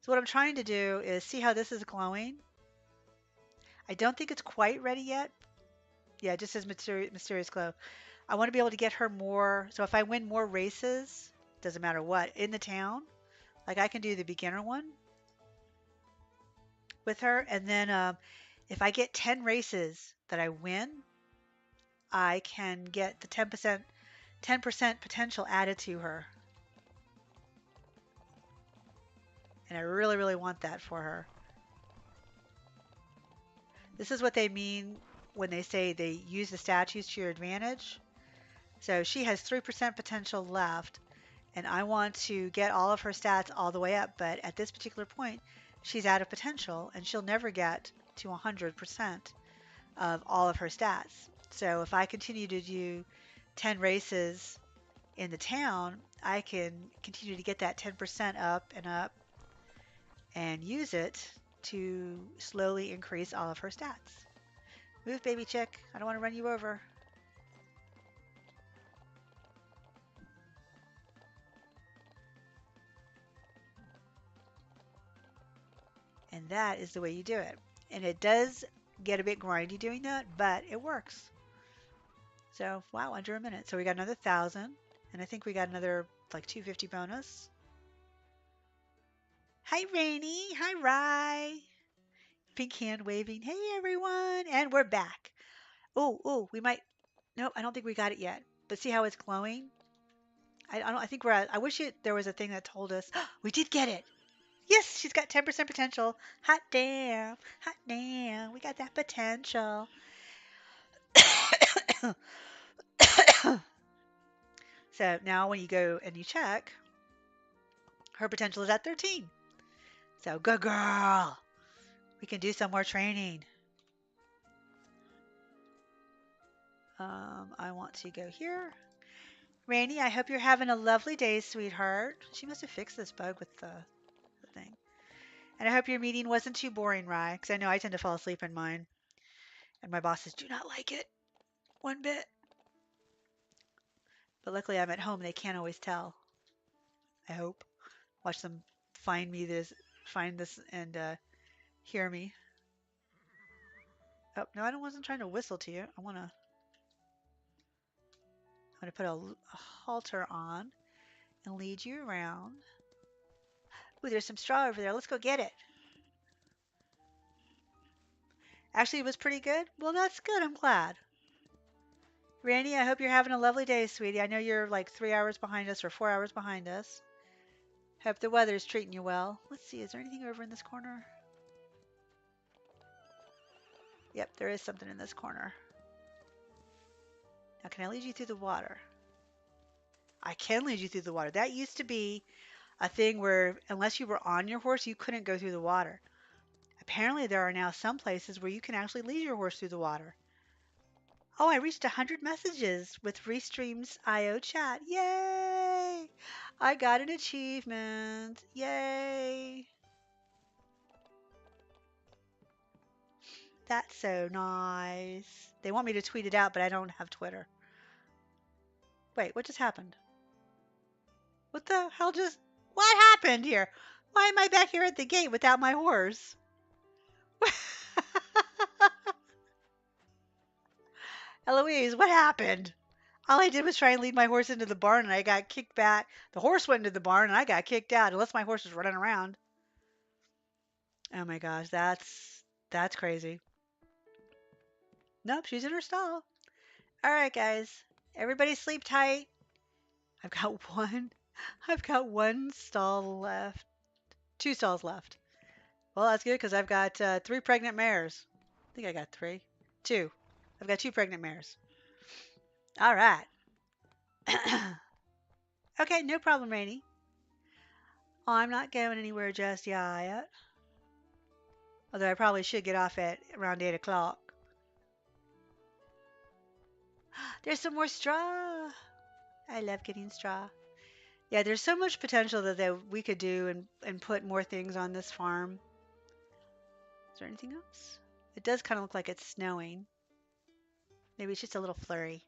So what I'm trying to do is see how this is glowing. I don't think it's quite ready yet. Yeah, it just says mysterious glow. I want to be able to get her more. So if I win more races, doesn't matter what, in the town, like I can do the beginner one with her. And then if I get 10 races that I win, I can get the 10% potential added to her. And I really, really want that for her. This is what they mean when they say they use the statues to your advantage. So she has 3% potential left, and I want to get all of her stats all the way up, but at this particular point, she's out of potential, and she'll never get to 100% of all of her stats. So if I continue to do 10 races in the town, I can continue to get that 10% up and use it to slowly increase all of her stats. Move, baby chick. I don't want to run you over. And that is the way you do it. And it does get a bit grindy doing that, but it works. So, wow, under a minute. So we got another 1,000, and I think we got another like 250 bonus. Hi, Rainy. Hi, Rye. Pink hand waving. Hey, everyone. And we're back. Oh, we might. Nope, I don't think we got it yet. But see how it's glowing? I don't. I think we're at. I wish there was a thing that told us. We did get it. Yes, she's got 10% potential. Hot damn. Hot damn. We got that potential. So now when you go and you check, her potential is at 13. So good girl. We can do some more training. I want to go here. Randy, I hope you're having a lovely day, sweetheart. She must have fixed this bug with the thing. And I hope your meeting wasn't too boring, Rye, because I know I tend to fall asleep in mine. And my bosses do not like it one bit. But luckily I'm at home. They can't always tell. I hope. Watch them find this and hear me. Oh, no, I wasn't trying to whistle to you. I'm gonna put a halter on and lead you around. Ooh, there's some straw over there. Let's go get it. Actually, it was pretty good. Well, that's good. I'm glad. Randy, I hope you're having a lovely day, sweetie. I know you're like 3 hours behind us or 4 hours behind us. Hope the weather's treating you well. Let's see, is there anything over in this corner? Yep, there is something in this corner. Now, can I lead you through the water? I can lead you through the water. That used to be a thing where, unless you were on your horse, you couldn't go through the water. Apparently, there are now some places where you can actually lead your horse through the water. Oh, I reached 100 messages with Restream's IO chat. Yay! I got an achievement. Yay! That's so nice. They want me to tweet it out, but I don't have Twitter. Wait, what just happened? What the hell just... What happened here? Why am I back here at the gate without my horse? Eloise, what happened? All I did was try and lead my horse into the barn and I got kicked back. The horse went into the barn and I got kicked out, unless my horse was running around. Oh my gosh, that's crazy. Nope, she's in her stall. All right, guys. Everybody sleep tight. I've got one. I've got one stall left. Two stalls left. Well, that's good because I've got three pregnant mares. I think I got three. Two. I've got two pregnant mares. All right. Okay, no problem, Rainy. I'm not going anywhere just yet. Although I probably should get off at around 8 o'clock. There's some more straw. I love getting straw. Yeah, there's so much potential that we could do and put more things on this farm. Is there anything else? It does kind of look like it's snowing. Maybe it's just a little flurry.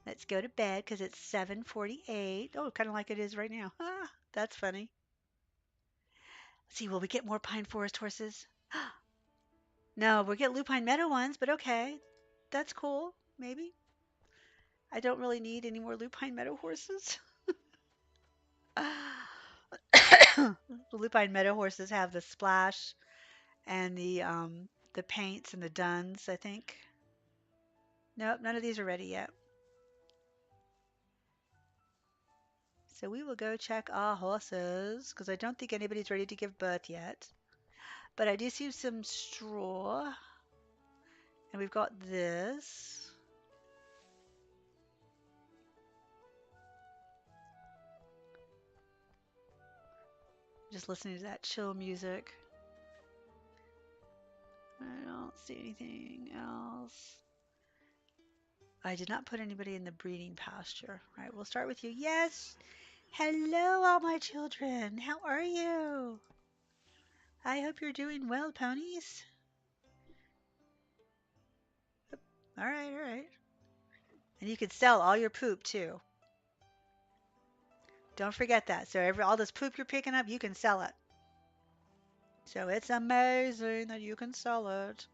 Let's go to bed because it's 7:48. Oh, kind of like it is right now. Ah, that's funny. Let's see, will we get more pine forest horses? No, we'll get lupine meadow ones, but okay. That's cool. Maybe. I don't really need any more lupine meadow horses. The lupine meadow horses have the splash and the paints and the duns, I think. Nope, none of these are ready yet. So we will go check our horses because I don't think anybody's ready to give birth yet. But I do see some straw. And we've got this. Just listening to that chill music. I don't see anything else. I did not put anybody in the breeding pasture. All right, we'll start with you. Yes. Hello, all my children. How are you? I hope you're doing well, ponies. All right, all right. And you can sell all your poop too. Don't forget that. So all this poop you're picking up, you can sell it. So it's amazing that you can sell it.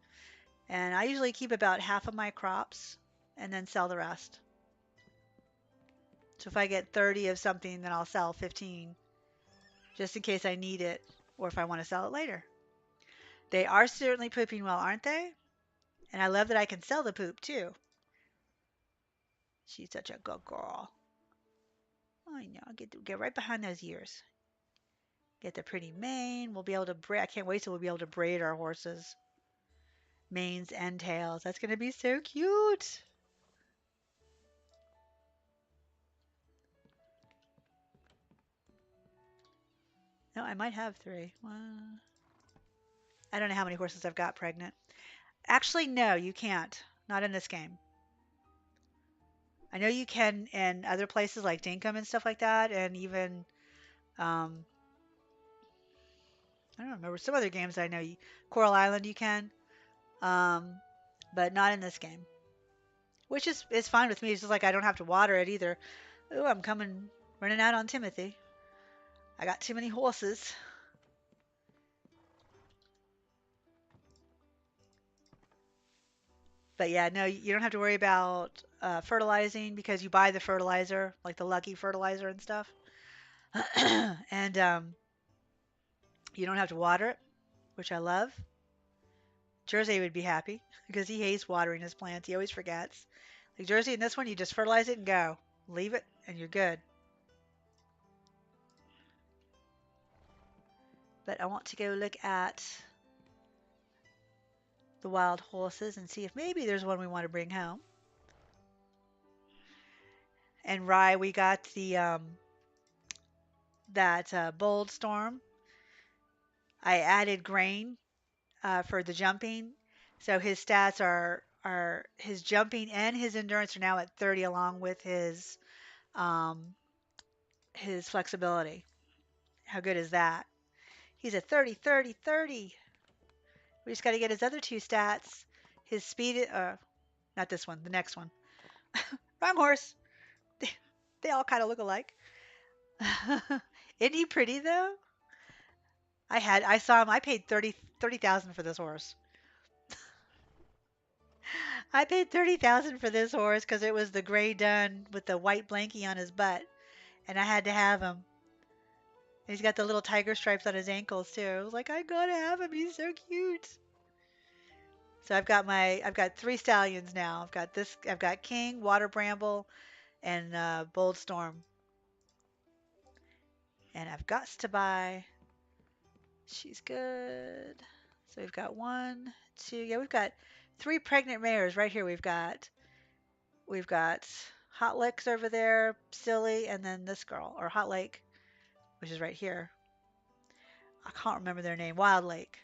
And I usually keep about half of my crops and then sell the rest. So if I get 30 of something, then I'll sell 15 just in case I need it or if I want to sell it later. They are certainly pooping well, aren't they? And I love that I can sell the poop too. She's such a good girl. I know. Get right behind those ears. Get the pretty mane. We'll be able to braid. I can't wait till we'll be able to braid our horses. Manes and tails. That's going to be so cute. No, I might have three. One. I don't know how many horses I've got pregnant. Actually, no, you can't. Not in this game. I know you can in other places like Dinkum and stuff like that, and even I don't remember some other games I know. Coral Island you can, um, but not in this game. Which is fine with me. It's just like I don't have to water it either. Oh, I'm running out on Timothy. I got too many horses. But yeah, no, you don't have to worry about fertilizing because you buy the fertilizer, like the Lucky fertilizer and stuff. And you don't have to water it. which I love. Jersey would be happy because he hates watering his plants. He always forgets. Like Jersey, in this one, you just fertilize it and go. Leave it, and you're good. But I want to go look at the wild horses and see if maybe there's one we want to bring home. And rye, we got the that bold storm. I added grain for the jumping, so his stats are his jumping and his endurance are now at 30, along with um, his flexibility. How good is that? He's at 30, 30, 30. We just got to get his other two stats. His speed, not this one, the next one. Wrong horse. They, they all kind of look alike. Isn't he pretty though? I saw him. I paid 30,000 for this horse. I paid 30,000 for this horse because it was the gray dun with the white blankie on his butt, and I had to have him. He's got the little tiger stripes on his ankles too. I was like, I gotta have him. He's so cute. So I've got three stallions now. I've got King, Water Bramble, and Bold Storm. And I've got to buy. She's good. So we've got one, two. Yeah, we've got three pregnant mares right here. We've got Hot Licks over there, Silly, and then this girl, or Hot Lake, which is right here. I can't remember their name. Wild Lake.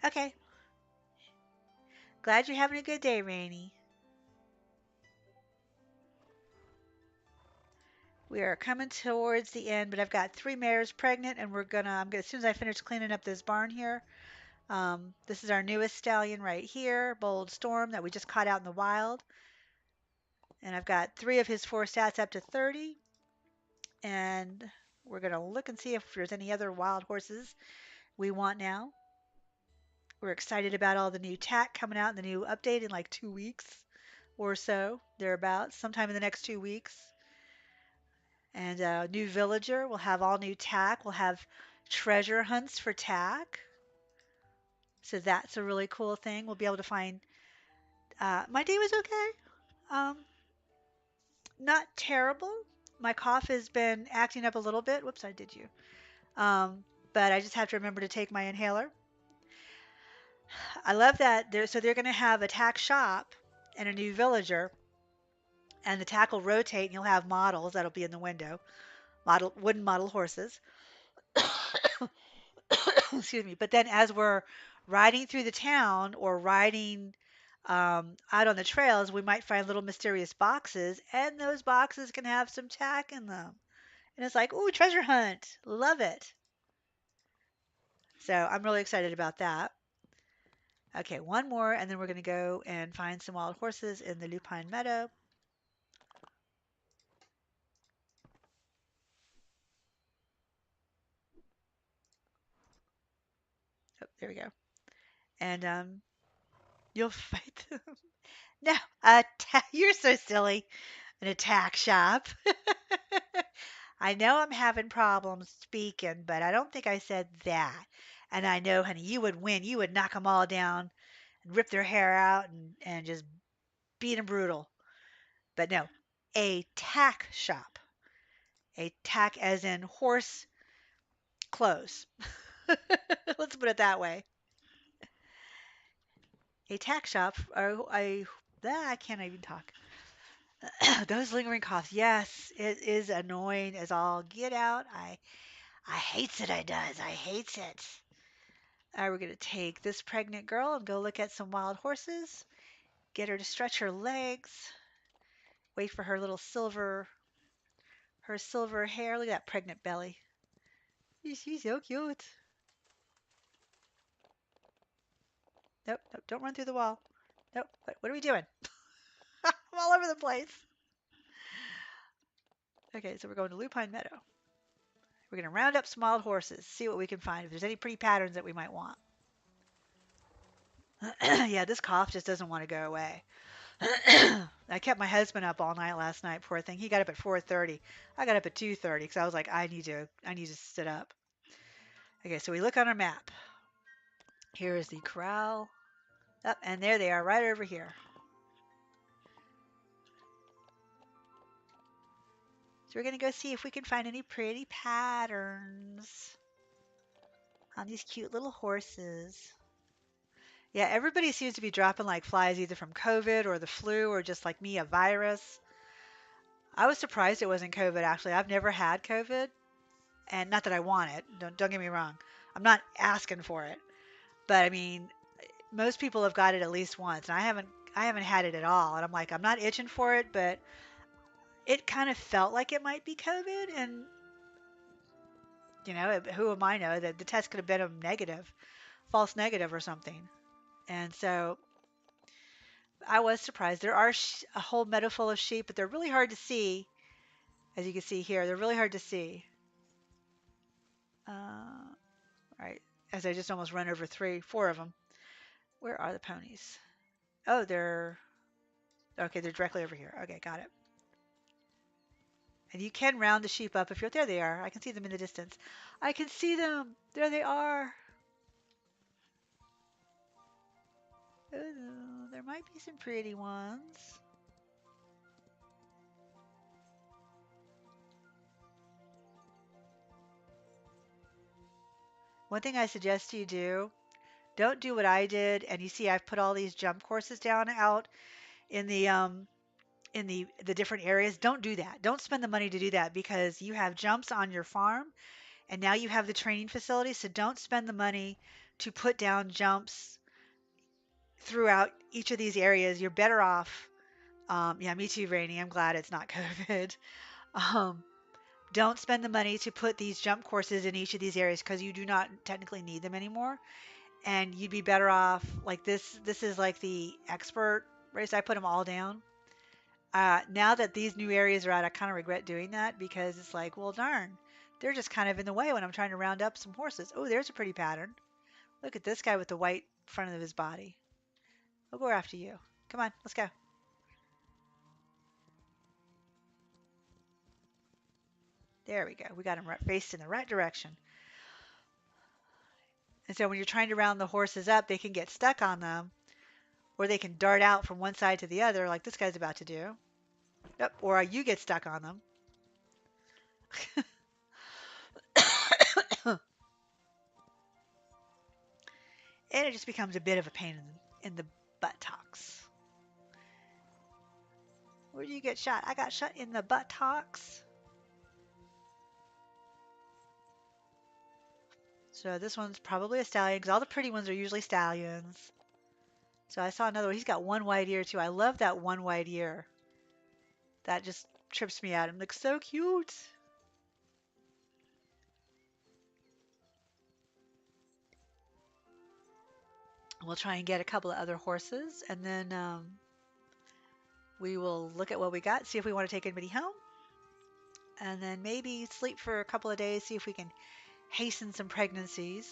Okay. Glad you're having a good day, Rainy. We are coming towards the end, but I've got three mares pregnant, and as soon as I finish cleaning up this barn here, this is our newest stallion right here, Bold Storm, that we just caught out in the wild. And I've got three of his four stats up to 30. And we're going to look and see if there's any other wild horses we want now. We're excited about all the new tack coming out in the new update in like 2 weeks or so, thereabouts, sometime in the next 2 weeks. And new villager. We'll have all new tack. We'll have treasure hunts for tack. So that's a really cool thing. We'll be able to find. My day was okay. Um, Not terrible. My cough has been acting up a little bit. Whoops, I did you. Um, but I just have to remember to take my inhaler. I love that. So they're going to have a tack shop and a new villager, and the tack will rotate, and you'll have models that'll be in the window, wooden model horses. Excuse me. But then as we're riding through the town or riding out on the trails, we might find little mysterious boxes, and those boxes can have some tack in them. And it's like, ooh, treasure hunt. Love it. So I'm really excited about that. Okay, one more, and then we're going to go and find some wild horses in the Lupine Meadow. Oh, there we go. And you'll fight them. No, you're so silly. An attack shop. I know I'm having problems speaking, but I don't think I said that. And I know, honey, you would win. You would knock them all down and rip their hair out and just beat them brutal. But no, a tack shop. A tack as in horse clothes. Let's put it that way. A tack shop, or I can't even talk. Those lingering coughs. Yes, it is annoying as all get out. I hates it. I does. I hates it. All right, we're gonna take this pregnant girl and go look at some wild horses. Get her to stretch her legs. Wait for her silver hair. Look at that pregnant belly. She's so cute. Nope, nope, don't run through the wall. Nope. What are we doing? I'm all over the place. Okay, so we're going to Lupine Meadow. We're going to round up some wild horses, see what we can find, if there's any pretty patterns that we might want. Yeah, this cough just doesn't want to go away. I kept my husband up all night last night, poor thing. He got up at 4:30. I got up at 2:30 because I was like, I need to sit up. Okay, so we look on our map. Here is the corral. Up, and there they are, right over here. So we're gonna go see if we can find any pretty patterns on these cute little horses. Yeah, everybody seems to be dropping like flies, either from COVID or the flu, or just like me, a virus. I was surprised it wasn't COVID, actually. I've never had COVID, and not that I want it. Don't get me wrong. I'm not asking for it, but I mean, most people have got it at least once, and I haven't had it at all. And I'm like, I'm not itching for it, but it kind of felt like it might be COVID, and who am I know that the test could have been a negative, false negative or something. And so I was surprised. There are a whole meadow full of sheep, but they're really hard to see. As you can see here, they're really hard to see. Right, as I just almost run over four of them. Where are the ponies? Oh, okay. They're directly over here. Okay, got it. And you can round the sheep up if you're there. They are. I can see them in the distance. I can see them. There they are. Oh, there might be some pretty ones. One thing I suggest you do, don't do what I did. And you see, I've put all these jump courses down out in the different areas. Don't do that. Don't spend the money to do that because you have jumps on your farm and now you have the training facility. So don't spend the money to put down jumps throughout each of these areas. You're better off. Yeah, me too, Rainey. I'm glad it's not COVID. Um, don't spend the money to put these jump courses in each of these areas because you do not technically need them anymore. And you'd be better off like this. This is like the expert race. I put them all down. Now that these new areas are out, I kind of regret doing that because it's like, well, darn, they're just kind of in the way when I'm trying to round up some horses. Oh, there's a pretty pattern. Look at this guy with the white front of his body. We'll go after you. Come on, let's go. There we go. We got him faced in the right direction. And so when you're trying to round the horses up, they can get stuck on them, or they can dart out from one side to the other, like this guy's about to do. Yep. Or you get stuck on them. And it just becomes a bit of a pain in the buttocks. Where do you get shot? I got shot in the buttocks. So this one's probably a stallion because all the pretty ones are usually stallions. So I saw another one. He's got one white ear too. I love that one white ear. That just trips me out. It looks so cute. We'll try and get a couple of other horses, and then we will look at what we got, see if we want to take anybody home, and then maybe sleep for a couple of days, see if we can hasten some pregnancies.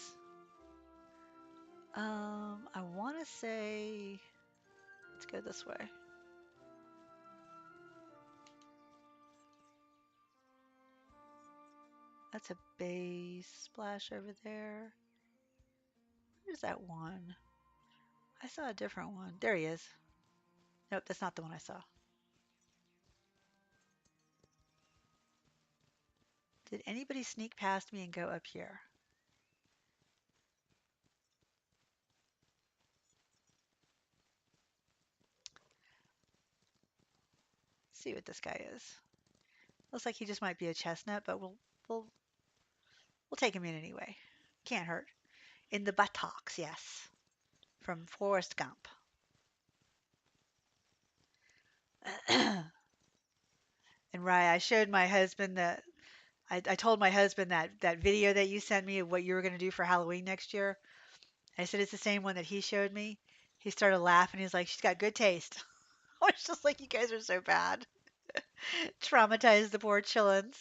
I want to say, let's go this way. That's a base splash over there. Where's that one? I saw a different one. There he is. Nope, that's not the one I saw. Did anybody sneak past me and go up here? Let's see what this guy is. Looks like he just might be a chestnut, but we'll we'll take him in anyway. Can't hurt. In the buttocks, yes. From Forrest Gump. And right, I showed my husband that I told my husband that video that you sent me of what you were going to do for Halloween next year. I said it's the same one that he showed me. He started laughing. He's like, she's got good taste. I was just like, you guys are so bad. Traumatized the poor chillins.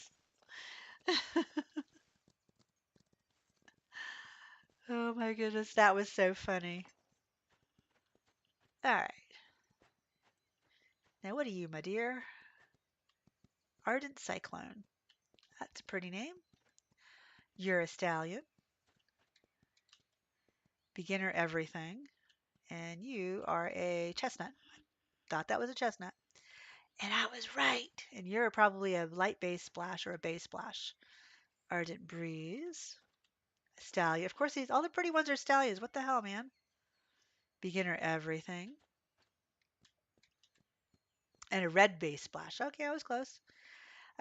Oh my goodness, that was so funny. All right. Now, what are you, my dear? Ardent Cyclone. That's a pretty name. You're a stallion. Beginner everything. And you are a chestnut. Thought that was a chestnut. And I was right. And you're probably a light base splash or a base splash. Ardent Breeze. Stallion. Of course, these all the pretty ones are stallions. What the hell, man? Beginner everything. And a red base splash. Okay, I was close.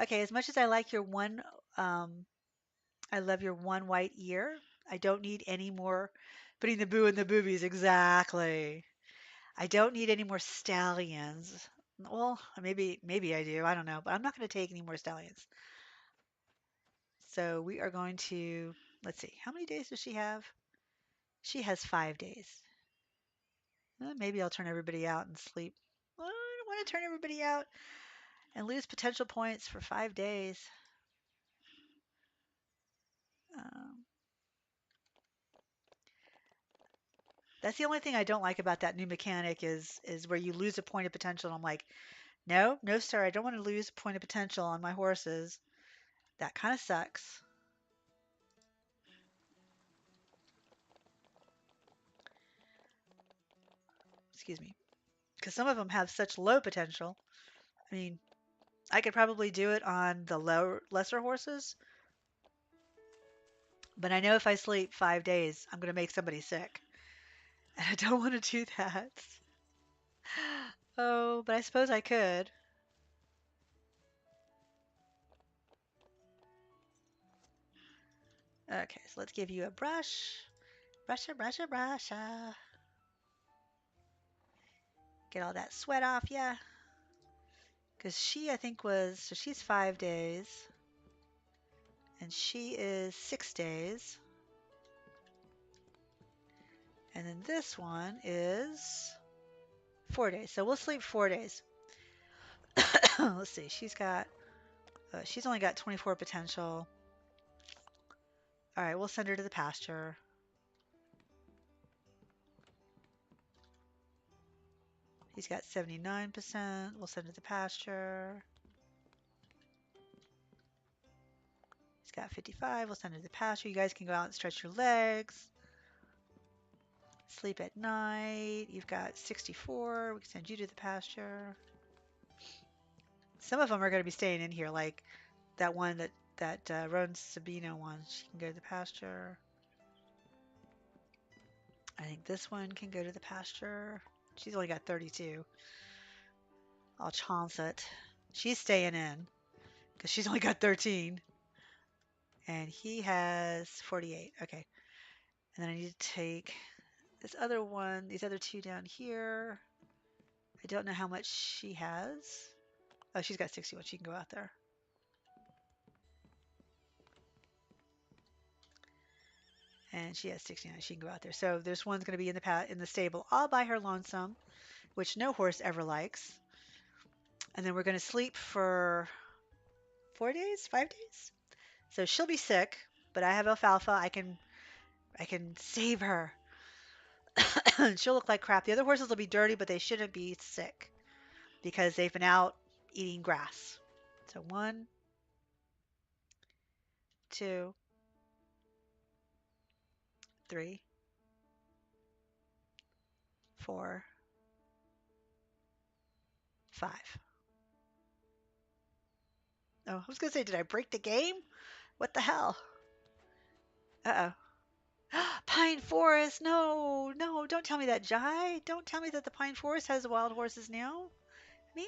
Okay, as much as I like your one, I love your one white ear. I don't need any more putting the boo in the boobies. Exactly. I don't need any more stallions. Well, maybe I do. I don't know, but I'm not going to take any more stallions. So we are going to, let's see, how many days does she have? She has 5 days. Maybe I'll turn everybody out and sleep. Well, I don't want to turn everybody out and lose potential points for 5 days. Um, that's the only thing I don't like about that new mechanic is where you lose a point of potential. And I'm like, no, no, sir, I don't want to lose a point of potential on my horses. That kind of sucks. Excuse me. Because some of them have such low potential. I mean, I could probably do it on the lesser horses, but I know if I sleep 5 days, I'm going to make somebody sick. And I don't want to do that. Oh, but I suppose I could. Okay, so let's give you a brush. Brusha, brusha, brusha. Get all that sweat off ya. Because she, I think, so she's 5 days. And she is 6 days. And then this one is 4 days. So we'll sleep 4 days. Let's see. She's only got 24 potential. All right, we'll send her to the pasture. He's got 79%. We'll send her to the pasture. He's got 55. We'll send her to the pasture. You guys can go out and stretch your legs. Sleep at night. You've got 64. We can send you to the pasture. Some of them are going to be staying in here, like that one that Roan Sabino one. She can go to the pasture. I think this one can go to the pasture. She's only got 32. I'll chance it. She's staying in because she's only got 13. And he has 48. Okay. And then I need to take this other one, these other two down here. I don't know how much she has. Oh, she's got 61. She can go out there. And she has 69. She can go out there. So this one's going to be in the stable all by her lonesome, which no horse ever likes. And then we're going to sleep for 4 days, 5 days. So she'll be sick, but I have alfalfa. I can save her. She'll look like crap. The other horses will be dirty, but they shouldn't be sick because they've been out eating grass. So 1, 2, 3, 4, 5. Oh, I was gonna say, did I break the game? What the hell? Uh-oh. Pine Forest. No, no, don't tell me that, Jai. Don't tell me that the Pine Forest has wild horses now. Man.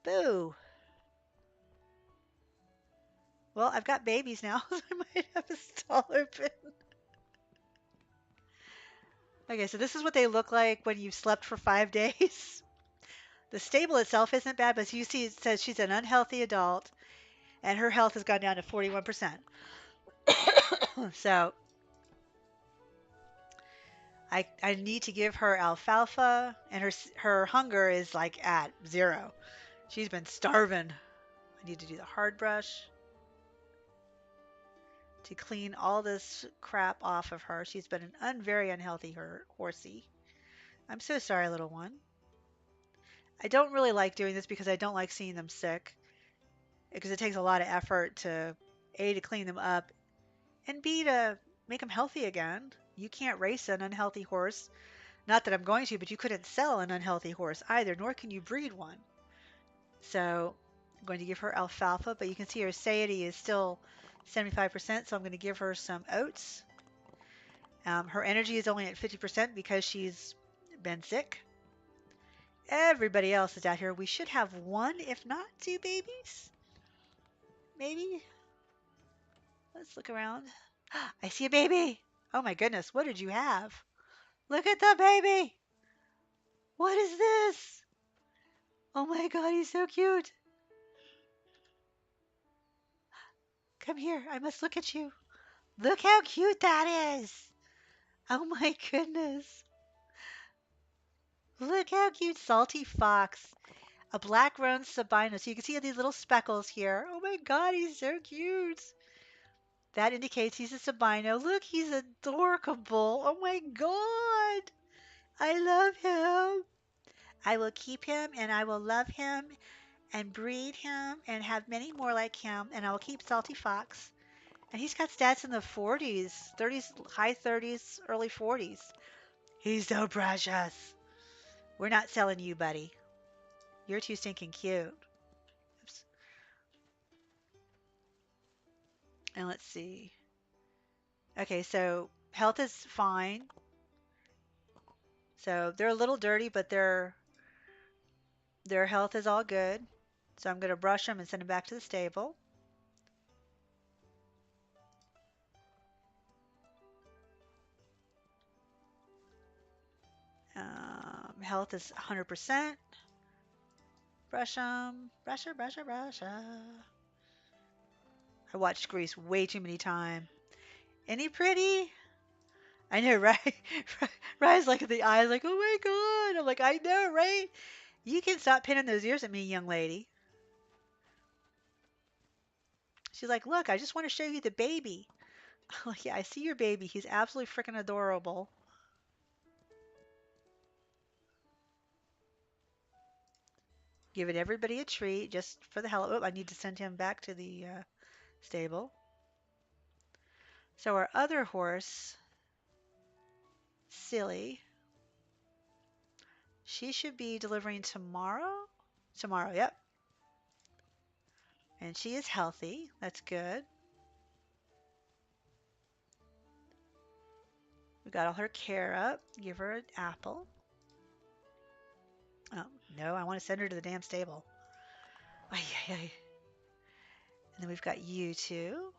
Boo. Well, I've got babies now, so I might have a stall open. Okay, so this is what they look like when you've slept for 5 days. The stable itself isn't bad, but you see it says she's an unhealthy adult and her health has gone down to 41%. So I need to give her alfalfa, and her hunger is like at 0. She's been starving. I need to do the hard brush to clean all this crap off of her. She's been an very unhealthy horsey. I'm so sorry, little one. I don't really like doing this because I don't like seeing them sick because it takes a lot of effort to A, to clean them up, and B, to make them healthy again. You can't race an unhealthy horse. Not that I'm going to, but you couldn't sell an unhealthy horse either, nor can you breed one. So I'm going to give her alfalfa, but you can see her satiety is still 75%, so I'm going to give her some oats. Her energy is only at 50% because she's been sick. Everybody else is out here. We should have one, if not two babies. Maybe. Let's look around. I see a baby. Oh my goodness, what did you have? Look at the baby. What is this? Oh my God, he's so cute. Come here, I must look at you. Look how cute that is. Oh my goodness. Look how cute. Salty fox. A black roan sabino. So you can see these little speckles here. Oh my God, he's so cute. That indicates he's a sabino. Look, he's adorable. Oh my God. I love him. I will keep him and I will love him and breed him and have many more like him. And I will keep Salty Fox. And he's got stats in the 40s, 30s, high 30s, early 40s. He's so precious. We're not selling you, buddy. You're too stinking cute. Oops. And let's see. Okay, so health is fine. So they're a little dirty, but their health is all good. So I'm going to brush them and send them back to the stable. Health is 100%. Brush them. Brush her, brush her, brush her. I watched Grease way too many times. Any pretty? I know, right? Ryan's like at the eyes, like, oh my God. I'm like, I know, right? You can stop pinning those ears at me, young lady. She's like, look, I just want to show you the baby. I'm like, yeah, I see your baby. He's absolutely freaking adorable. Giving everybody a treat just for the hell of it. I need to send him back to the stable. So our other horse, Silly, she should be delivering tomorrow. Tomorrow, yep. And she is healthy. That's good. We got all her care up. Give her an apple. Oh, no, I want to send her to the damn stable. Ay, ay, ay. And then we've got you two.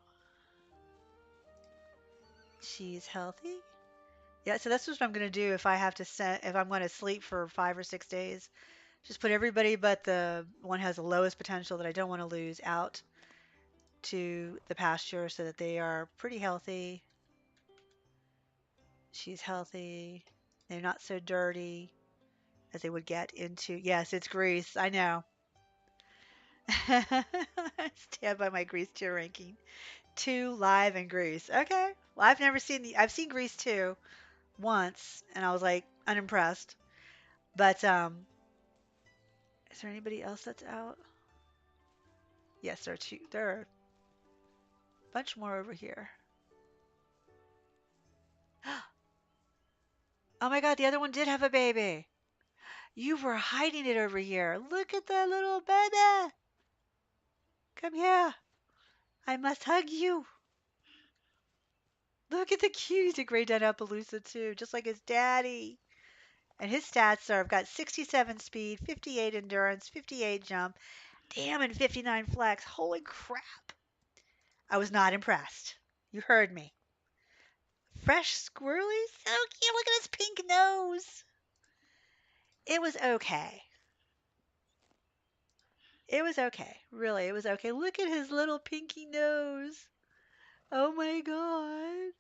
She's healthy. Yeah, so that's what I'm going to do if I have to send, if I'm going to sleep for 5 or 6 days. Just put everybody but the one who has the lowest potential that I don't want to lose out to the pasture so that they are pretty healthy. She's healthy. They're not so dirty as they would get into. Yes, it's grease. I know. Stand by my Grease 2 ranking. 2 live and Grease. Okay. Well, I've never seen I've seen Grease 2 once and I was like unimpressed. But is there anybody else that's out? Yes, there are two. There are a bunch more over here. Oh my God, the other one did have a baby. You were hiding it over here. Look at that little baby. Come here. I must hug you. Look at the cute. He's a gray dun Appaloosa too, just like his daddy. And his stats are I've got 67 speed, 58 endurance, 58 jump, damn, and 59 flex. Holy crap. I was not impressed. You heard me. Fresh squirrely? So cute. Look at his pink nose. It was okay. It was okay. Really, it was okay. Look at his little pinky nose. Oh my God.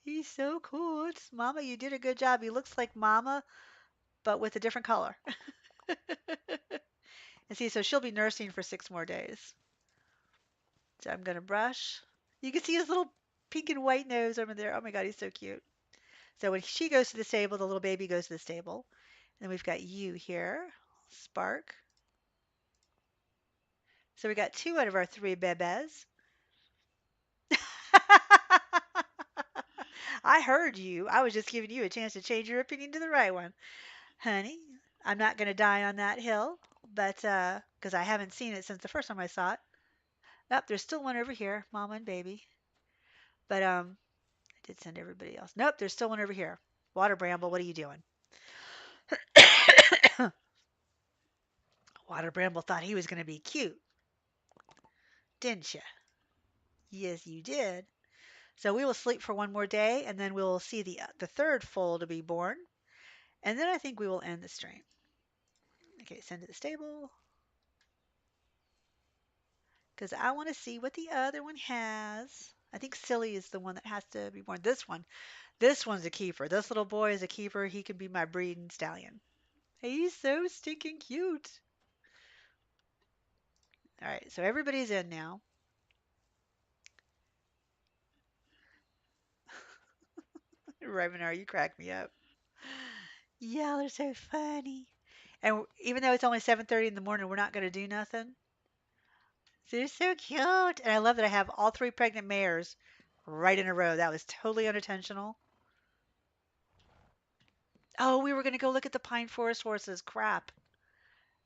He's so cool. It's Mama, you did a good job. He looks like Mama, but with a different color. And see, so she'll be nursing for 6 more days. So I'm going to brush. You can see his little pink and white nose over there. Oh my God, he's so cute. So when she goes to the stable, the little baby goes to the stable. Then we've got you here, Spark. So we got two out of our three bebes. I heard you. I was just giving you a chance to change your opinion to the right one. Honey, I'm not going to die on that hill, but because I haven't seen it since the first time I saw it. Nope, there's still one over here, mama and baby. But I did send everybody else. Nope, there's still one over here. Water Bramble, what are you doing? Water Bramble thought he was going to be cute, didn't you? Yes, you did. So we will sleep for one more day, and then we'll see the third foal to be born, and then I think we will end the stream. Okay, send to the stable because I want to see what the other one has. I think Silly is the one that has to be born. This one's a keeper. This little boy is a keeper. He can be my breeding stallion. He's so stinking cute. All right, so everybody's in now. Revenar, you crack me up. Y'all are so funny. And even though it's only 7:30 in the morning, we're not going to do nothing. They're so cute. And I love that I have all three pregnant mares right in a row. That was totally unintentional. Oh, we were going to go look at the pine forest horses. Crap.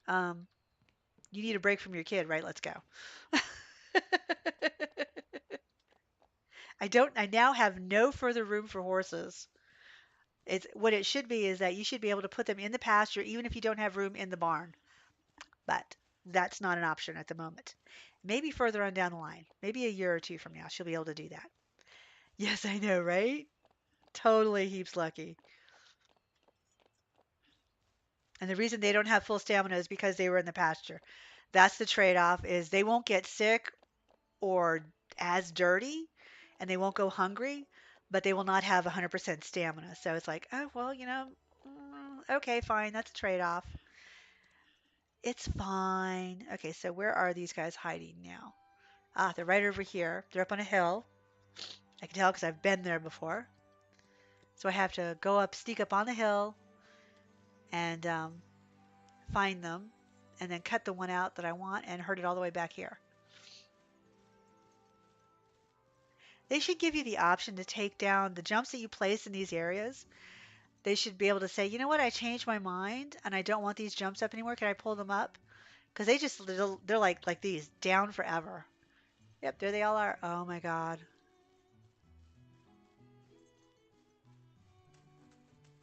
Um, you need a break from your kid, right? Let's go. I now have no further room for horses. It's what it should be is that you should be able to put them in the pasture even if you don't have room in the barn. But that's not an option at the moment. Maybe further on down the line, maybe a year or two from now, she'll be able to do that. Yes, I know, right? Totally heaps lucky. And the reason they don't have full stamina is because they were in the pasture. That's the trade-off is they won't get sick or as dirty and they won't go hungry, but they will not have 100% stamina. So it's like, oh, well, okay, fine. That's a trade-off. It's fine. Okay, so where are these guys hiding now? Ah, they're right over here. They're up on a hill. I can tell because I've been there before. So I have to go up, sneak up on the hill, and find them, and then cut the one out that I want and herd it all the way back here. They should give you the option to take down the jumps that you place in these areas. They should be able to say, you know what, I changed my mind and I don't want these jumps up anymore. Can I pull them up? Because they're like these, down forever. Yep, there they all are. Oh my God.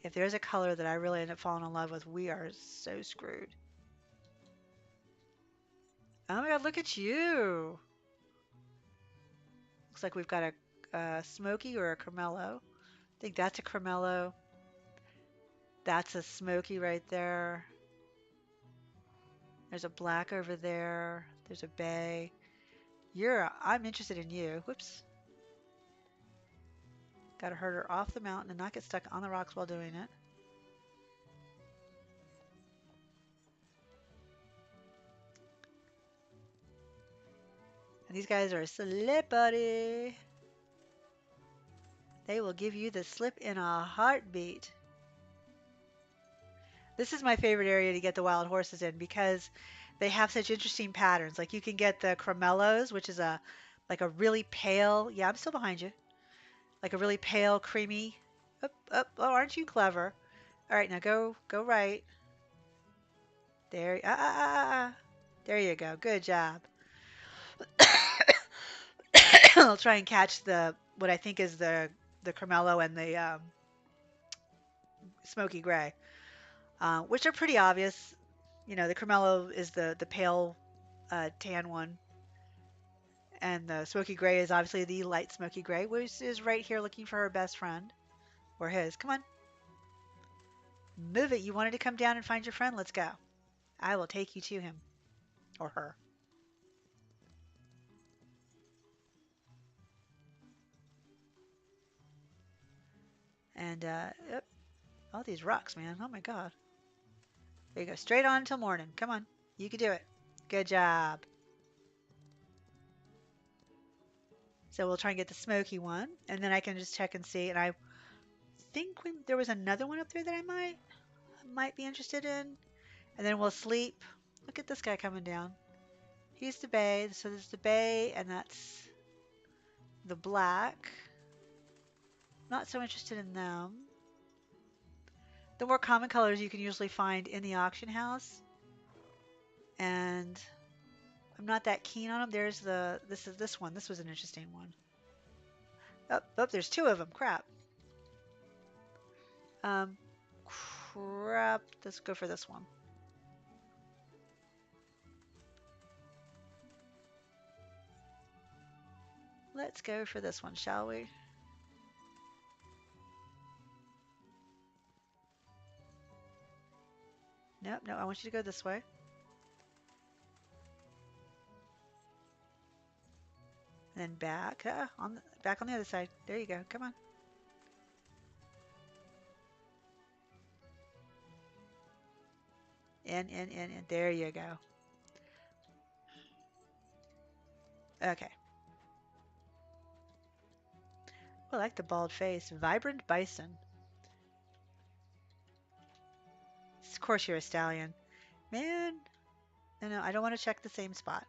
If there's a color that I really end up falling in love with, we are so screwed. Oh my God, look at you. Looks like we've got a Smoky or a Carmelo. I think that's a Carmelo. That's a Smoky right there. There's a black over there. There's a bay. I'm interested in you. Whoops. Got to herd her off the mountain and not get stuck on the rocks while doing it. And these guys are slippery. They will give you the slip in a heartbeat. This is my favorite area to get the wild horses in because they have such interesting patterns. Like you can get the Cremellos, which is like a really pale. Yeah, I'm still behind you. Like a really pale, creamy. Up, up. Oh, aren't you clever? All right, now go right. There. There you go. Good job. I'll try and catch what I think is the Cremello and the Smoky Gray, which are pretty obvious. The Cremello is the pale tan one, and the Smoky Gray is obviously the light Smoky Gray, which is right here looking for her best friend or his. Come on, move it. You wanted to come down and find your friend. Let's go. I will take you to him or her. And yep, all these rocks, man. Oh my God. There you go. Straight on until morning. Come on, you can do it. Good job. So we'll try and get the smoky one, and then I can just check and see. And I think there was another one up there that I might be interested in. And then we'll sleep. Look at this guy coming down. He's the bay. So there's the bay, and that's the black. Not so interested in them. The more common colors you can usually find in the auction house. And I'm not that keen on them. There's this one. This was an interesting one. Oh, oh, there's two of them. Crap. Um, crap. Let's go for this one. Let's go for this one, shall we? Nope, no, I want you to go this way. And then back, back on the other side. There you go. Come on. In. There you go. Okay. I like the bald face. Vibrant bison. Of course you're a stallion. Man, no, I don't want to check the same spot.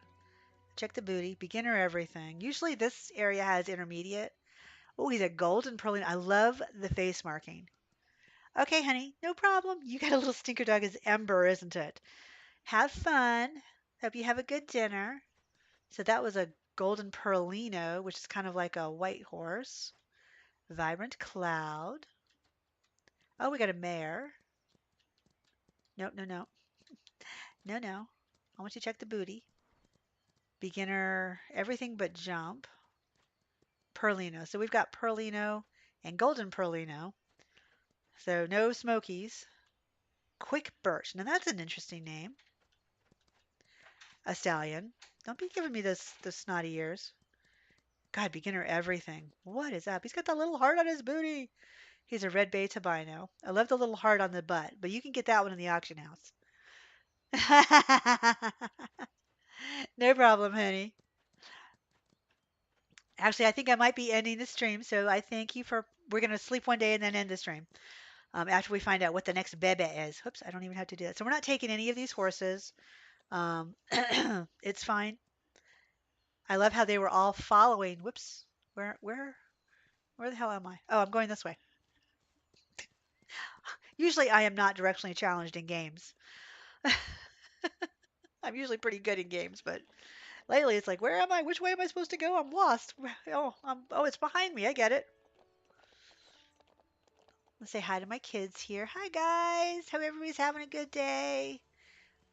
Check the booty. Beginner everything. Usually this area has intermediate. Oh, he's a golden pearly. I love the face marking. Okay, honey, no problem. You got a little stinker dog as Ember, isn't it? Have fun. Hope you have a good dinner. So that was a golden Perlino, which is kind of like a white horse. Vibrant cloud. Oh, we got a mare. No, no, no. No, no. I want you to check the booty. Beginner, everything but jump. Perlino. So we've got Perlino and golden Perlino. So no smokies. Quick Birch. Now that's an interesting name. A stallion. Don't be giving me those snotty ears. God, beginner everything. What is up? He's got that little heart on his booty. He's a red bay albino. I love the little heart on the butt, but you can get that one in the auction house. No problem, honey. Actually, I think I might be ending the stream, so I thank you for. We're gonna sleep one day and then end the stream after we find out what the next bebe is. Oops, I don't even have to do that. So we're not taking any of these horses. Um, it's fine. I love how they were all following. Whoops, where the hell am I? Oh, I'm going this way. Usually, I am not directionally challenged in games. I'm usually pretty good in games, but lately it's like, where am I? Which way am I supposed to go? I'm lost. Oh, it's behind me. I get it. Let's say hi to my kids here. Hi guys. Hope everybody's having a good day.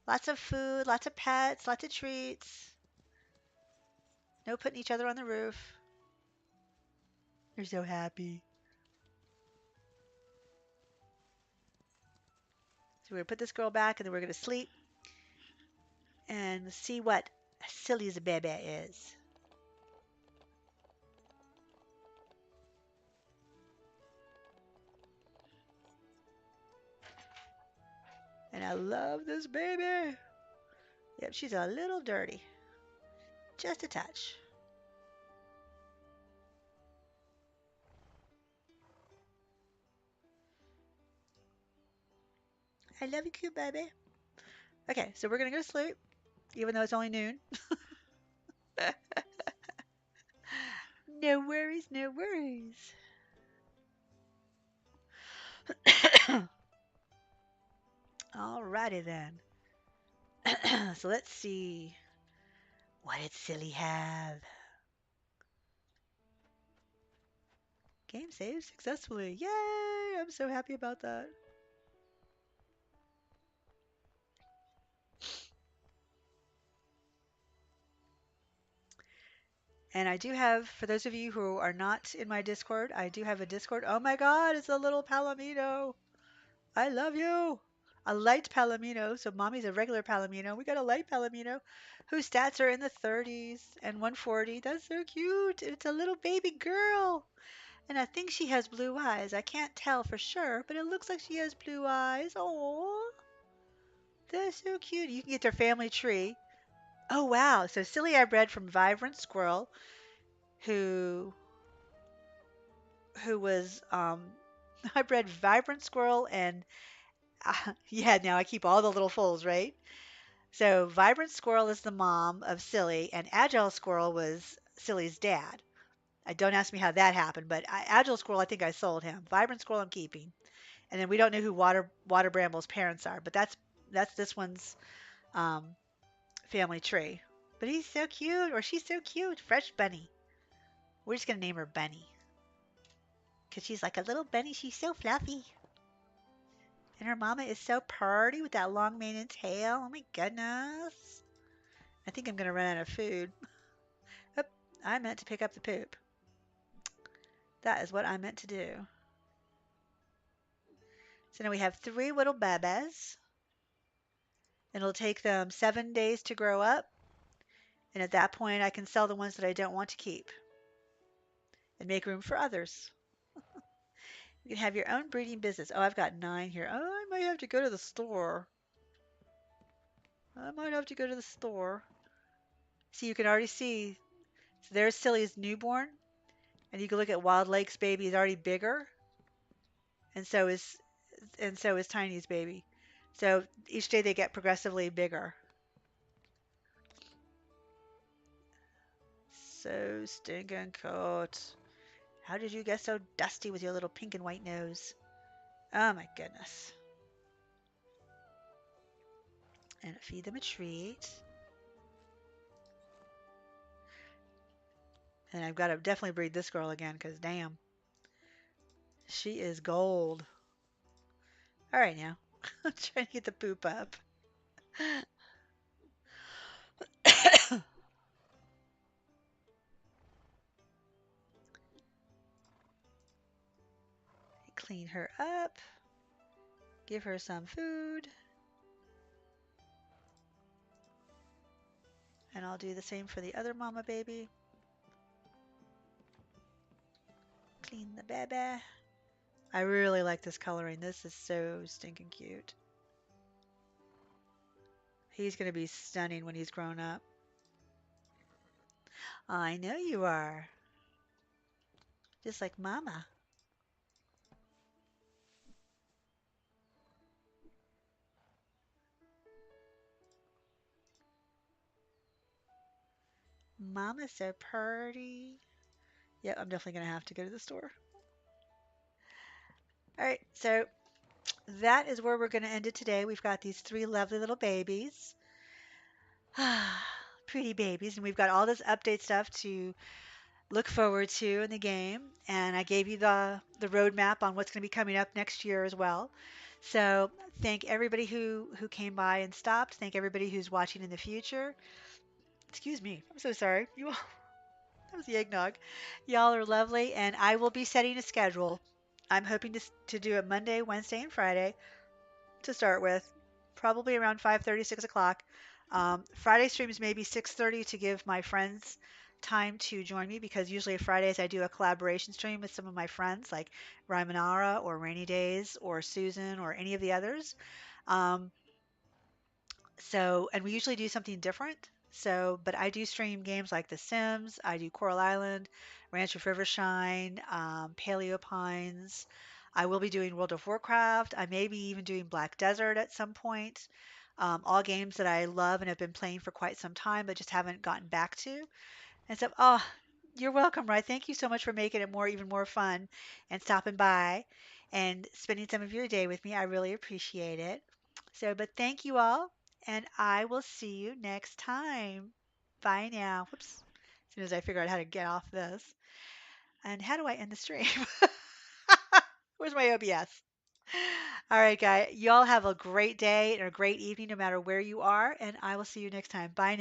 Lots of food, lots of pets, lots of treats. No putting each other on the roof. They're so happy. So we're gonna put this girl back and then we're gonna sleep and see what Silly's baby is. And I love this baby. Yep, she's a little dirty. Just a touch. I love you, cute baby. Okay, so we're gonna go to sleep, even though it's only noon. No worries, no worries. Alrighty then. So let's see. What did Silly have? Game saved successfully. Yay! I'm so happy about that. And I do have, for those of you who are not in my Discord, I do have a Discord. Oh my God, it's a little Palomino. I love you. A light Palomino. So mommy's a regular Palomino. We got a light Palomino whose stats are in the 30s and 140. That's so cute. It's a little baby girl. And I think she has blue eyes. I can't tell for sure, but it looks like she has blue eyes. Oh, that's so cute. You can get their family tree. Oh, wow. So Silly I bred from Vibrant Squirrel, who was I bred Vibrant Squirrel and Yeah, now I keep all the little foals, right? So Vibrant Squirrel is the mom of Silly, and Agile Squirrel was Silly's dad. I don't ask me how that happened, but Agile Squirrel, I think I sold him. Vibrant Squirrel, I'm keeping. And then we don't know who Water Bramble's parents are, but that's this one's um, family tree. But he's so cute, or she's so cute. Fresh Bunny. We're just gonna name her Bunny because she's like a little bunny. She's so fluffy, and her mama is so purty with that long mane and tail. Oh my goodness! I think I'm gonna run out of food. Oop, I meant to pick up the poop. That is what I meant to do. So now we have three little babas. And it'll take them 7 days to grow up. And at that point, I can sell the ones that I don't want to keep and make room for others. You can have your own breeding business. Oh, I've got 9 here. Oh, I might have to go to the store. I might have to go to the store. See, you can already see. So there's Silly's newborn. And you can look at Wild Lake's baby is already bigger. And so is Tiny's baby. So each day they get progressively bigger. So stinking cold. How did you get so dusty with your little pink and white nose? Oh my goodness. And feed them a treat. And I've got to definitely breed this girl again because damn, she is gold. All right now. I'm trying to get the poop up. Clean her up. Give her some food. And I'll do the same for the other mama baby. Clean the baby. I really like this coloring. This is so stinking cute. He's going to be stunning when he's grown up. I know you are. Just like mama. Mama's so pretty. Yep, I'm definitely going to have to go to the store. All right, so that is where we're going to end it today. We've got these 3 lovely little babies. Pretty babies. And we've got all this update stuff to look forward to in the game. And I gave you the roadmap on what's going to be coming up next year as well. So thank everybody who came by and stopped. Thank everybody who's watching in the future. Excuse me. I'm so sorry. You all, that was the eggnog. Y'all are lovely. And I will be setting a schedule. I'm hoping to do it Monday, Wednesday, and Friday to start with, probably around 5:30, 6 o'clock. Friday streams maybe 6:30 to give my friends time to join me because usually Fridays I do a collaboration stream with some of my friends like Rymanara or Rainy Days or Susan or any of the others. Um, and we usually do something different. But I do stream games like The Sims, I do Coral Island, Ranch of Rivershine, Paleo Pines. I will be doing World of Warcraft. I may be even doing Black Desert at some point. All games that I love and have been playing for quite some time, but just haven't gotten back to. And so, oh, you're welcome, Rye. Thank you so much for making it even more fun and stopping by and spending some of your day with me. I really appreciate it. But thank you all, and I will see you next time. Bye now. Whoops. As soon as I figure out how to get off this. And how do I end the stream? Where's my OBS? All right, guys. Y'all have a great day and a great evening no matter where you are, and I will see you next time. Bye now.